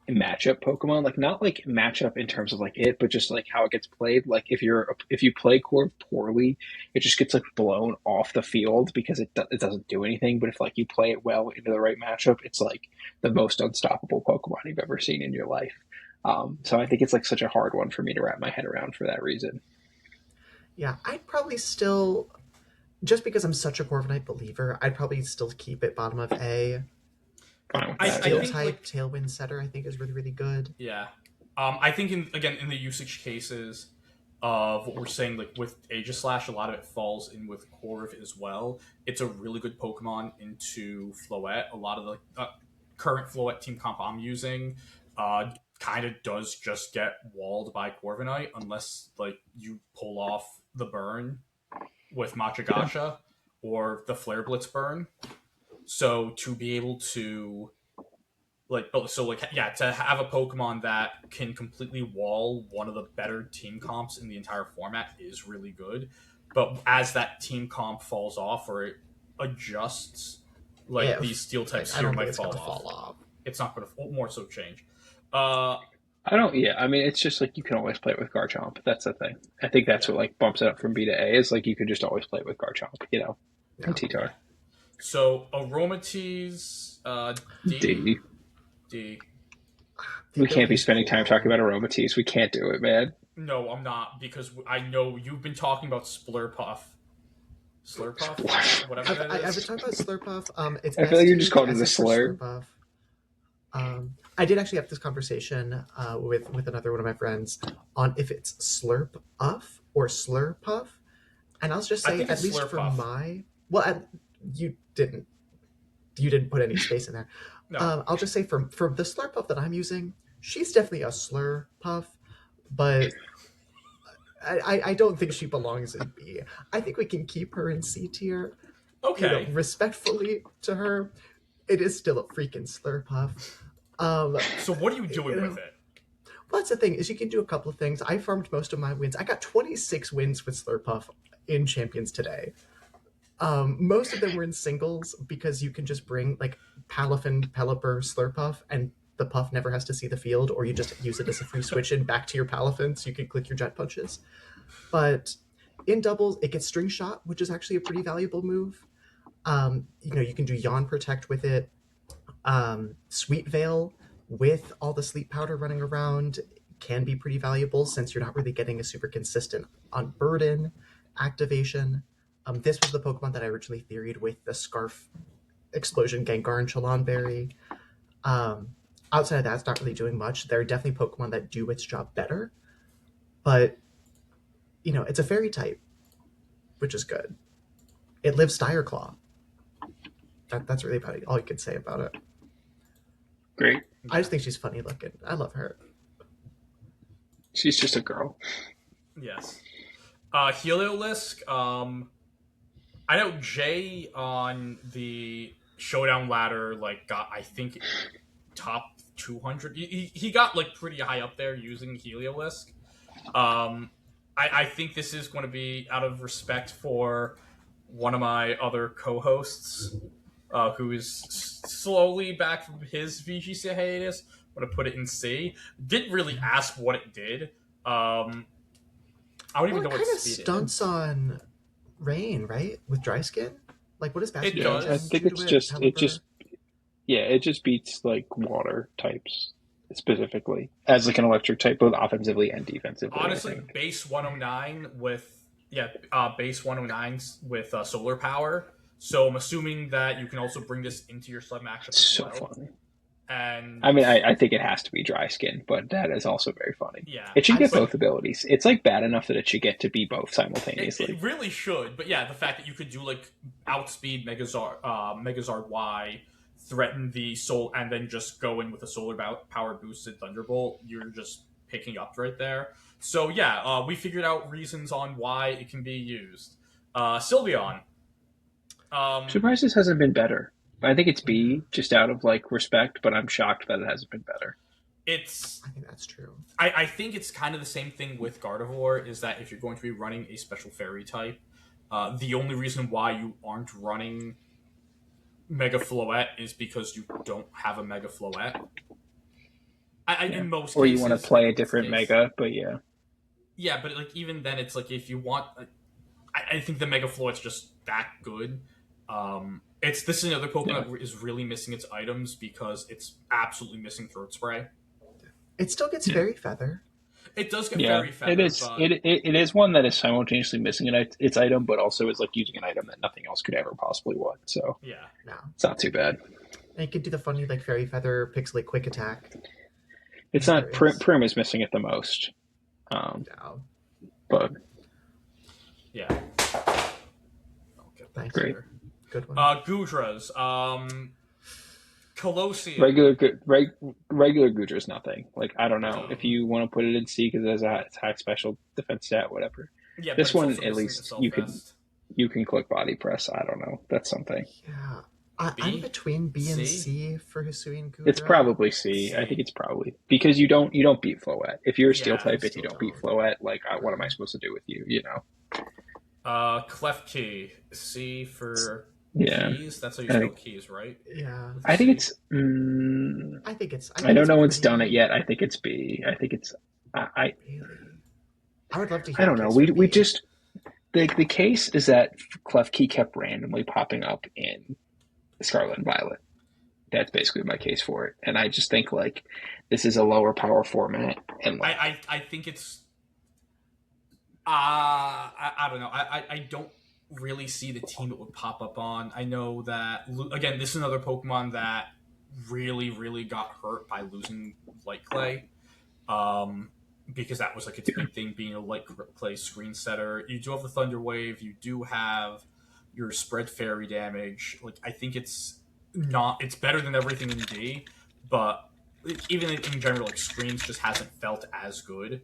matchup Pokemon, like not like matchup in terms of like it, but just like how it gets played. Like if you play Corv poorly, it just gets like blown off the field because it doesn't do anything. But if like you play it well into the right matchup, it's like the most unstoppable Pokemon you've ever seen in your life. So I think it's like such a hard one for me to wrap my head around for that reason. Yeah, I'd probably still, just because I'm such a Corviknight believer, I'd probably still keep it bottom of A. Fine with I that. Steel Yeah. think type like Tailwind Setter, I think, is really, really good. yeah. I think in the usage cases of what we're saying, like with Aegislash, a lot of it falls in with Corv as well. It's a really good Pokemon into Floette. A lot of the current Floette team comp I'm using kind of does just get walled by Corviknight unless like you pull off the burn with Yeah. Machigasha or the Flare Blitz burn. So to be able to to have a Pokemon that can completely wall one of the better team comps in the entire format is really good. But as that team comp falls off or it adjusts, like these steel types I here don't think might it's fall going to off. fall off. It's not going to more so change. Uh, I don't. Yeah, I mean, it's just like you can always play it with Garchomp. That's the thing. I think that's yeah. what like bumps it up from B to A. Is like you could just always play it with Garchomp, Yeah. and T-Tar. So Aromatisse, D. D. D. The We can't be ability's spending time cool. talking about Aromatisse. We can't do it, man. No, I'm not because I know you've been talking about Slurpuff. Slurpuff? Whatever that I've been is. talking about Slurpuff. It's I feel like S you tier. just The called it S a is for slur. Slurpuff. I did actually have this conversation with another one of my friends on if it's Slurp-uff or Slurpuff, and I'll just I say think at it's least for Slurpuff. my you didn't put any space in there. No. I'll just say for the Slurpuff that I'm using, she's definitely a Slurpuff, but I don't think she belongs in B. I think we can keep her in C tier. Okay. Respectfully to her, it is still a freaking Slurpuff. So what are you doing with it? Well, that's the thing, is you can do a couple of things. I farmed most of my wins. I got 26 wins with Slurpuff in Champions today. Most of them were in singles because you can just bring like Palafin, Pelipper, Slurpuff, and the puff never has to see the field, or you just use it as a free switch in back to your Palafin so you can click your jet punches. But in doubles, it gets String Shot, which is actually a pretty valuable move. You can do Yawn Protect with it. Sweet Veil with all the sleep powder running around can be pretty valuable since you're not really getting a super consistent on burden, activation. This was the Pokemon that I originally theoried with the Scarf Explosion Gengar and Chalonberry. Outside of that, it's not really doing much. There are definitely Pokemon that do its job better, but it's a fairy type, which is good. It lives Dire Claw. That's really about all you could say about it. Great. I just think she's funny looking. I love her. She's just a girl. Yes. Heliolisk. I know Jay on the Showdown ladder got, I think, top 200. He got pretty high up there using Heliolisk. I think this is going to be out of respect for one of my other co-hosts, who is slowly back from his VGC hiatus. I'm going to put it in C. Didn't really ask what it did. I don't even know what kind of speed stunts on rain, right? With dry skin? What is It does. I think it's just it just beats water types specifically as an electric type, both offensively and defensively. Honestly, base 109 with base 109s with solar power. So I'm assuming that you can also bring this into your sub matchup as well. Funny. And I mean, I think it has to be dry skin, but that is also very funny. Yeah, it should get both abilities. It's bad enough that it should get to be both simultaneously. It really should, but yeah, the fact that you could do outspeed Megazard Y, threaten the soul, and then just go in with a solar power boosted Thunderbolt, you're just picking up right there. So yeah, we figured out reasons on why it can be used. Sylveon. Surprised this hasn't been better. I think it's B, just out of respect, but I'm shocked that it hasn't been better. I think that's true. I think it's kind of the same thing with Gardevoir, is that if you're going to be running a special fairy type, the only reason why you aren't running Mega Floette is because you don't have a Mega Floette. In most or cases, you want to play a different Mega, but yeah. Yeah, but even then, it's if you want, I think the Mega Floette's just that good. This is another Pokemon that is really missing its items because it's absolutely missing Throat Spray. It still gets Fairy Feather. It does get Fairy Feather. It is. But... It is one that is simultaneously missing its item, but also is using an item that nothing else could ever possibly want. So yeah, no, it's not too bad. And it could do the funny Fairy Feather, Pixelate Quick Attack. It's not Prim is missing it the most. No. But yeah. Okay, thanks. Great. Good one. Gudras. Colosseum. Regular Gudra is nothing. I don't know if you want to put it in C because it has a attack, special, defense stat, whatever. Yeah, this one at least you can click body press. I don't know. That's something. Yeah, I'm between B and C for Hisuian Gudra. It's probably C. I think it's probably because you don't beat Floette. If you're a steel type and you don't beat Floette, what am I supposed to do with you? Klefki. C for. Yeah, keys. That's how you spell keys, right? Yeah, I think it's. I think it's. I don't know one's done it yet. I think it's B. I think it's. I would love to hear. I don't know. We just the case is that Klefki kept randomly popping up in Scarlet and Violet. That's basically my case for it, and I just think this is a lower power format, and I think it's. I don't know. I don't really see the team it would pop up on. I know that, again, this is another Pokemon that really, really got hurt by losing Light Clay. Because that was its big thing, being a Light Clay screen setter. You do have the Thunder Wave, you do have your spread fairy damage. I think it's better than everything in D, but even in general, screens just hasn't felt as good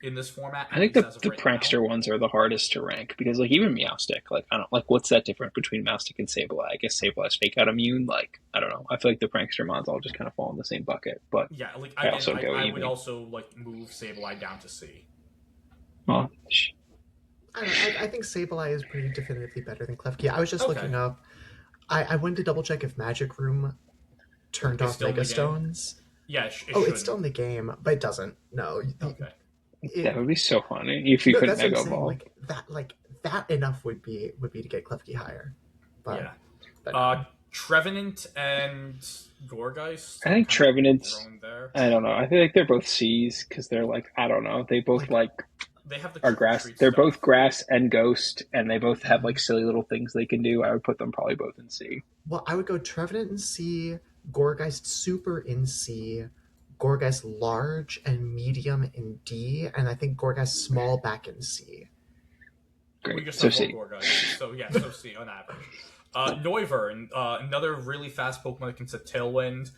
in this format. I think the prankster ones are the hardest to rank because even Meowstic, I don't what's that difference between Meowstic and Sableye? I guess Sableye's fake out immune. I don't know. I feel the prankster mods all just kind of fall in the same bucket. But yeah, I would also move Sableye down to C. Well, I think Sableye is pretty definitively better than Klefki. I was just looking up. I wanted to double check if Magic Room turned off Mega Stones. Yeah, it's still in the game, but it doesn't. No. Okay. That would be so funny if you could Mega Evolve. That enough would be to get Klefki higher. But, yeah. But, Trevenant and Gourgeist. I think Trevenant. I don't know. I feel they're both C's because they're I don't know. They both they have the are trick or grass. treat They're stuff. both grass and ghost, and they both have like silly little things they can do. I would put them probably both in C. Well, I would go Trevenant in C, Gourgeist Super in C, Gourgeist Large and Medium in D, and I think Gourgeist Small back in C. We Great. just So have one C. Gorguys. So yeah, so C on average. Noivern, another really fast Pokemon that can set Tailwind.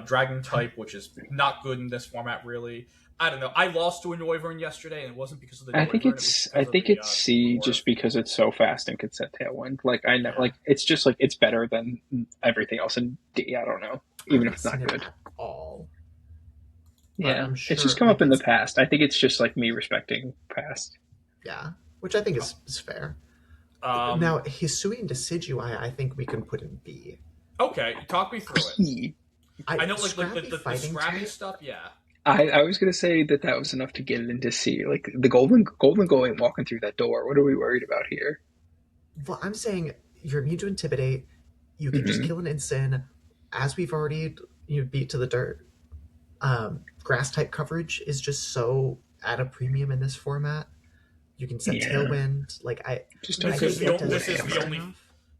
Dragon type, which is not good in this format, really. I don't know. I lost to a Noivern yesterday, and it wasn't because of the I think Noivern. It was I because of think the it's C dwarf. just because it's so fast and can set Tailwind. Like I know, Yeah. like it's just like it's better than everything else in D. I don't know, I even if haven't it's not seen it good. at all. Yeah, I'm it's sure, just come like, up in the it's- past. I think it's just like me respecting past. Yeah, which I think is fair. Um, Now, Hisui and Decidueye, I think we can put in B. okay, talk me through it. P. I know, like Scrappy the fighting scrappy type? stuff. Yeah. I was gonna say that was enough to get it into C. Like the golden going walking through that door. What are we worried about here? Well, I'm saying you're immune to Intimidate. You can just Hmm. kill an Incin. As we've already beat to the dirt. Grass type coverage is just so at a premium in this format. You can set Yeah. Tailwind. Like Just This don't is go the this is hammer. the only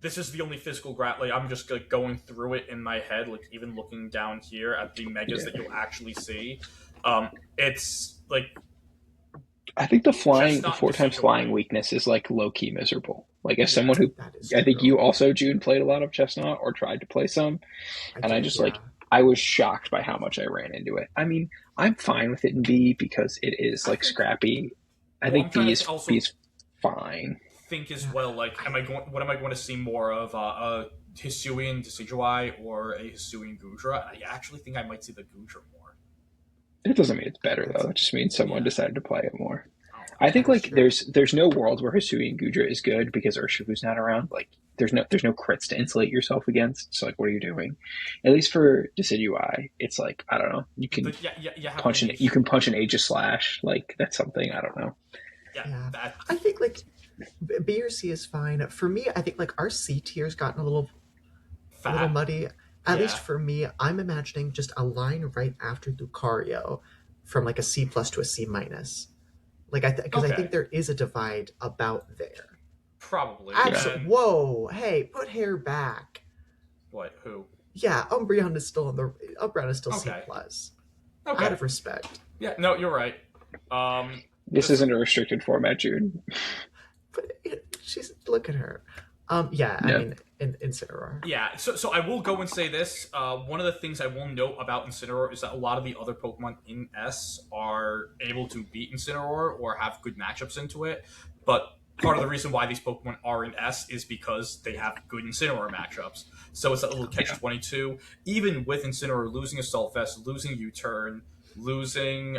this is the only physical like I'm just like going through it in my head, like even looking down here at the megas that you'll actually see. It's like I think the Chestnut 4 times Decidueye. flying weakness is like low key miserable. Like as Yeah. someone who That is I think true. you also June played a lot of Chestnut or tried to play some, and I did, just yeah. like I was shocked by how much I ran into it. I mean, I'm fine with it in B because it is like scrappy. I Well, think I'm trying B to is also- B is fine. think as Yeah. well. Like, what am I going to see more of? A Hisuian Decidueye or a Hisuian Gudra? I actually think I might see the Gudra more. It doesn't mean it's better though. It just means someone Yeah. decided to play it more. I don't know. I think That is like true. there's no world where Hisui and Gudra is good because Urshifu's not around. Like there's no crits to insulate yourself against. So like what are you doing? At least for Decidueye, it's like I don't know. You can But you have punch an you can punch an Aegis Slash. Like that's something I don't know. Yeah. That, I think like B or C is fine. For me, I think like our C tier's gotten a little fat. muddy. At Yeah. least for me, I'm imagining just a line right after Lucario from like a C plus to a C minus. Like because I Okay. think there is a divide about there. Probably. Absolutely. And- Whoa! Hey, put hair back. What? Who? Yeah, Umbreon is still Umbreon is still C Okay. plus. Okay. Out of respect. Yeah. No, you're right. This isn't a restricted format, June. But she's look at her. Yeah, I Yeah. mean Incineroar. Yeah, so I will go and say this. One of the things I will note about Incineroar is that a lot of the other Pokemon in S are able to beat Incineroar or have good matchups into it. But part of the reason why these Pokemon are in S is because they have good Incineroar matchups. So it's that little catch-22. Even with Incineroar losing Assault Vest, losing U-Turn, losing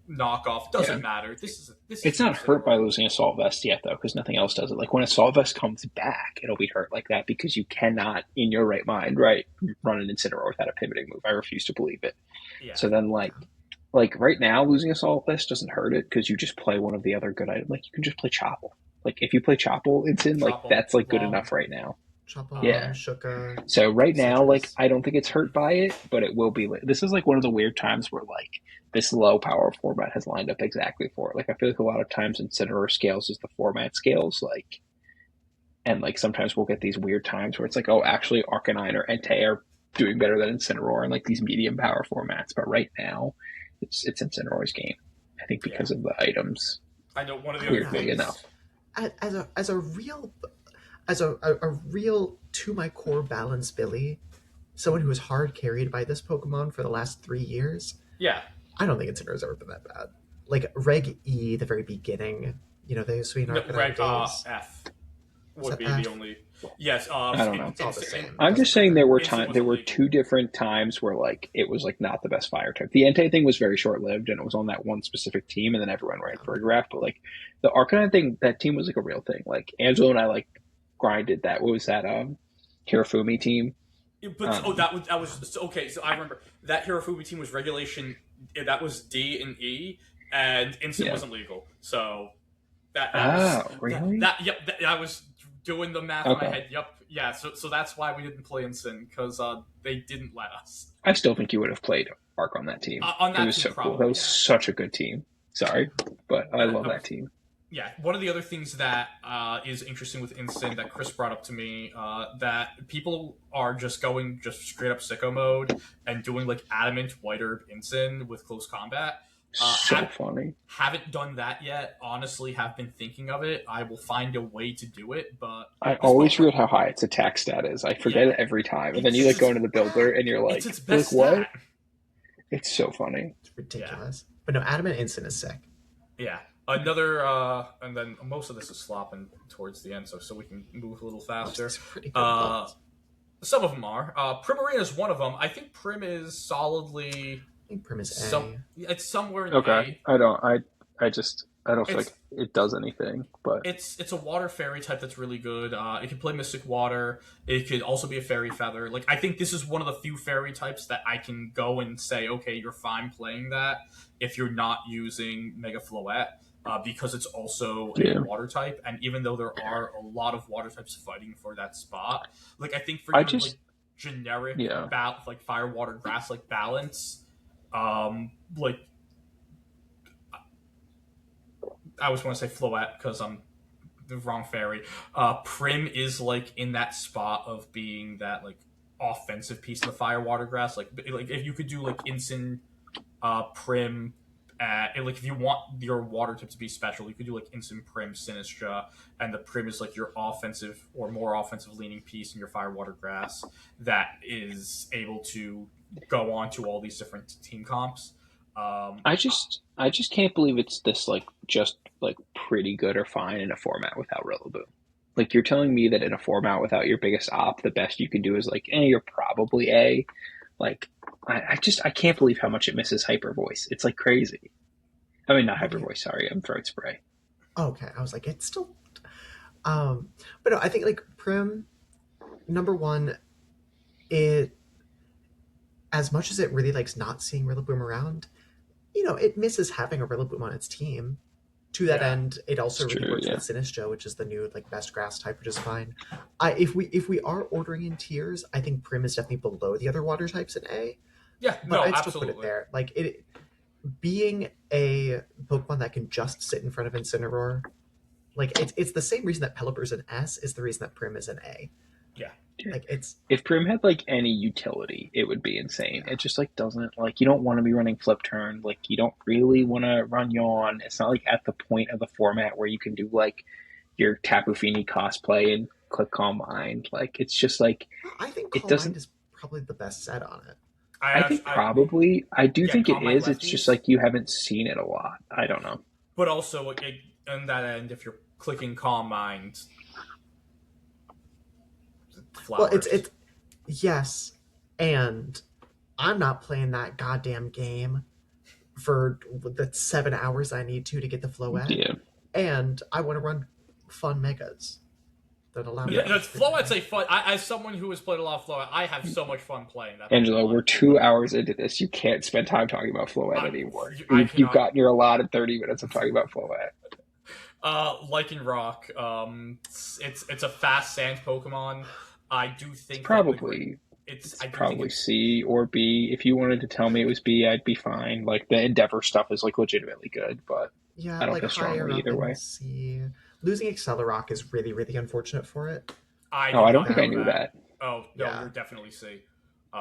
knockoff, doesn't matter. This is It's not hurt by losing Assault Vest yet, though, because nothing else does it. Like when Assault Vest comes back, it'll be hurt like that because you cannot, in your right mind, run an Incineroar without a pivoting move. I refuse to believe it. Yeah. So then, like right now, losing Assault Vest doesn't hurt it because you just play one of the other good items. Like you can just play Chople. Like if you play Chople, it's in like Chople, that's like good Long. enough right now. Chopper, Yeah. Shuka. So right now, like Citrus. I don't think it's hurt by it, but it will be. This is like one of the weird times where like this low power format has lined up exactly for it. Like I feel like a lot of times Incineroar scales as the format scales, like, and like sometimes we'll get these weird times where it's like, oh, actually Arcanine or Entei are doing better than Incineroar in like these medium power formats. But right now, it's Incineroar's game. I think because of the items. I know one of the Weird other big things. enough. As a real to my core balance Billy, someone who was hard carried by this Pokemon for the last 3 years, Yeah. I don't think Incineroar's ever been that bad. Like Reg E, the very beginning, the Sweet No, Arcanine days. F would it be F? the only. Yes. I don't know. It's all the same. I'm just saying there were Instant there were wasn't two different times where like it was like not the best fire type. The Entei thing was very short lived and it was on that one specific team and then everyone ran for a draft. But like the Arcanine thing, that team was like a real thing. Like Angelo and I like grinded that. What was that? Hirofumi team. But that was so, okay. So I remember that Hirofumi team was regulation. That was D and E, and instant wasn't legal. So that was, really? I was doing the math in my Okay. head. Yep, yeah. So that's why we didn't play instant because they didn't let us. I still think you would have played Arc on that team. On that it was team, so probably, cool. That was yeah. such a good team. Sorry, but I love I that was, team. yeah, one of the other things that is interesting with Instant that Chris brought up to me, that people are just going just straight up sicko mode and doing like adamant white herb Instant with close combat. So funny. Haven't done that yet. Honestly, have been thinking of it. I will find a way to do it, but I this always Pokemon, forget how high its attack stat is. I forget yeah, it every time, and then you it's like go just into the builder and it's its you're like, best what? stat. It's so funny. It's Yeah, ridiculous. But no, Adamant Instant is sick. yeah. Another, and then most of this is slopping towards the end, so we can move a little Most faster. is pretty good Uh, builds. some of them are. Primarina is one of them. I think Prim is solidly I think Prim is some. A. It's somewhere in Okay, A. I don't feel It's like it does anything, but it's a water fairy type that's really good. It can play Mystic Water. It could also be a Fairy Feather. Like I think this is one of the few fairy types that I can go and say, okay, you're fine playing that if you're not using Mega Floette. Because it's also a yeah. water type, and even though there are a lot of water types fighting for that spot, like I think for I your like just generic yeah. like fire, water, grass like balance, like I always want to say Floette because I'm the wrong fairy. Prim is like in that spot of being that like offensive piece of the fire, water, grass. Like if you could do like Incin, Prim. And like if you want your water type to be special, you could do like Instant Prim, Sinistra, and the Prim is like your offensive or more offensive leaning piece in your Fire, Water, Grass that is able to go on to all these different team comps. Um, I just can't believe it's this like just like pretty good or fine in a format without Rillaboom. Like you're telling me that in a format without your biggest op, the best you can do is like, you're probably A. Like I can't believe how much it misses Hyper Voice. It's like crazy. I mean, not Hyper Yeah. Voice. Sorry, I'm Throat Spray. Okay, I was like, it's still. But no, I think like Prim, number one, it as much as it really likes not seeing Rillaboom around, it misses having a Rillaboom on its team. To that yeah, end, it It's also really true. works Yeah. with Sinistcha, which is the new like best grass type, which is fine. If we are ordering in tiers, I think Prim is definitely below the other water types in A, yeah, but no, I'd still put it absolutely. there. Like it being a Pokemon that can just sit in front of Incineroar, like it's the same reason that Pelipper's an S is the reason that Prim is an A. Yeah, Yeah. Like it's If Prim had like any utility, it would be insane. yeah. It just like doesn't like you don't want to be running Flip Turn. Like you don't really want to run Yawn. It's not like at the point of the format where you can do like your Tapu Fini cosplay and click Calm Mind. Like it's just like I think it Calm Mind doesn't. is probably the best set on it. I think I probably I do yeah, think it calm my is. It's just lefties, like you haven't seen it a lot. I don't know. but also on that end, if you're clicking Calm Mind, Well, it's flowers. it's yes, and I'm not playing that goddamn game for the 7 hours I need to get the Floette, Yeah, and I want to run fun megas that allow me to yeah. That's do that. Floette's a fun. As someone who has played a lot of Floette, I have so much fun playing that Angelo, Pokemon. we're 2 hours into this. You can't spend time talking about Floette I, anymore. I You've cannot. gotten your allotted 30 minutes of talking about Floette. Lichen Rock. It's a fast sand Pokemon. I do It's think that probably it's it's I do think probably it's C or B. If you wanted to tell me it was B, I'd be fine. Like the Endeavor stuff is like legitimately good, but Yeah, I don't like feel higher strongly up either in way. C. Losing Accelerock is really, really unfortunate for it. I Oh, did I don't not think I That know knew that. that. Oh no, yeah, you're definitely C.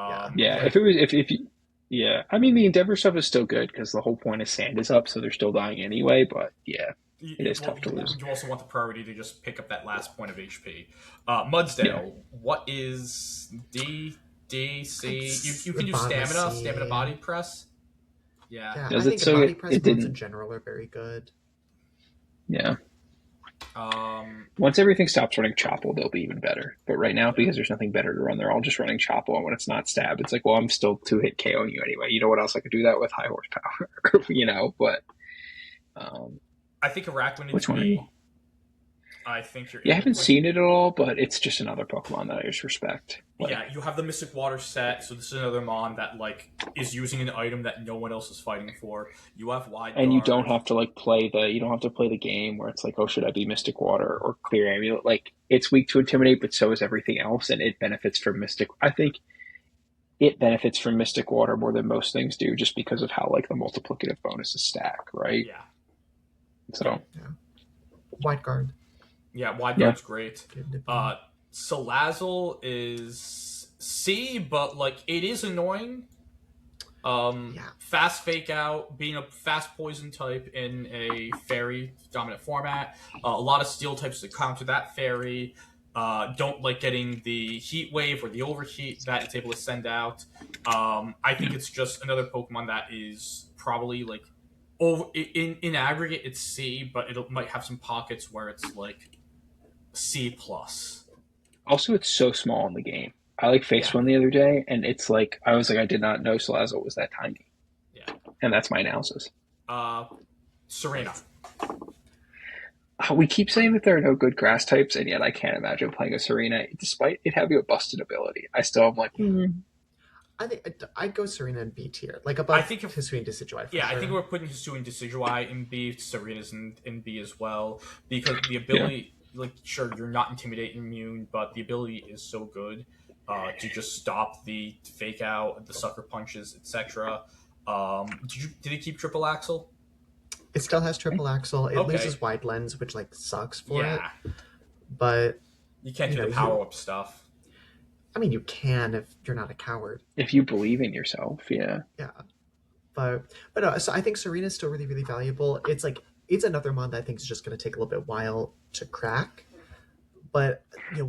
yeah, Yeah, Yeah, if it was if you yeah, I mean the Endeavor stuff is still good because the whole point is sand is up, so they're still dying anyway. But yeah, it is well, tough to lose. you also want the priority to just pick up that last point of HP. Yeah, Mudsdale, what is C? You can do bottom of stamina C. body press. Yeah. Yeah, does I it? think So body press it moves in didn't. general are very good. Yeah. Um, Once everything stops running Chopple, they'll be even better. But right now, yeah. because there's nothing better to run, they're all just running Chopple. And when it's not stab, it's like, well, I'm still two hit KOing you anyway. You know what else I could do that with? High horsepower, But um, I think Arachnid which to one are you? me. I think you're Yeah, I able to haven't like seen it at all, but it's just another Pokemon that I just respect. yeah, Like, you have the Mystic Water set, so this is another Mon that like is using an item that no one else is fighting for. You have Wide and you don't Guard. have to like you don't have to play the game where it's like, oh, should I be Mystic Water or Clear Amulet? Like, it's weak to Intimidate, but so is everything else, and it benefits from Mystic. I think it benefits from Mystic Water more than most things do, just because of how like the multiplicative bonuses stack, right? Yeah. So Yeah. Wide guard. Yeah, wide yeah, guard's great. Salazzle is C, but like it is annoying. Yeah. Fast fake out, being a fast poison type in a fairy dominant format. A lot of steel types that counter that fairy. Don't like getting the heat wave or the overheat that it's able to send out. I think it's just another Pokemon that is probably like over in aggregate it's C, but it might have some pockets where it's like C plus. also it's so small in the game. I like faced Yeah, one the other day, and it's like I was like I did not know Salazzle was that tiny, yeah. and that's my analysis. Uh, Serena. We keep saying that there are no good grass types, and yet I can't imagine playing a Serena, despite it having a busted ability. I still am like, I think I'd go Serena in B tier, like I above think if Hisui and Decidueye for Yeah, sure. I think we're putting Hisui and Decidueye in B, Serena's in B as well, because the yeah. ability, like, sure, you're not Intimidate immune, but the ability is so good to just stop the fake out, the sucker punches, etc. Did he keep Triple Axle? It still has triple axle. It Okay, loses wide lens, which like sucks for it. yeah, But you can't you do know, the power up stuff. I mean, you can if you're not a coward. If you believe in yourself, yeah. Yeah. But no, so I think Serena's still really, really valuable. It's like it's another mod that I think is just going to take a little bit while to crack. But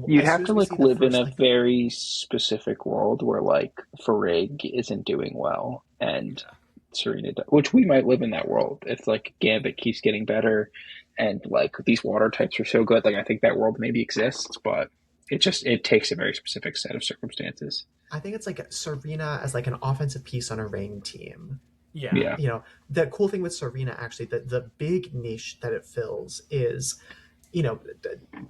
You'd as have soon to as we see like the live in first a like very specific world where like Farig isn't doing well and Yeah, Serena, which we might live in that world. If like Gambit keeps getting better, and like these water types are so good, like I think that world maybe exists, but it takes a very specific set of circumstances. I think it's like Serena as like an offensive piece on a rain team. yeah, Yeah, The cool thing with Serena actually, the big niche that it fills is,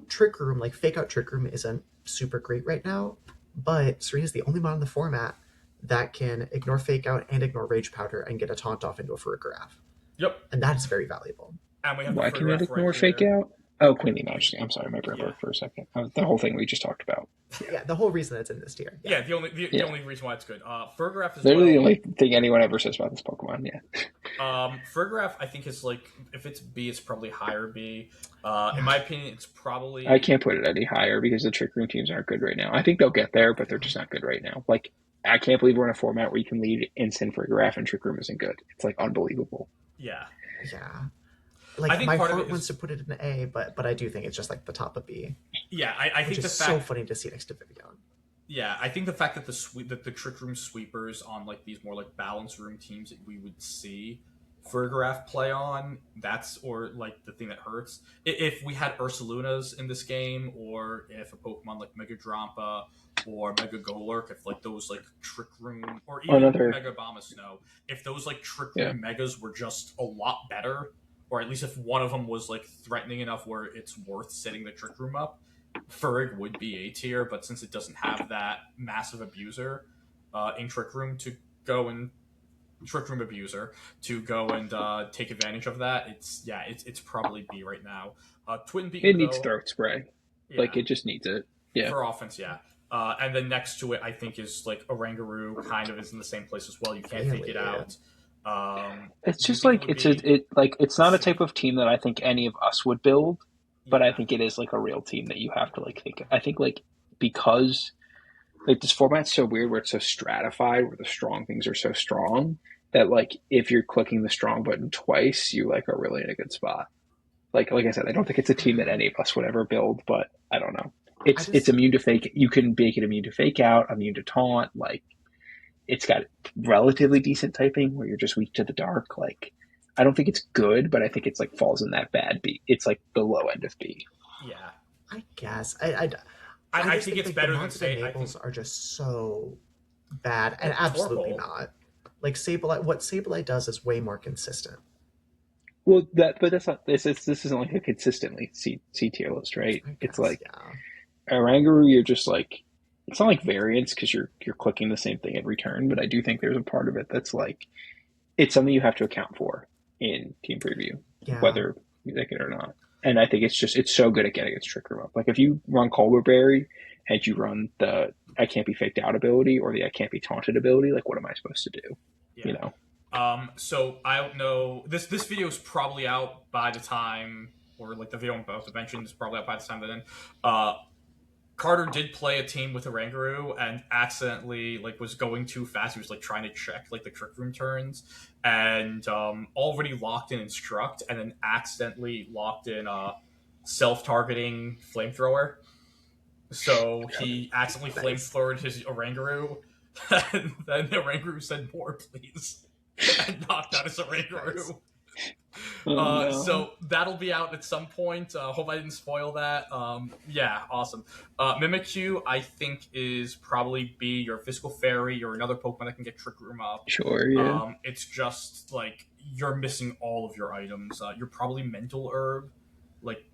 Trick Room, like fake out Trick Room isn't super great right now, but Serena's the only mod in the format that can ignore fake out and ignore Rage Powder and get a taunt off into a Farigiraf. yep. And that is very valuable. And we have the why can it Farigiraf right ignore fake here. out? Oh, Queenly Majesty. I'm sorry, my brain Yeah, broke for a second. The whole thing we just talked about. Yeah, the whole reason it's in this tier. Yeah. yeah. The Yeah, only reason why it's good. Farigiraf as literally the well. only thing anyone ever says about this Pokemon. Yeah, Farigiraf, I think is like if it's B, it's probably higher B. In Yeah. my opinion, it's I probably can't put it any higher because the Trick Room teams aren't good right now. I think they'll get there, but they're just not good right now. Like, I can't believe we're in a format where you can lead Instant for a Graph and Trick Room isn't good. It's like unbelievable. yeah. Yeah. I Like think my part of heart it wants is to put it in A, but I do think it's just like the top of B, yeah. I which think the is so fact funny to see next to Vivian. yeah. I think the fact that the Trick Room sweepers on like these more like balance room teams that we would see Farigiraf play on, that's or like the thing that hurts. If we had Ursalunas in this game, or if a Pokemon like Mega Drampa or Mega Golurk, if like those like Trick Room or even Another, Mega Abomasnow, if those like Trick yeah, Room Megas were just a lot better, or at least if one of them was like threatening enough where it's worth setting the Trick Room up, Furrig would be A tier. But since it doesn't have that massive abuser in Trick Room to go and Trick Room abuser to go and take advantage of that, it's probably B right now. Twin it Beacon needs though, throat spray. yeah, Like, it just needs it. Yeah. for offense, yeah. And then next to it, I think is like Orangaroo, kind of is in the same place as well. You can't fake Really? it out. It's Twin just Beacon like, would be it's not a C. type of team that I think any of us would build, but I Yeah, think it is like a real team that you have to like think. I think like, because like this format's so weird where it's so stratified, where the strong things are so strong that like if you're clicking the strong button twice, you like are really in a good spot. Like I said, I don't think it's a team that any of us would ever build, but I don't know. I It's just immune to fake. You can make it immune to fake out, immune to taunt. Like it's got relatively decent typing where you're just weak to the dark. Like I don't think it's good, but I think it's like falls in that bad B. It's like the low end of B. yeah. I guess I I just think it's like better the than mods it say. I enables think are just so bad and well, absolutely Torkoal. not. Like Sableye, what Sableye does is way more consistent. Well, but that's not this isn't like a consistently C tier list, right? I It's guess, like yeah. Oranguru, you're just like it's not like variance because you're clicking the same thing every turn, but I do think there's a part of it that's like it's something you have to account for in team preview, Yeah. whether you like it or not. And I think it's so good at getting its trick room up. Like if you run Colbert Berry and you run the I can't be faked out ability or the I can't be taunted ability, like what am I supposed to do? Yeah. You know? So I don't know. This video is probably out by the time, or like the video I'm about to mention is probably out by the time that then. Carter did play a team with Oranguru and accidentally like was going too fast. He was like trying to check like the trick room turns and already locked in Instruct and then accidentally locked in self-targeting flamethrower. So he accidentally flamethrowed his Oranguru, and then the Oranguru said more, please, and knocked out his Oranguru. No. So that'll be out at some point. Hope I didn't spoil that. Yeah, awesome. Mimikyu, I think, is probably be your Physical Fairy or another Pokemon that can get Trick Room up. Sure, yeah. It's just like you're missing all of your items. You're probably Mental Herb. Like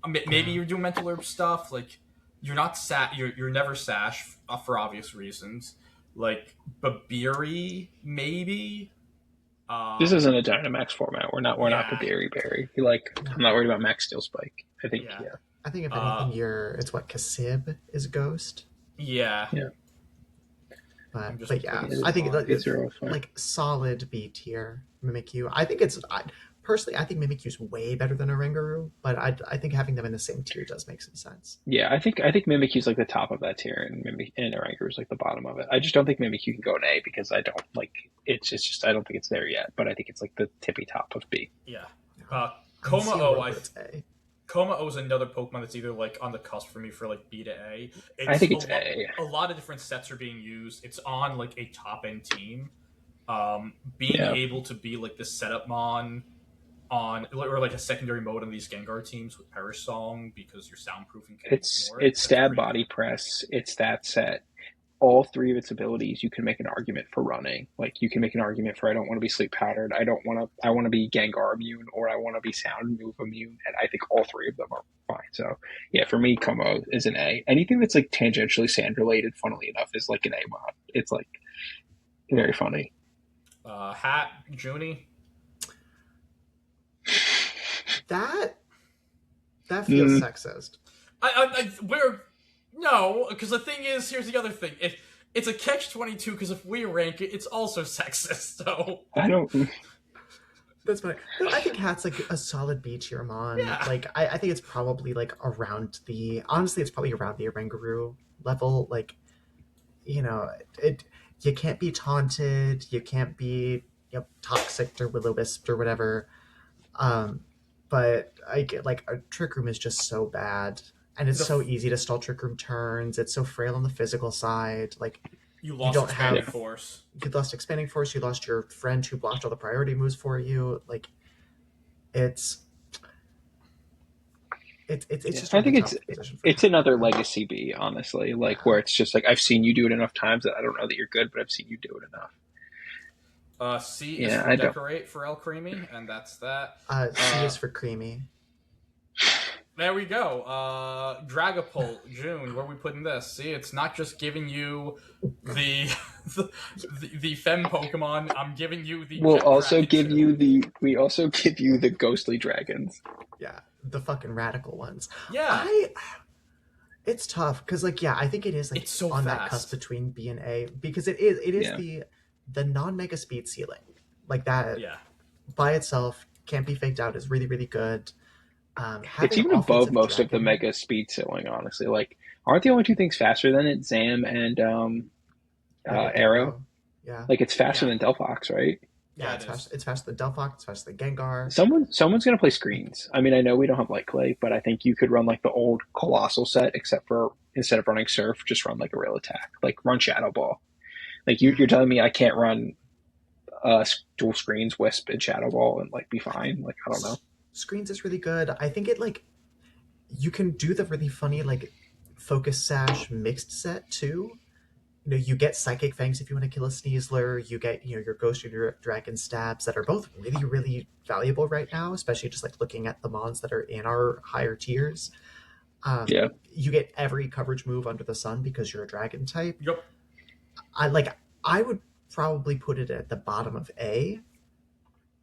maybe you're doing Mental Herb stuff. Like you're not you're never Sash for obvious reasons. Like Babiri, maybe. This isn't a Dynamax format. We're not the Berry. Like, I'm not worried about Max Steel Spike. I think, I think if anything, it's what Kasib is Ghost. Yeah. But yeah, I think it's like solid B tier Mimikyu. I think personally, I think Mimikyu's way better than Oranguru, but I think having them in the same tier does make some sense. Yeah, I think Mimikyu's like the top of that tier, and Oranguru's like the bottom of it. I just don't think Mimikyu can go in A because I don't like it's just I don't think it's there yet. But I think it's like the tippy top of B. Yeah. Komao-o, Komao-o is another Pokemon that's either like on the cusp for me for like B to A. I think it's A. A lot of different sets are being used. It's on like a top end team. Being able to be like the setup mon on or like a secondary mode on these Gengar teams with Perish Song because you're soundproofing. It's stab body press. It's that set. All three of its abilities, you can make an argument for running. Like you can make an argument for I don't want to be sleep powdered. I want to be Gengar immune, or I want to be sound move immune. And I think all three of them are fine. So yeah, for me, Como is an A. Anything that's like tangentially sand related, funnily enough, is like an A mod. It's like very funny. Hat Junie. That feels sexist. No, because the thing is, here's the other thing. It's a catch-22 because if we rank it, it's also sexist. So I don't. That's fine. No, I think Hat's like a solid B tier mon. Yeah. Like I think it's probably like around honestly, it's probably around the Oranguru level. Like, you know, you can't be taunted, you can't be toxic or will-o-wisp or whatever. But I get like a Trick Room is just so bad. And it's so easy to stall Trick Room turns. It's so frail on the physical side. Like you lost Expanding Force. You lost Expanding Force. You lost your friend who blocked all the priority moves for you. Like it's just. I think it's another legacy B, honestly. Like where it's just like I've seen you do it enough times that I don't know that you're good, but I've seen you do it enough. C is for Decorate for El Creamy, and that's that. C is for Creamy. There we go. Dragapult, June. Where are we putting this? See, it's not just giving you the fem Pokemon. I'm giving you the. We also give you the ghostly dragons. Yeah, the fucking radical ones. Yeah. It's tough because I think it is like it's so on fast. That cusp between B and A because it is the non-mega speed ceiling like that. Yeah. By itself can't be faked out is really really good. It's even above most of the mega speed ceiling, honestly. Like, aren't the only two things faster than it Zam and Arrow? Yeah. Like, it's faster than Delphox, right? Yeah, it's faster than Delphox. It's faster than Gengar. Someone's gonna play screens. I mean, I know we don't have Light Clay, but I think you could run like the old Colossal set, except for instead of running Surf, just run like a real attack. Like run Shadow Ball. Like you're telling me I can't run dual screens, Wisp and Shadow Ball, and like be fine? Like I don't know. Screens is really good. I think it you can do the really funny Focus Sash mixed set too. You get Psychic Fangs if you want to kill a Sneasler. You get your Ghost or your Dragon Stabs that are both really really valuable right now, especially just looking at the mons that are in our higher tiers. You get every coverage move under the sun because you're a Dragon type. Yep. I would probably put it at the bottom of A.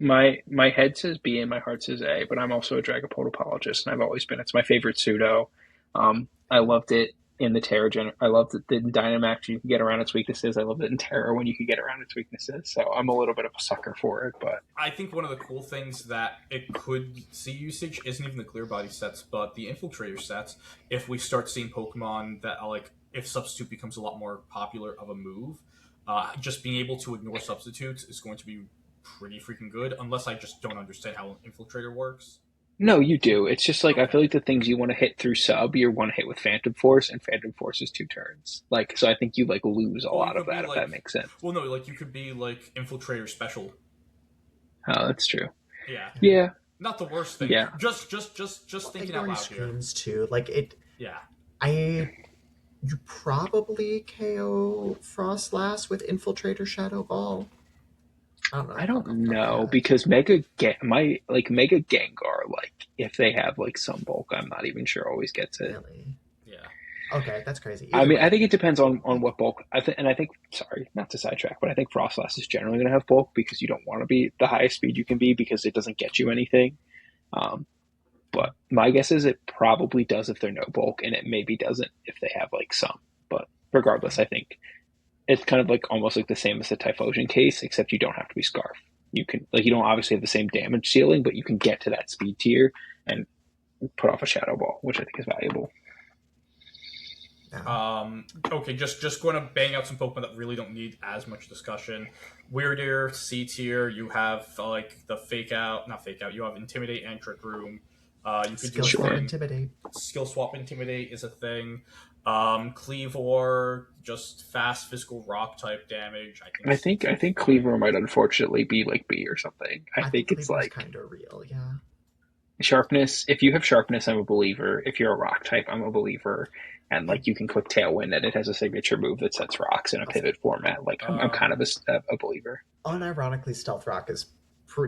My head says B and my heart says A, but I'm also a Dragapult apologist, and I've always been. It's my favorite pseudo. I loved it in the Terra I love that in Dynamax you can get around its weaknesses. I love it in Terra when you can get around its weaknesses. So I'm a little bit of a sucker for it. But I think one of the cool things that it could see usage isn't even the clear body sets, but the infiltrator sets. If we start seeing Pokemon that are like, if substitute becomes a lot more popular of a move, just being able to ignore substitutes is going to be pretty freaking good. Unless I just don't understand how an infiltrator works. no, you do. It's just like I Okay. feel like the things you want to hit through sub, you're one hit with Phantom Force, and Phantom Force is 2 turns. Like, so I think you like lose a Well, you lot of could be that if that like, makes sense. well, no, like you could be like infiltrator special. Oh, that's true. Yeah, Yeah. Yeah, not the worst thing. yeah. Just thinking out Ignoring loud here. screens too. Like it, Yeah. you probably KO Frostlass with Infiltrator Shadow Ball. I don't know. I don't off the top of my know head. because Mega Gengar, like if they have like some bulk, I'm not even sure always gets it. Really? Yeah. Okay, that's crazy. I Either mean, way, I think it depends on what bulk. I think sorry, not to sidetrack, but I think Frostlass is generally going to have bulk because you don't want to be the highest speed you can be because it doesn't get you anything. Um, but my guess is it probably does if they're no bulk, and it maybe doesn't if they have like some. But regardless, I think it's kind of like almost like the same as the Typhlosion case, except you don't have to be Scarf. You can like you don't obviously have the same damage ceiling, but you can get to that speed tier and put off a Shadow Ball, which I think is valuable. yeah. Okay, just going to bang out some Pokemon that really don't need as much discussion. Weirder, C tier. You have like the fake out, not fake out. You have Intimidate and Trick Room. You could do Skill a Swap Sure. thing. Intimidate. Skill Swap Intimidate is a thing. Cleavor, just fast physical rock type damage. I think Cleaver might unfortunately be like B or something. I I think think it's Cleaver's like kind of real. Yeah. sharpness. If you have sharpness, I'm a believer. If you're a rock type, I'm a believer. And like you can click Tailwind, and it has a signature move that sets rocks in a pivot format. Like I'm kind of a believer. Unironically, Stealth Rock is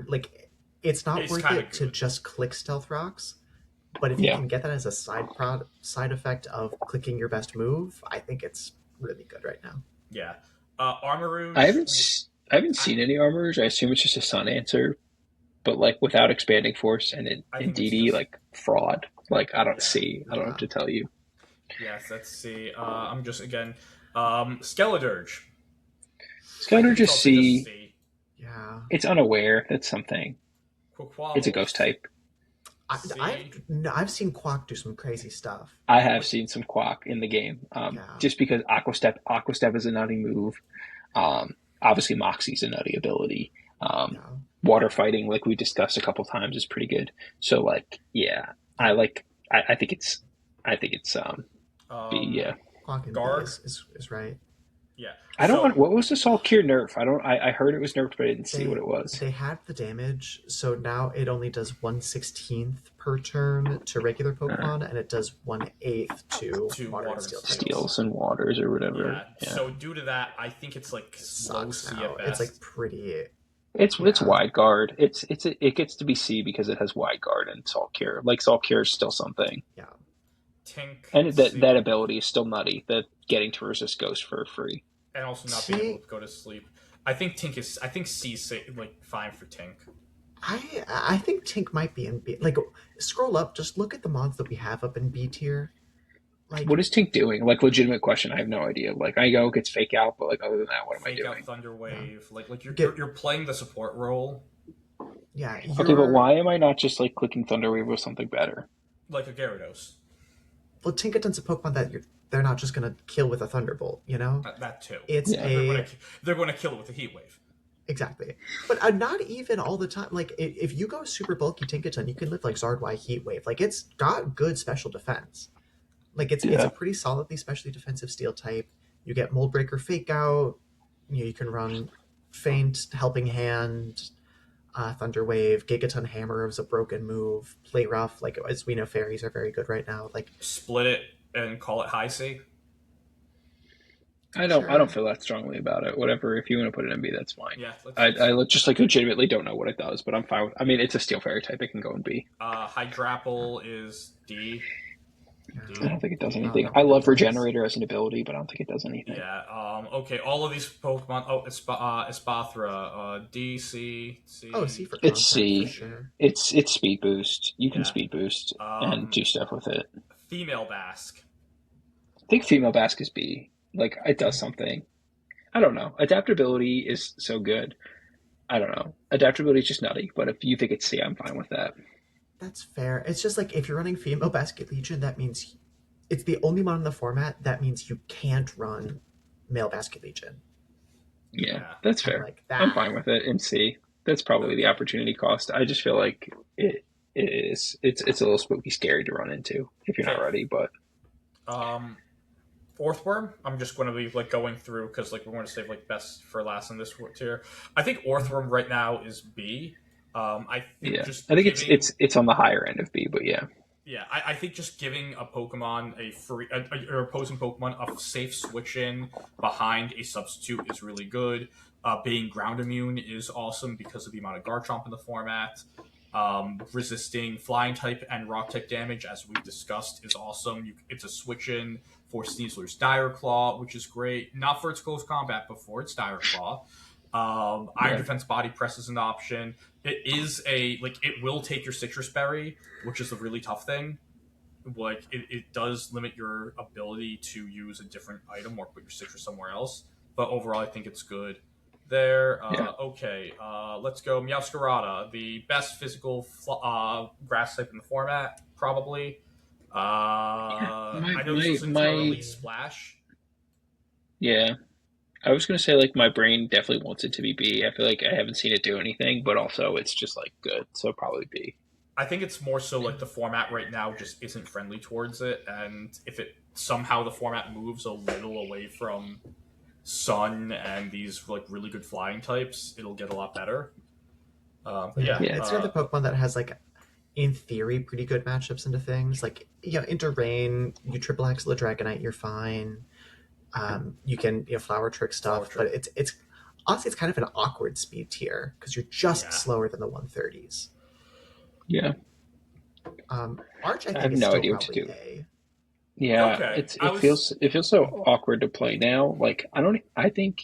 like it's not It's worth kinda it to good. just click Stealth Rocks, but if you Yeah, can get that as a side effect of clicking your best move, I think it's really good right now. Yeah. Armor I Rouge. haven't I haven't I, seen any armors. I assume it's just a Sun answer, but like without expanding force and I in think it's DD, just like fraud. Like I don't yeah. see. I don't know Yeah. what to tell you. Yes. Let's see. I'm just again. Skeledirge. I Scouter think it's just also just see. C. Yeah. It's unaware. That's something. It's a Quaquaval. ghost type. C. I've seen Quack do some crazy stuff. I have Like, seen some Quack in the game. Yeah. Just because Aqua Step is a nutty move. Obviously Moxie's a nutty ability. Um, Yeah. Water fighting, like we discussed a couple times, is pretty good. So like, yeah, I think it's B. um, Yeah, Quack and B Guard. is right. Yeah. I don't want. So What was the Salt Cure nerf? I don't. I heard it was nerfed, but I didn't see what They it was. they had the damage, so now it only does 1/16 per turn to regular Uh, Pokemon, and it does 1/8 to to water and water and steel steel. types. Steels and waters or whatever. yeah. Yeah, So due to that, I think it's like It low sucks C now. at It's like best. pretty. it's Yeah. wide guard. It gets to be C because it has wide guard and Salt Cure. Like Salt Cure is still something, Yeah. Tink and C, that ability is still nutty. That getting to resist Ghost for free. and also not being able to go to sleep. I think Tink is. I think C is like fine for Tink. I think Tink might be in B. Like, scroll up, just look at the mods that we have up in B tier. What Like, is Tink doing? Like legitimate question. I have no idea. Like I know it gets fake out, but like other than that, what am I Fake out doing? Thunder Wave. Like Get- you're playing the support role yeah, Okay, but why am I not just like clicking Thunderwave with something better? like a Gyarados. Well, Tinkaton's a Pokemon that they're not just gonna kill with a Thunderbolt. You know, That too. it's Yeah. They're going to kill it with a Heat Wave. Exactly. But not even all the time. Like, if you go super bulky Tinkaton, you can live like Zardwai Heat Wave. Like, it's got good special defense. Like, it's Yeah. a pretty solidly specially defensive steel type. You get Mold Breaker Fake Out. You can run Feint, Helping Hand, Thunder Wave, Gigaton Hammer is a broken move. Play Rough. Like, as we know, fairies are very good right now. Like, Split it and call it High C. I sure. don't feel that strongly about it. Whatever, if you want to put it in B, that's fine. Yeah. I just like legitimately don't know what it does, but I'm fine with. I mean, it's a Steel Fairy type; it can go in B. Hydrapple is D. I don't think it does anything. no, I love it does. Regenerator as an ability, but I don't think it does anything. Yeah. Okay. All of these Pokemon. Oh, Espathra. D, C, C. Oh, C for It's contact, C. for sure. It's speed boost. You can Yeah. speed boost and do stuff with it. Female Basque. think female Basque is B. Like it does something. I don't know. Adaptability is so good. I don't know. Adaptability is just nutty. But if you think it's C, I'm fine with that. That's fair. It's just like if you're running female basket legion, that means it's the only one in the format. That means you can't run male basket legion. Yeah, Yeah. that's And fair. like I'm that, fine with it in C. That's probably the opportunity cost. I just feel like it's a little spooky scary to run into if you're not Okay. ready, but Um, Orthworm, I'm just going to be like going through because like we're going to save like best for last in this tier. I think Orthworm right now is B. I think yeah. just I think giving it's on the higher end of B, but yeah. yeah, I think just giving a Pokemon a free or opposing Pokemon a safe switch in behind a substitute is really good. Being ground immune is awesome because of the amount of Garchomp in the format. Resisting flying type and rock type damage, as we've discussed, is awesome. It's a switch in for Sneasler's Dire Claw, which is great. Not for its close combat, but for its Dire Claw. Iron Yeah. Defense Body Press is an option. It is it will take your Citrus Berry, which is a really tough thing. Like it does limit your ability to use a different item or put your citrus somewhere else. But overall, I think it's good. There, Yeah. okay. Let's go. Meowscarada, the best physical grass type in the format, probably. Yeah. I know this was into a release splash. Yeah. I was gonna say like my brain definitely wants it to be B. I feel like I haven't seen it do anything, but also it's just like good, so probably B. I think it's more so like the format right now just isn't friendly towards it, and if it somehow the format moves a little away from Sun and these like really good flying types, it'll get a lot better. Yeah. Yeah. it's another Pokemon that has like, in theory, pretty good matchups into things. Like into rain, you triple X the Dragonite, you're fine. You can flower trick stuff, Flower but it's honestly it's kind of an awkward speed tier because you're just Yeah. slower than the 130s. Yeah. Arch, I I think, have is no still idea what to probably do. A. Yeah, Okay. it feels so awkward to play now. Like I think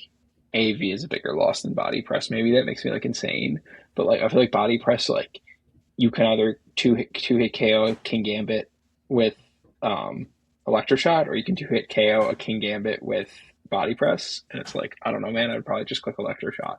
AV is a bigger loss than body press. Maybe that makes me like insane, but like I feel like body press like you can either two hit KO a King Gambit with Electroshot, or you can two hit KO a King Gambit with body press, and it's like I don't know, man. I'd probably just click Electroshot,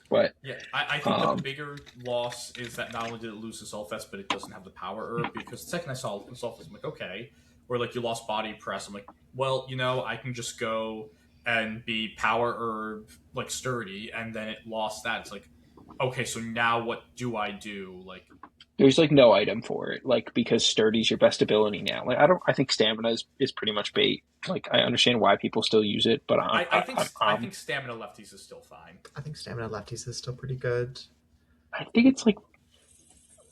but Yeah, I think the bigger loss is that not only did it lose the Sulfest, but it doesn't have the power herb. Because the second I saw the Sulfest, I'm like, okay. Where like you lost body press, I'm like, well, I can just go and be power herb like sturdy, and then it lost that. It's like, okay, so now what do I do? Like, there's like no item for it, like because sturdy's your best ability now. Like I think stamina is pretty much bait. Like I understand why people still use it, but I think stamina lefties is still fine. I think Stamina Lefties is still pretty good. I think it's like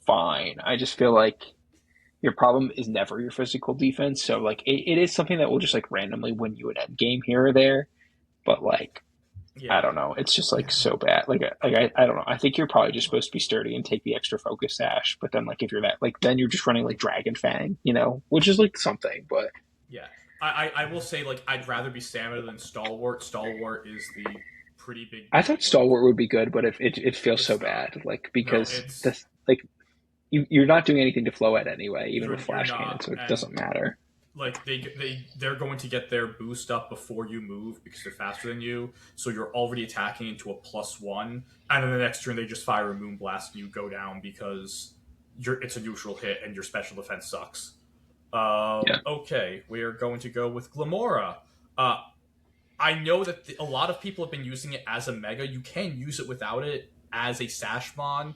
fine. I just feel like your problem is never your physical defense. So like it is something that will just like randomly win you an end game here or there. But like Yeah, I don't know. It's just like Yeah. so bad. I don't know. I think you're probably just supposed to be sturdy and take the extra focus sash. But then like if you're that like then you're just running like Dragon Fang, which is like something. But yeah. I will say like I'd rather be stamina than stalwart. Stalwart is the pretty big. I thought like, Stalwart would be good, but if it feels It's so not. bad, like no, because it's this like you're not doing anything to flow at anyway, even with you're Flash not, Cannon, so it and doesn't matter. like they're going to get their boost up before you move because they're faster than you, so you're already attacking into a +1, and then the next turn they just fire a Moonblast and you go down because it's a neutral hit and your special defense sucks. Yeah. Okay, we are going to go with Glamora. I know that a lot of people have been using it as a mega. You can use it without it as a Sashmon,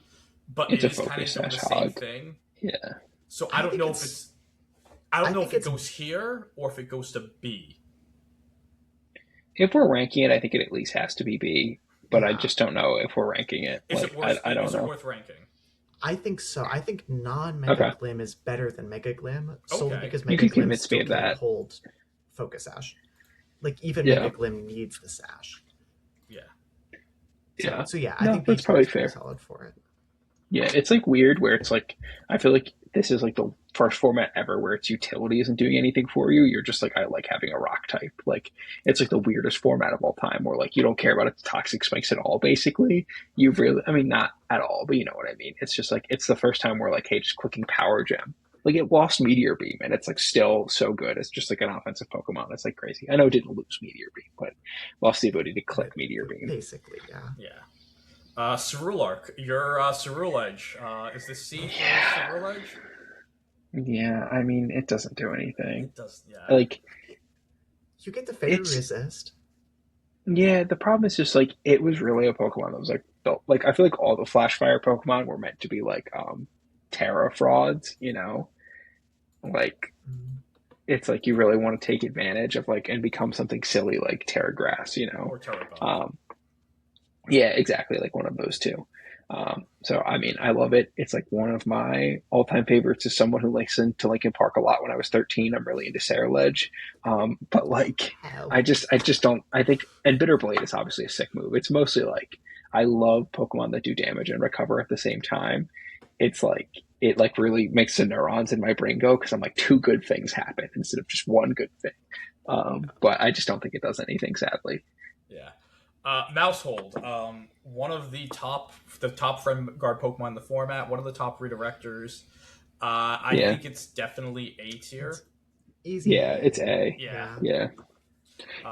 but It's it a is kind of focus doing the sash same hog. thing. Yeah. So I I don't think know if it's- it's I don't I know think if it it's- goes here or if it goes to B. If we're ranking it, I think it at least has to be B, but I Yeah. just don't know if we're ranking it. Is Like it worth? I don't Is it know. worth ranking? I think so. I think non-Mega Okay. Glim is better than Mega Glim, solely Okay. because You Mega can Glim convince me still of can't that. hold Focus Sash. Like, even Yeah. Mega Glim needs the Sash. Yeah. Yeah. So yeah, No, I think that's B probably is pretty fair. solid for it. Yeah, it's like weird where it's like I feel like this is like the first format ever where its utility isn't doing anything for you. You're just like I like having a rock type. Like it's like the weirdest format of all time where like you don't care about its toxic spikes at all, basically. I mean not at all, but you know what I mean. It's just like it's the first time where like, hey, just clicking power gem. like it lost Meteor Beam, and it's like still so good. It's just like an offensive Pokemon. It's like crazy. I know it didn't lose Meteor Beam, but lost the ability to click Meteor Beam. Basically, yeah. Yeah. Cerulark, your Ceruledge. Is this C for Ceruledge? Yeah, I mean, it doesn't do anything. It does, yeah. Like, You get the fair resist. yeah, the problem is just like it was really a Pokemon that was like built. Like, I feel like all the Flash Fire Pokemon were meant to be like Terra frauds, you know? Like, it's like you really want to take advantage of like and become something silly like Terra Grass, you know? Or Terrabone. Yeah, exactly, like one of those two. So I mean, I love it. It's like one of my all-time favorites. As someone who listened to Linkin Park a lot when I was 13, I'm really into Sarilege. But like, I just don't. I think, and Bitter Blade is obviously a sick move. It's mostly like I love Pokemon that do damage and recover at the same time. It's like it like really makes the neurons in my brain go because I'm like two good things happen instead of just one good thing. But I just don't think it does anything, sadly. Yeah. Maushold, one of the top friend guard Pokemon in the format, one of the top redirectors. I think it's definitely A tier. Easy. Yeah, it's A. Yeah.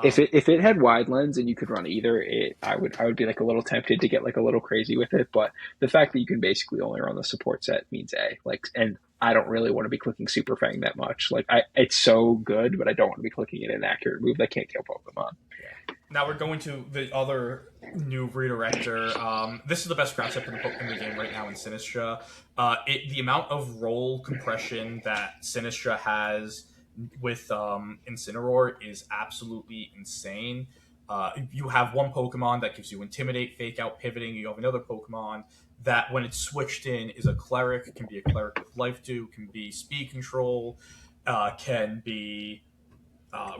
If it had wide lens and you could run either, I would be like a little tempted to get like a little crazy with it. But the fact that you can basically only run the support set means A. Like, and I don't really want to be clicking Super Fang that much. Like, it's so good, but I don't want to be clicking an inaccurate move that can't kill Pokemon. Yeah. Now we're going to the other new redirector. This is the best grass type in the game right now in Sinistra. The amount of roll compression that Sinistra has with Incineroar is absolutely insane. You have one Pokemon that gives you Intimidate, Fake Out, Pivoting. You have another Pokemon that, when it's switched in, is a Cleric. Can be a Cleric with Life Dew. Can be Speed Control. Can be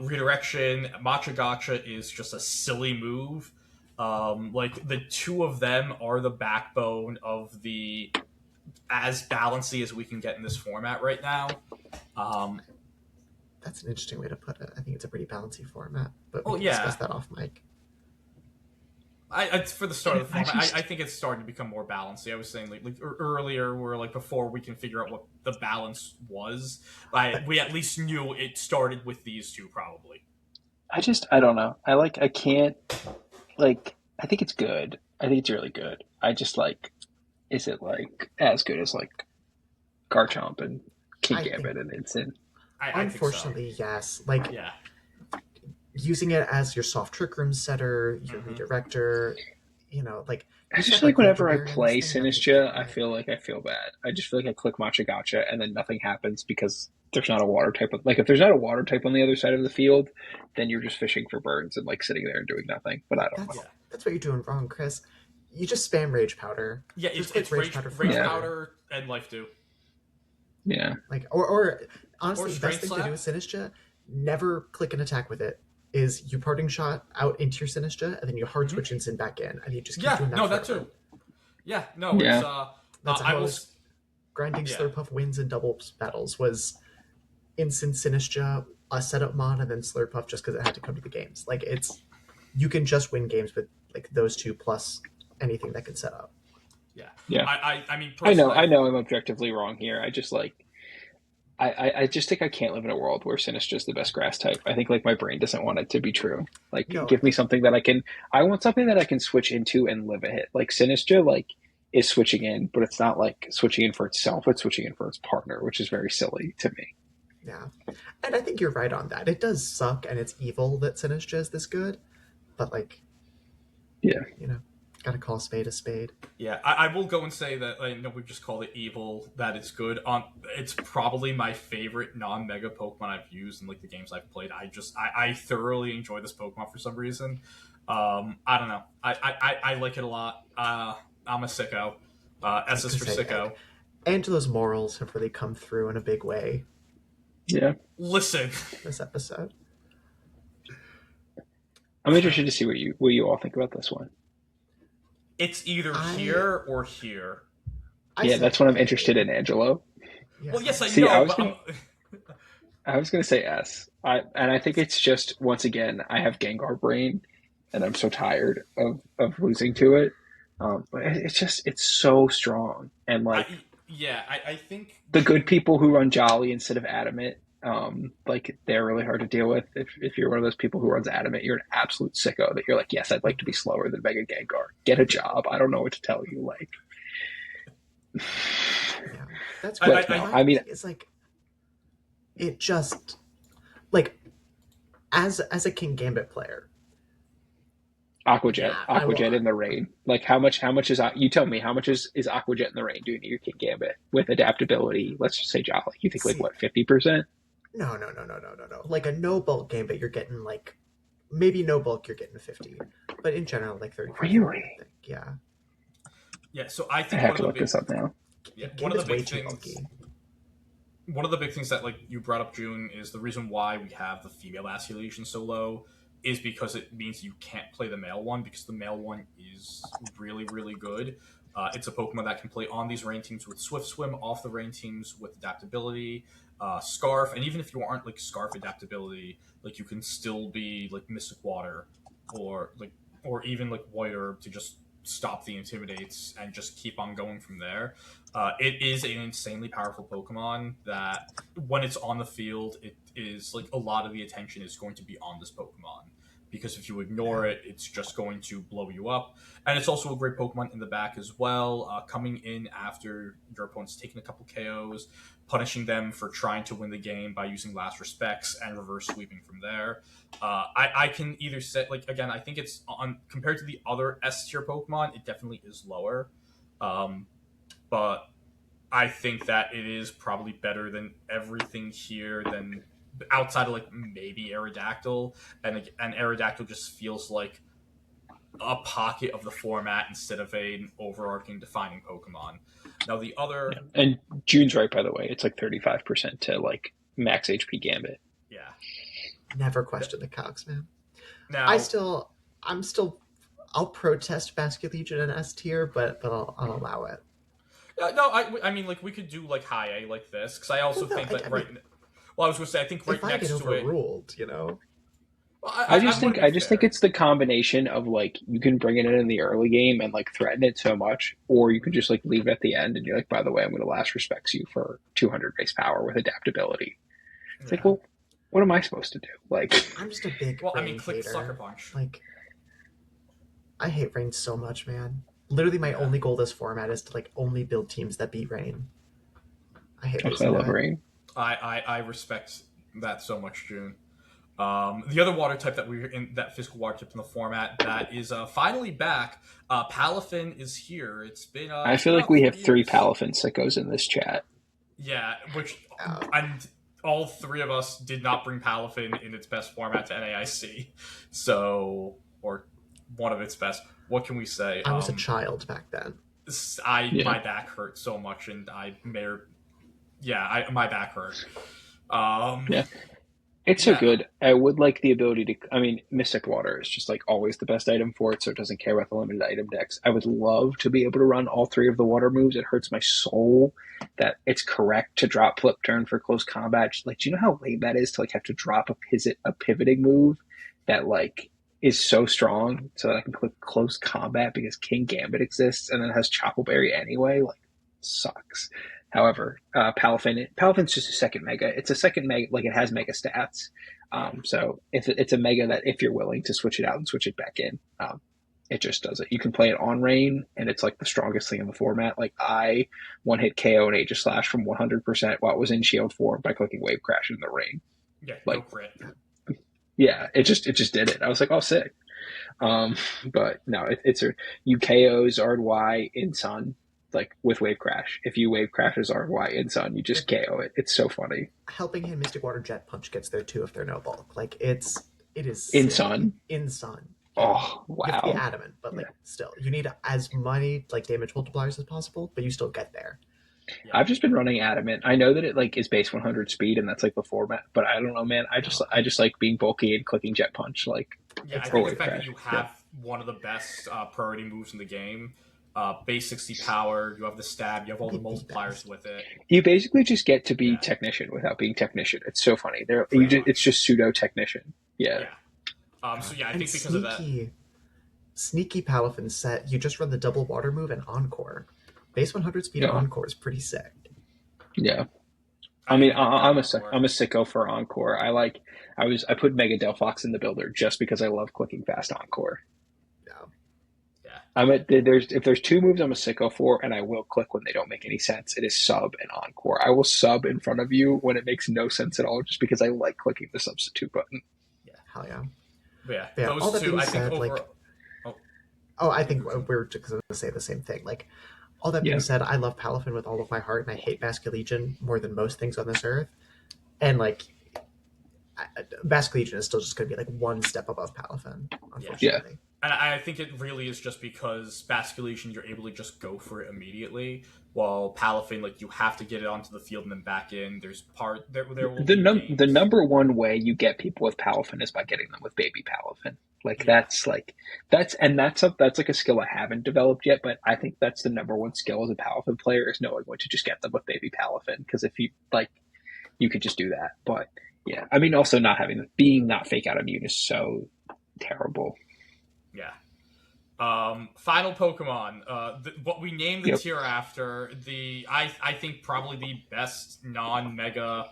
Redirection. Matcha Gotcha is just a silly move. Like, the two of them are the backbone of the as balancy as we can get in this format right now. That's an interesting way to put it. I think it's a pretty bouncy format, but we can discuss that off mic. For the start of the format, I think it's starting to become more balanced. I was saying like earlier, where like before we can figure out what the balance was, we at least knew it started with these two probably. I don't know. I can't, like, I think it's good. I think it's really good. I just like, is it like as good as like Garchomp and Kingambit and Incin? Unfortunately, yes. Like, using it as your soft trick room setter, your redirector, you know, like. I just feel like whenever I play Sinistra, I feel bad. I just feel like I click Matcha Gotcha and then nothing happens because there's not a water type. Like, if there's not a water type on the other side of the field, then you're just fishing for birds and like sitting there and doing nothing. But I don't know. That's what you're doing wrong, Chris. You just spam Rage Powder. Yeah, it's Rage Powder and Life Dew. Yeah. Like, or honestly, the best thing to do with Sinistra, never click an attack with it. Is you Parting Shot out into your Sinistra, and then you hard switch Incin back in, and you just keep doing that. That too. Yeah, no, yeah. It's that's how grinding Slurpuff wins in doubles battles was Incin Sinistra, a setup mon, and then Slurpuff just because it had to come to the games. Like, you can just win games with like those two plus anything that can set up. Yeah. I mean, I know I'm objectively wrong here. I just like. I just think I can't live in a world where Sinistра is the best grass type. I think like my brain doesn't want it to be true. Like, give me something that I want something that I can switch into and live a hit. Like, Sinistra like is switching in, but it's not like switching in for itself. It's switching in for its partner, which is very silly to me. Yeah. And I think you're right on that. It does suck and it's evil that Sinistra is this good, but like, yeah, you know, gotta call a spade a spade. Yeah, I will go and say that, I know we've just called it evil, that it's good. It's probably my favorite non-mega Pokemon I've used in like the games I've played. I thoroughly enjoy this Pokemon for some reason. I don't know. I like it a lot. I'm a sicko. S is for sicko. Angela's morals have really come through in a big way. Yeah. Listen. This episode. I'm interested to see what you all think about this one. It's either here or here. Yeah, that's what I'm interested in, Angelo. Yeah. Well, yes, I know. I was going to say S. I think it's just, once again, I have Gengar brain, and I'm so tired of losing to it. But it's so strong. And like, Yeah, I think The good people who run Jolly instead of Adamant, like they're really hard to deal with. If you're one of those people who runs Adamant, you're an absolute sicko. That you're like, yes, I'd like to be slower than Mega Gengar. Get a job. I don't know what to tell you. Like, Yeah, that's I, but what I, no, I my I mean, thing is like. It just like as a King Gambit player. Aquajet, Yeah, I will. Aquajet in the rain. Like how much is you tell me how much is Aquajet in the rain doing to your King Gambit with adaptability? Let's just say Jolly. You think like See, what 50%? no. Like a no bulk Gambit, you're getting like maybe no bulk, you're getting 50, but in general, like 35, 40, I Really? think. Yeah, yeah. So I I think have to look this up now. one of the Gambit's way big too things. bulky. One of the big things that like you brought up, June, is the reason why we have the female acceleration so low is because it means you can't play the male one because the male one is really really good. It's a Pokemon that can play on these rain teams with Swift Swim, off the rain teams with adaptability, Scarf, and even if you aren't like Scarf adaptability, like you can still be like Mystic Water, or like or even like White Herb to just stop the intimidates and just keep on going from there. It is an insanely powerful Pokemon that when it's on the field, it is like a lot of the attention is going to be on this Pokemon. Because if you ignore Yeah. it, it's just going to blow you up. And it's also a great Pokemon in the back as well, coming in after your opponent's taken a couple KOs, punishing them for trying to win the game by using Last Respects and reverse sweeping from there. I can either say, like, again, I think it's on compared to the other S tier Pokemon, it definitely is lower. Um, but I think that it is probably better than everything here than outside of like maybe Aerodactyl, and Aerodactyl just feels like a pocket of the format instead of an overarching defining Pokemon. Now the Yeah. other, And June's right, by the way. It's like 35% to like max HP Gambit. yeah. Never question the cogs, man. I Now, still, I'm still, I'll protest Basket Legion and S tier, but I'll allow it. no, I mean like we could do like high A like this because I Well, also no, think that I mean, well, I was going to say I think right if I get next to it. overruled, you know, Well, I want to be I just think fair. it's the combination of like you can bring it in the early game and like threaten it so much, or you can just like leave it at the end and you're like, by the way, I'm going to last respects you for 200 base power with adaptability. It's like, Yeah. well, what am I supposed to do? Like, I'm just a big Well, I mean, rain click Sucker hater. Punch. Like, I hate rain so much, man. Literally, my Yeah. only goal this format is to like only build teams that beat rain. I hate I losing to love it. rain. I respect that so much, June. The other water type that we're in that physical water type in the format that is finally back. Palafin is here. I It's feel been like about we three have three years. Palafin sickos in this chat. Yeah, which Uh, and all three of us did not bring Palafin in its best format to NAIC. So or one of its best. What can we say? I was a child back then. I Yeah. my back hurt so much, and I may yeah, my back hurt. Yeah. It's so Yeah, good. I would like the ability to. I mean, Mystic Water is just like always the best item for it, so it doesn't care about the limited item decks. I would love to be able to run all three of the water moves. It hurts my soul that it's correct to drop Flip Turn for close combat. Like, do you know how lame that is to like have to drop a pivoting move that like is so strong so that I can click close combat because King Gambit exists and then has Choppleberry anyway? Like, sucks. However, Palafin's just a second mega. It's a second mega, like it has mega stats. yeah. So if it's a mega that if you're willing to switch it out and switch it back in, it just does it. You can play it on rain, and it's like the strongest thing in the format. Like I one hit KO and Aegis Slash from 100% while it was in shield form by clicking Wave Crash in the rain. Yeah, go Like crit. yeah, it just did it. I was like, oh sick. But no, it's a you KO Zard in Sun like with Wave Crash. If you Wave Crash Zard in Sun, you just KO it. It's so funny. Helping him Mystic Water Jet Punch gets there too if they're no bulk. Like it is In silly. Sun. In Sun. Yeah. Oh You have to be wow. adamant, but like Yeah. still, you need as many like damage multipliers as possible, but you still get there. Yeah. I've just been running Adamant. I know that it like is base 100 speed and that's like the format, but I don't know, man. I just like being bulky and clicking Jet Punch, like Yeah, I Exactly. think the Wave fact that Crash. you Yeah. have one of the best priority moves in the game, base 60 power, you have the stab, you have all the multipliers with it. You basically just get to be Yeah. Technician without being Technician. It's so funny. Pretty much. It's just pseudo Technician. Yeah. So yeah, I And think because of that. sneaky Palafin set, you just run the double water move and Encore. Base 100 speed Yeah, Encore is pretty sick. yeah. I I mean, need to get that I'm Encore. a sicko for Encore. I put Mega Delphox in the builder just because I love clicking fast Encore. Yeah. Yeah. There's if there's two moves I'm a sicko for, and I will click when they don't make any sense. It is sub and Encore. I will sub in front of you when it makes no sense at all, just because I like clicking the substitute button. Yeah. Hell yeah. But yeah, But yeah, all those that two, being I think said, over. like, Oh, oh, I you think continue. we're just going to say the same thing. Like, all that being Yeah, said, I love Palafin with all of my heart, and I hate Basculegion more than most things on this earth. And, like, Basculegion is still just going to be, like, one step above Palafin, Yeah. yeah. unfortunately. And I think it really is just because Basculation, you're able to just go for it immediately, while Palafin, like, you have to get it onto the field and then back in. There will be The games. number one way you get people with Palafin is by getting them with baby Palafin. Yeah, That's like a skill I haven't developed yet, but I think that's the number one skill as a Palafin player is knowing when to just get them with baby Palafin. Because if you like, you could just do that. But yeah, I mean, also not having being not fake out immune is so terrible. yeah. Final Pokemon. What we named the Yep. tier after I think probably the best non-mega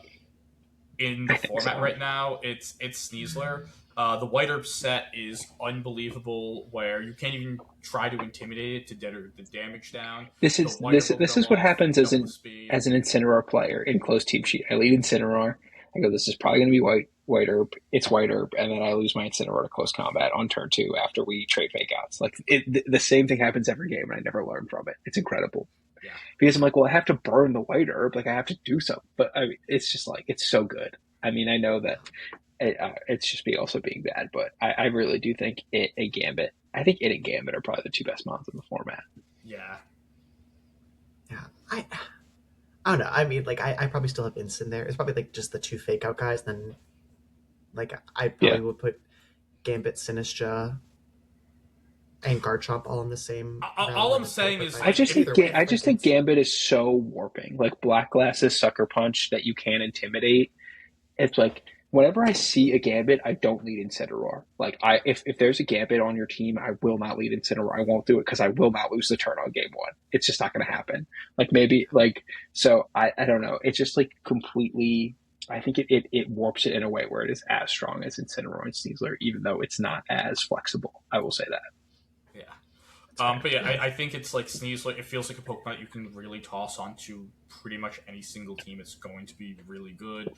in the I think format so. right now. It's Sneasler. The White Herb set is unbelievable, where you can't even try to intimidate it to get the damage down. The White Herb will This go is what off, happens double the speed. as an Incineroar player in closed team sheet. I lead Incineroar. I go, this is probably going to be white herb. It's white herb, and then I lose my Incineroar to close combat on turn 2 after we trade fake outs. Like the same thing happens every game, and I never learn from it. It's incredible Yeah. because I'm like, well, I have to burn the white herb. Like I have to do something, but I mean, it's just like it's so good. I mean, I know that it's just me also being bad, but I really do think it and Gambit. I think it and Gambit are probably the two best mons in the format. Yeah. Yeah. I don't know. I mean, like, I probably still have Instant there. It's probably, like, just the two fake out guys. Then, like, I Yeah, probably would put Gambit, Sinistra, and Garchomp all in the same realm. All I I'm would go, saying but is, like like, if I just think Gambit is so warping. Like Black Glass's Sucker Punch that you can't intimidate. It's like whenever I see a Gambit, I don't lead Incineroar. Like if there's a Gambit on your team, I will not lead Incineroar. I won't do it because I will not lose the turn on game one. It's just not going to happen. Like maybe like so I don't know. It's just like completely. I think it warps it in a way where it is as strong as Incineroar and Sneasler, even though it's not as flexible. I will say that. yeah. it's fair. But yeah, Yeah. I think it's like Sneasler. It feels like a Pokemon you can really toss onto pretty much any single team. It's going to be really good.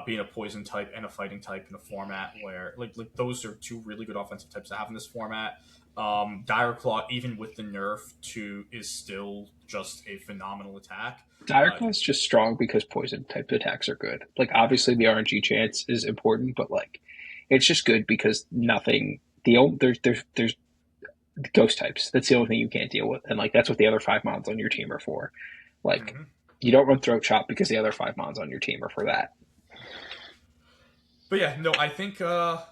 Being a poison type and a fighting type in a format where like those are two really good offensive types to have in this format. Dire Claw, even with the nerf to, is still just a phenomenal attack. Dire Claw is just strong because poison type attacks are good. Like obviously the RNG chance is important, but like it's just good because nothing. There's ghost types. That's the only thing you can't deal with, and like that's what the other 5 mons on your team are for. Like Mm-hmm. you don't run throat chop because the other 5 mons on your team are for that. But yeah, no, I think yeah,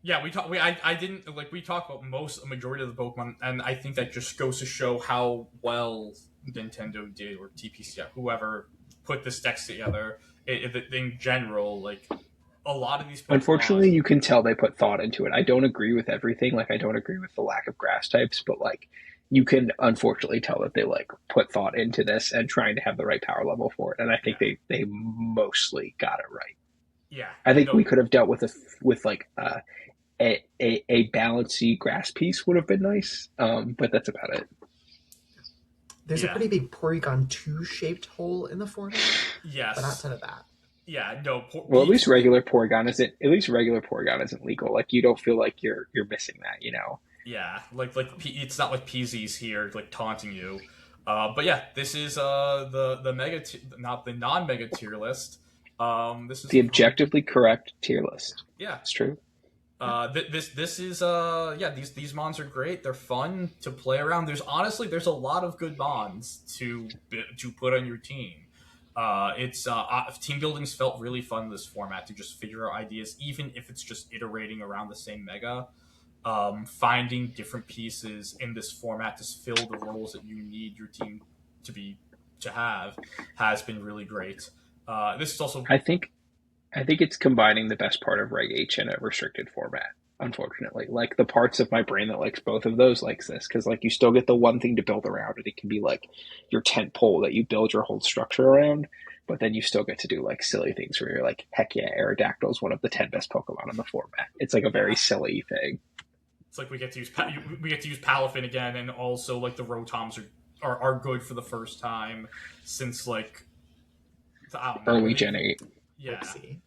I didn't like we talked about a majority of the Pokemon, and I think that just goes to show how well Nintendo did, or TPC, whoever put this decks together. In general, like a lot of these Unfortunately, Pokemon, you can tell they put thought into it. I don't agree with everything. Like I don't agree with the lack of grass types, but like you can unfortunately tell that they like put thought into this and trying to have the right power level for it. And I think yeah, they mostly got it right. yeah, I think no, we could have dealt with like a balancy grass piece would have been nice, but that's about it. There's a yeah, pretty big Porygon 2 shaped hole in the format, but yes, outside of that, yeah, no, Well, at least regular Porygon isn't. At least regular Porygon isn't legal. Like you don't feel like you're missing that. You know. yeah, it's not like PZ's here like taunting you. But yeah, this is the not the non mega tier list. This is The objectively correct tier list. yeah. It's true. This is yeah, these mons are great. They're fun to play around. There's a lot of good mons to put on your team. It's team building's felt really fun in this format to just figure out ideas, even if it's just iterating around the same mega. Finding different pieces in this format to fill the roles that you need your team to have has been really great. This is also I think it's combining the best part of Reg H in a restricted format. unfortunately. Like the parts of my brain that likes both of those likes this because like you still get the one thing to build around and it can be like your tent pole that you build your whole structure around, but then you still get to do like silly things where you're like, heck yeah, Aerodactyl is one of the 10 best Pokemon in the format. It's like a very Yeah. silly thing. It's like we get to use Palafin again, and also like the Rotoms are good for the first time since like I don't know, Early Gen 8. Yeah. See.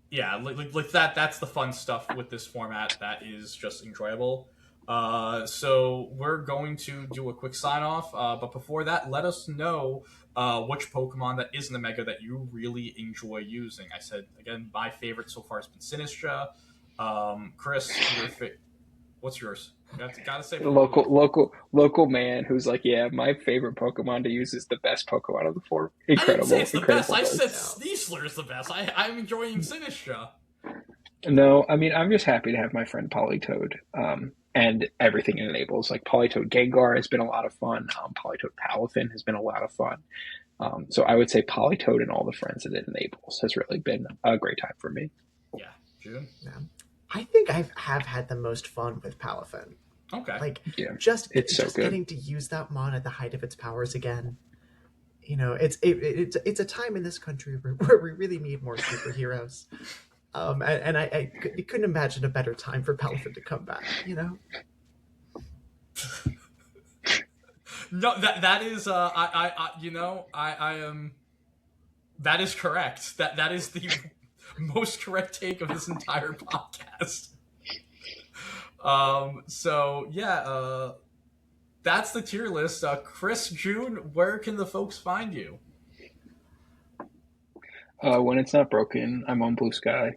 Yeah, like that. That's the fun stuff with this format. That is just enjoyable. So we're going to do a quick sign off. But before that, let us know which Pokemon that is in the Mega that you really enjoy using. I said again, my favorite so far has been Sinistra. Chris, what's yours? Gotta say Local man who's like, yeah, my favorite Pokemon to use is the best Pokemon of the form. I didn't say Incredible, it's the incredible. best. I said Sneasler is the best. I'm enjoying Sinistra. No, I mean I'm just happy to have my friend Politoed, and everything it enables. Like Politoed Gengar has been a lot of fun. Politoed Palafin has been a lot of fun. So I would say Politoed and all the friends that it enables has really been a great time for me. Yeah, June. Yeah. I think I have had the most fun with Palafin. Okay. Like, Yeah, just it's so good. getting to use that mon at the height of its powers again. You know, it's a time in this country where we really need more superheroes. And I couldn't imagine a better time for Palafin to come back. You know. No, that is I am. That is correct. That is the most correct take of this entire podcast. So yeah, that's the tier list. Chris, June, where can the folks find you? When it's not broken, I'm on Blue Sky.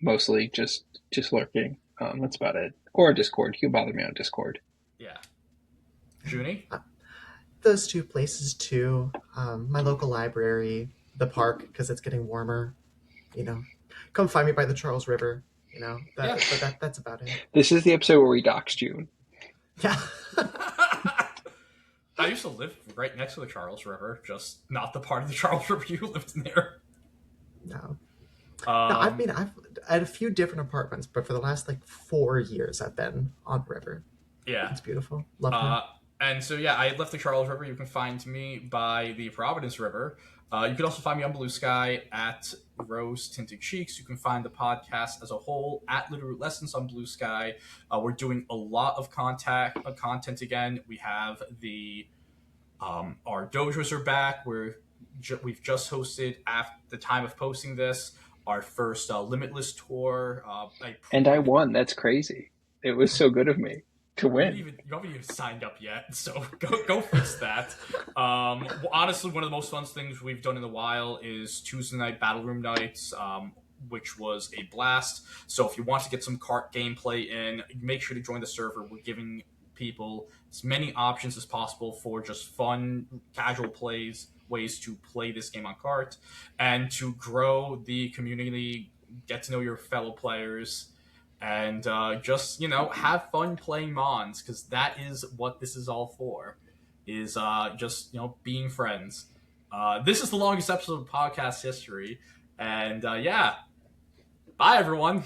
Mostly just lurking. That's about it. Or Discord. You can bother me on Discord. Yeah. Junie? Those two places too. My local library, the park, because it's getting warmer. You know, come find me by the Charles River. You know, but that's about it. This is the episode where we dox June. Yeah. I used to live right next to the Charles River, just not the part of the Charles River you lived near. No. No, I've had a few different apartments, but for the last like 4 years, I've been on the river. Yeah. It's beautiful. Love it. And so, yeah, I left the Charles River. You can find me by the Providence River. You can also find me on Blue Sky at Rose Tinted Cheeks. You can find the podcast as a whole at Littleroot Lessons on Blue Sky. We're doing a lot of content again. We have our dojos are back. We've just hosted at the time of posting this our first Limitless tour. And I won. That's crazy. It was so good of me to win. You haven't even signed up yet, so go fix that. Honestly, one of the most fun things we've done in a while is Tuesday night battle room nights, which was a blast. So if you want to get some cart gameplay in, make sure to join the server. We're giving people as many options as possible for just fun, casual ways to play this game on cart, and to grow the community, get to know your fellow players, and just have fun playing Mons, because that is what this is all for, is just being friends. This is the longest episode of podcast history, and yeah, bye everyone.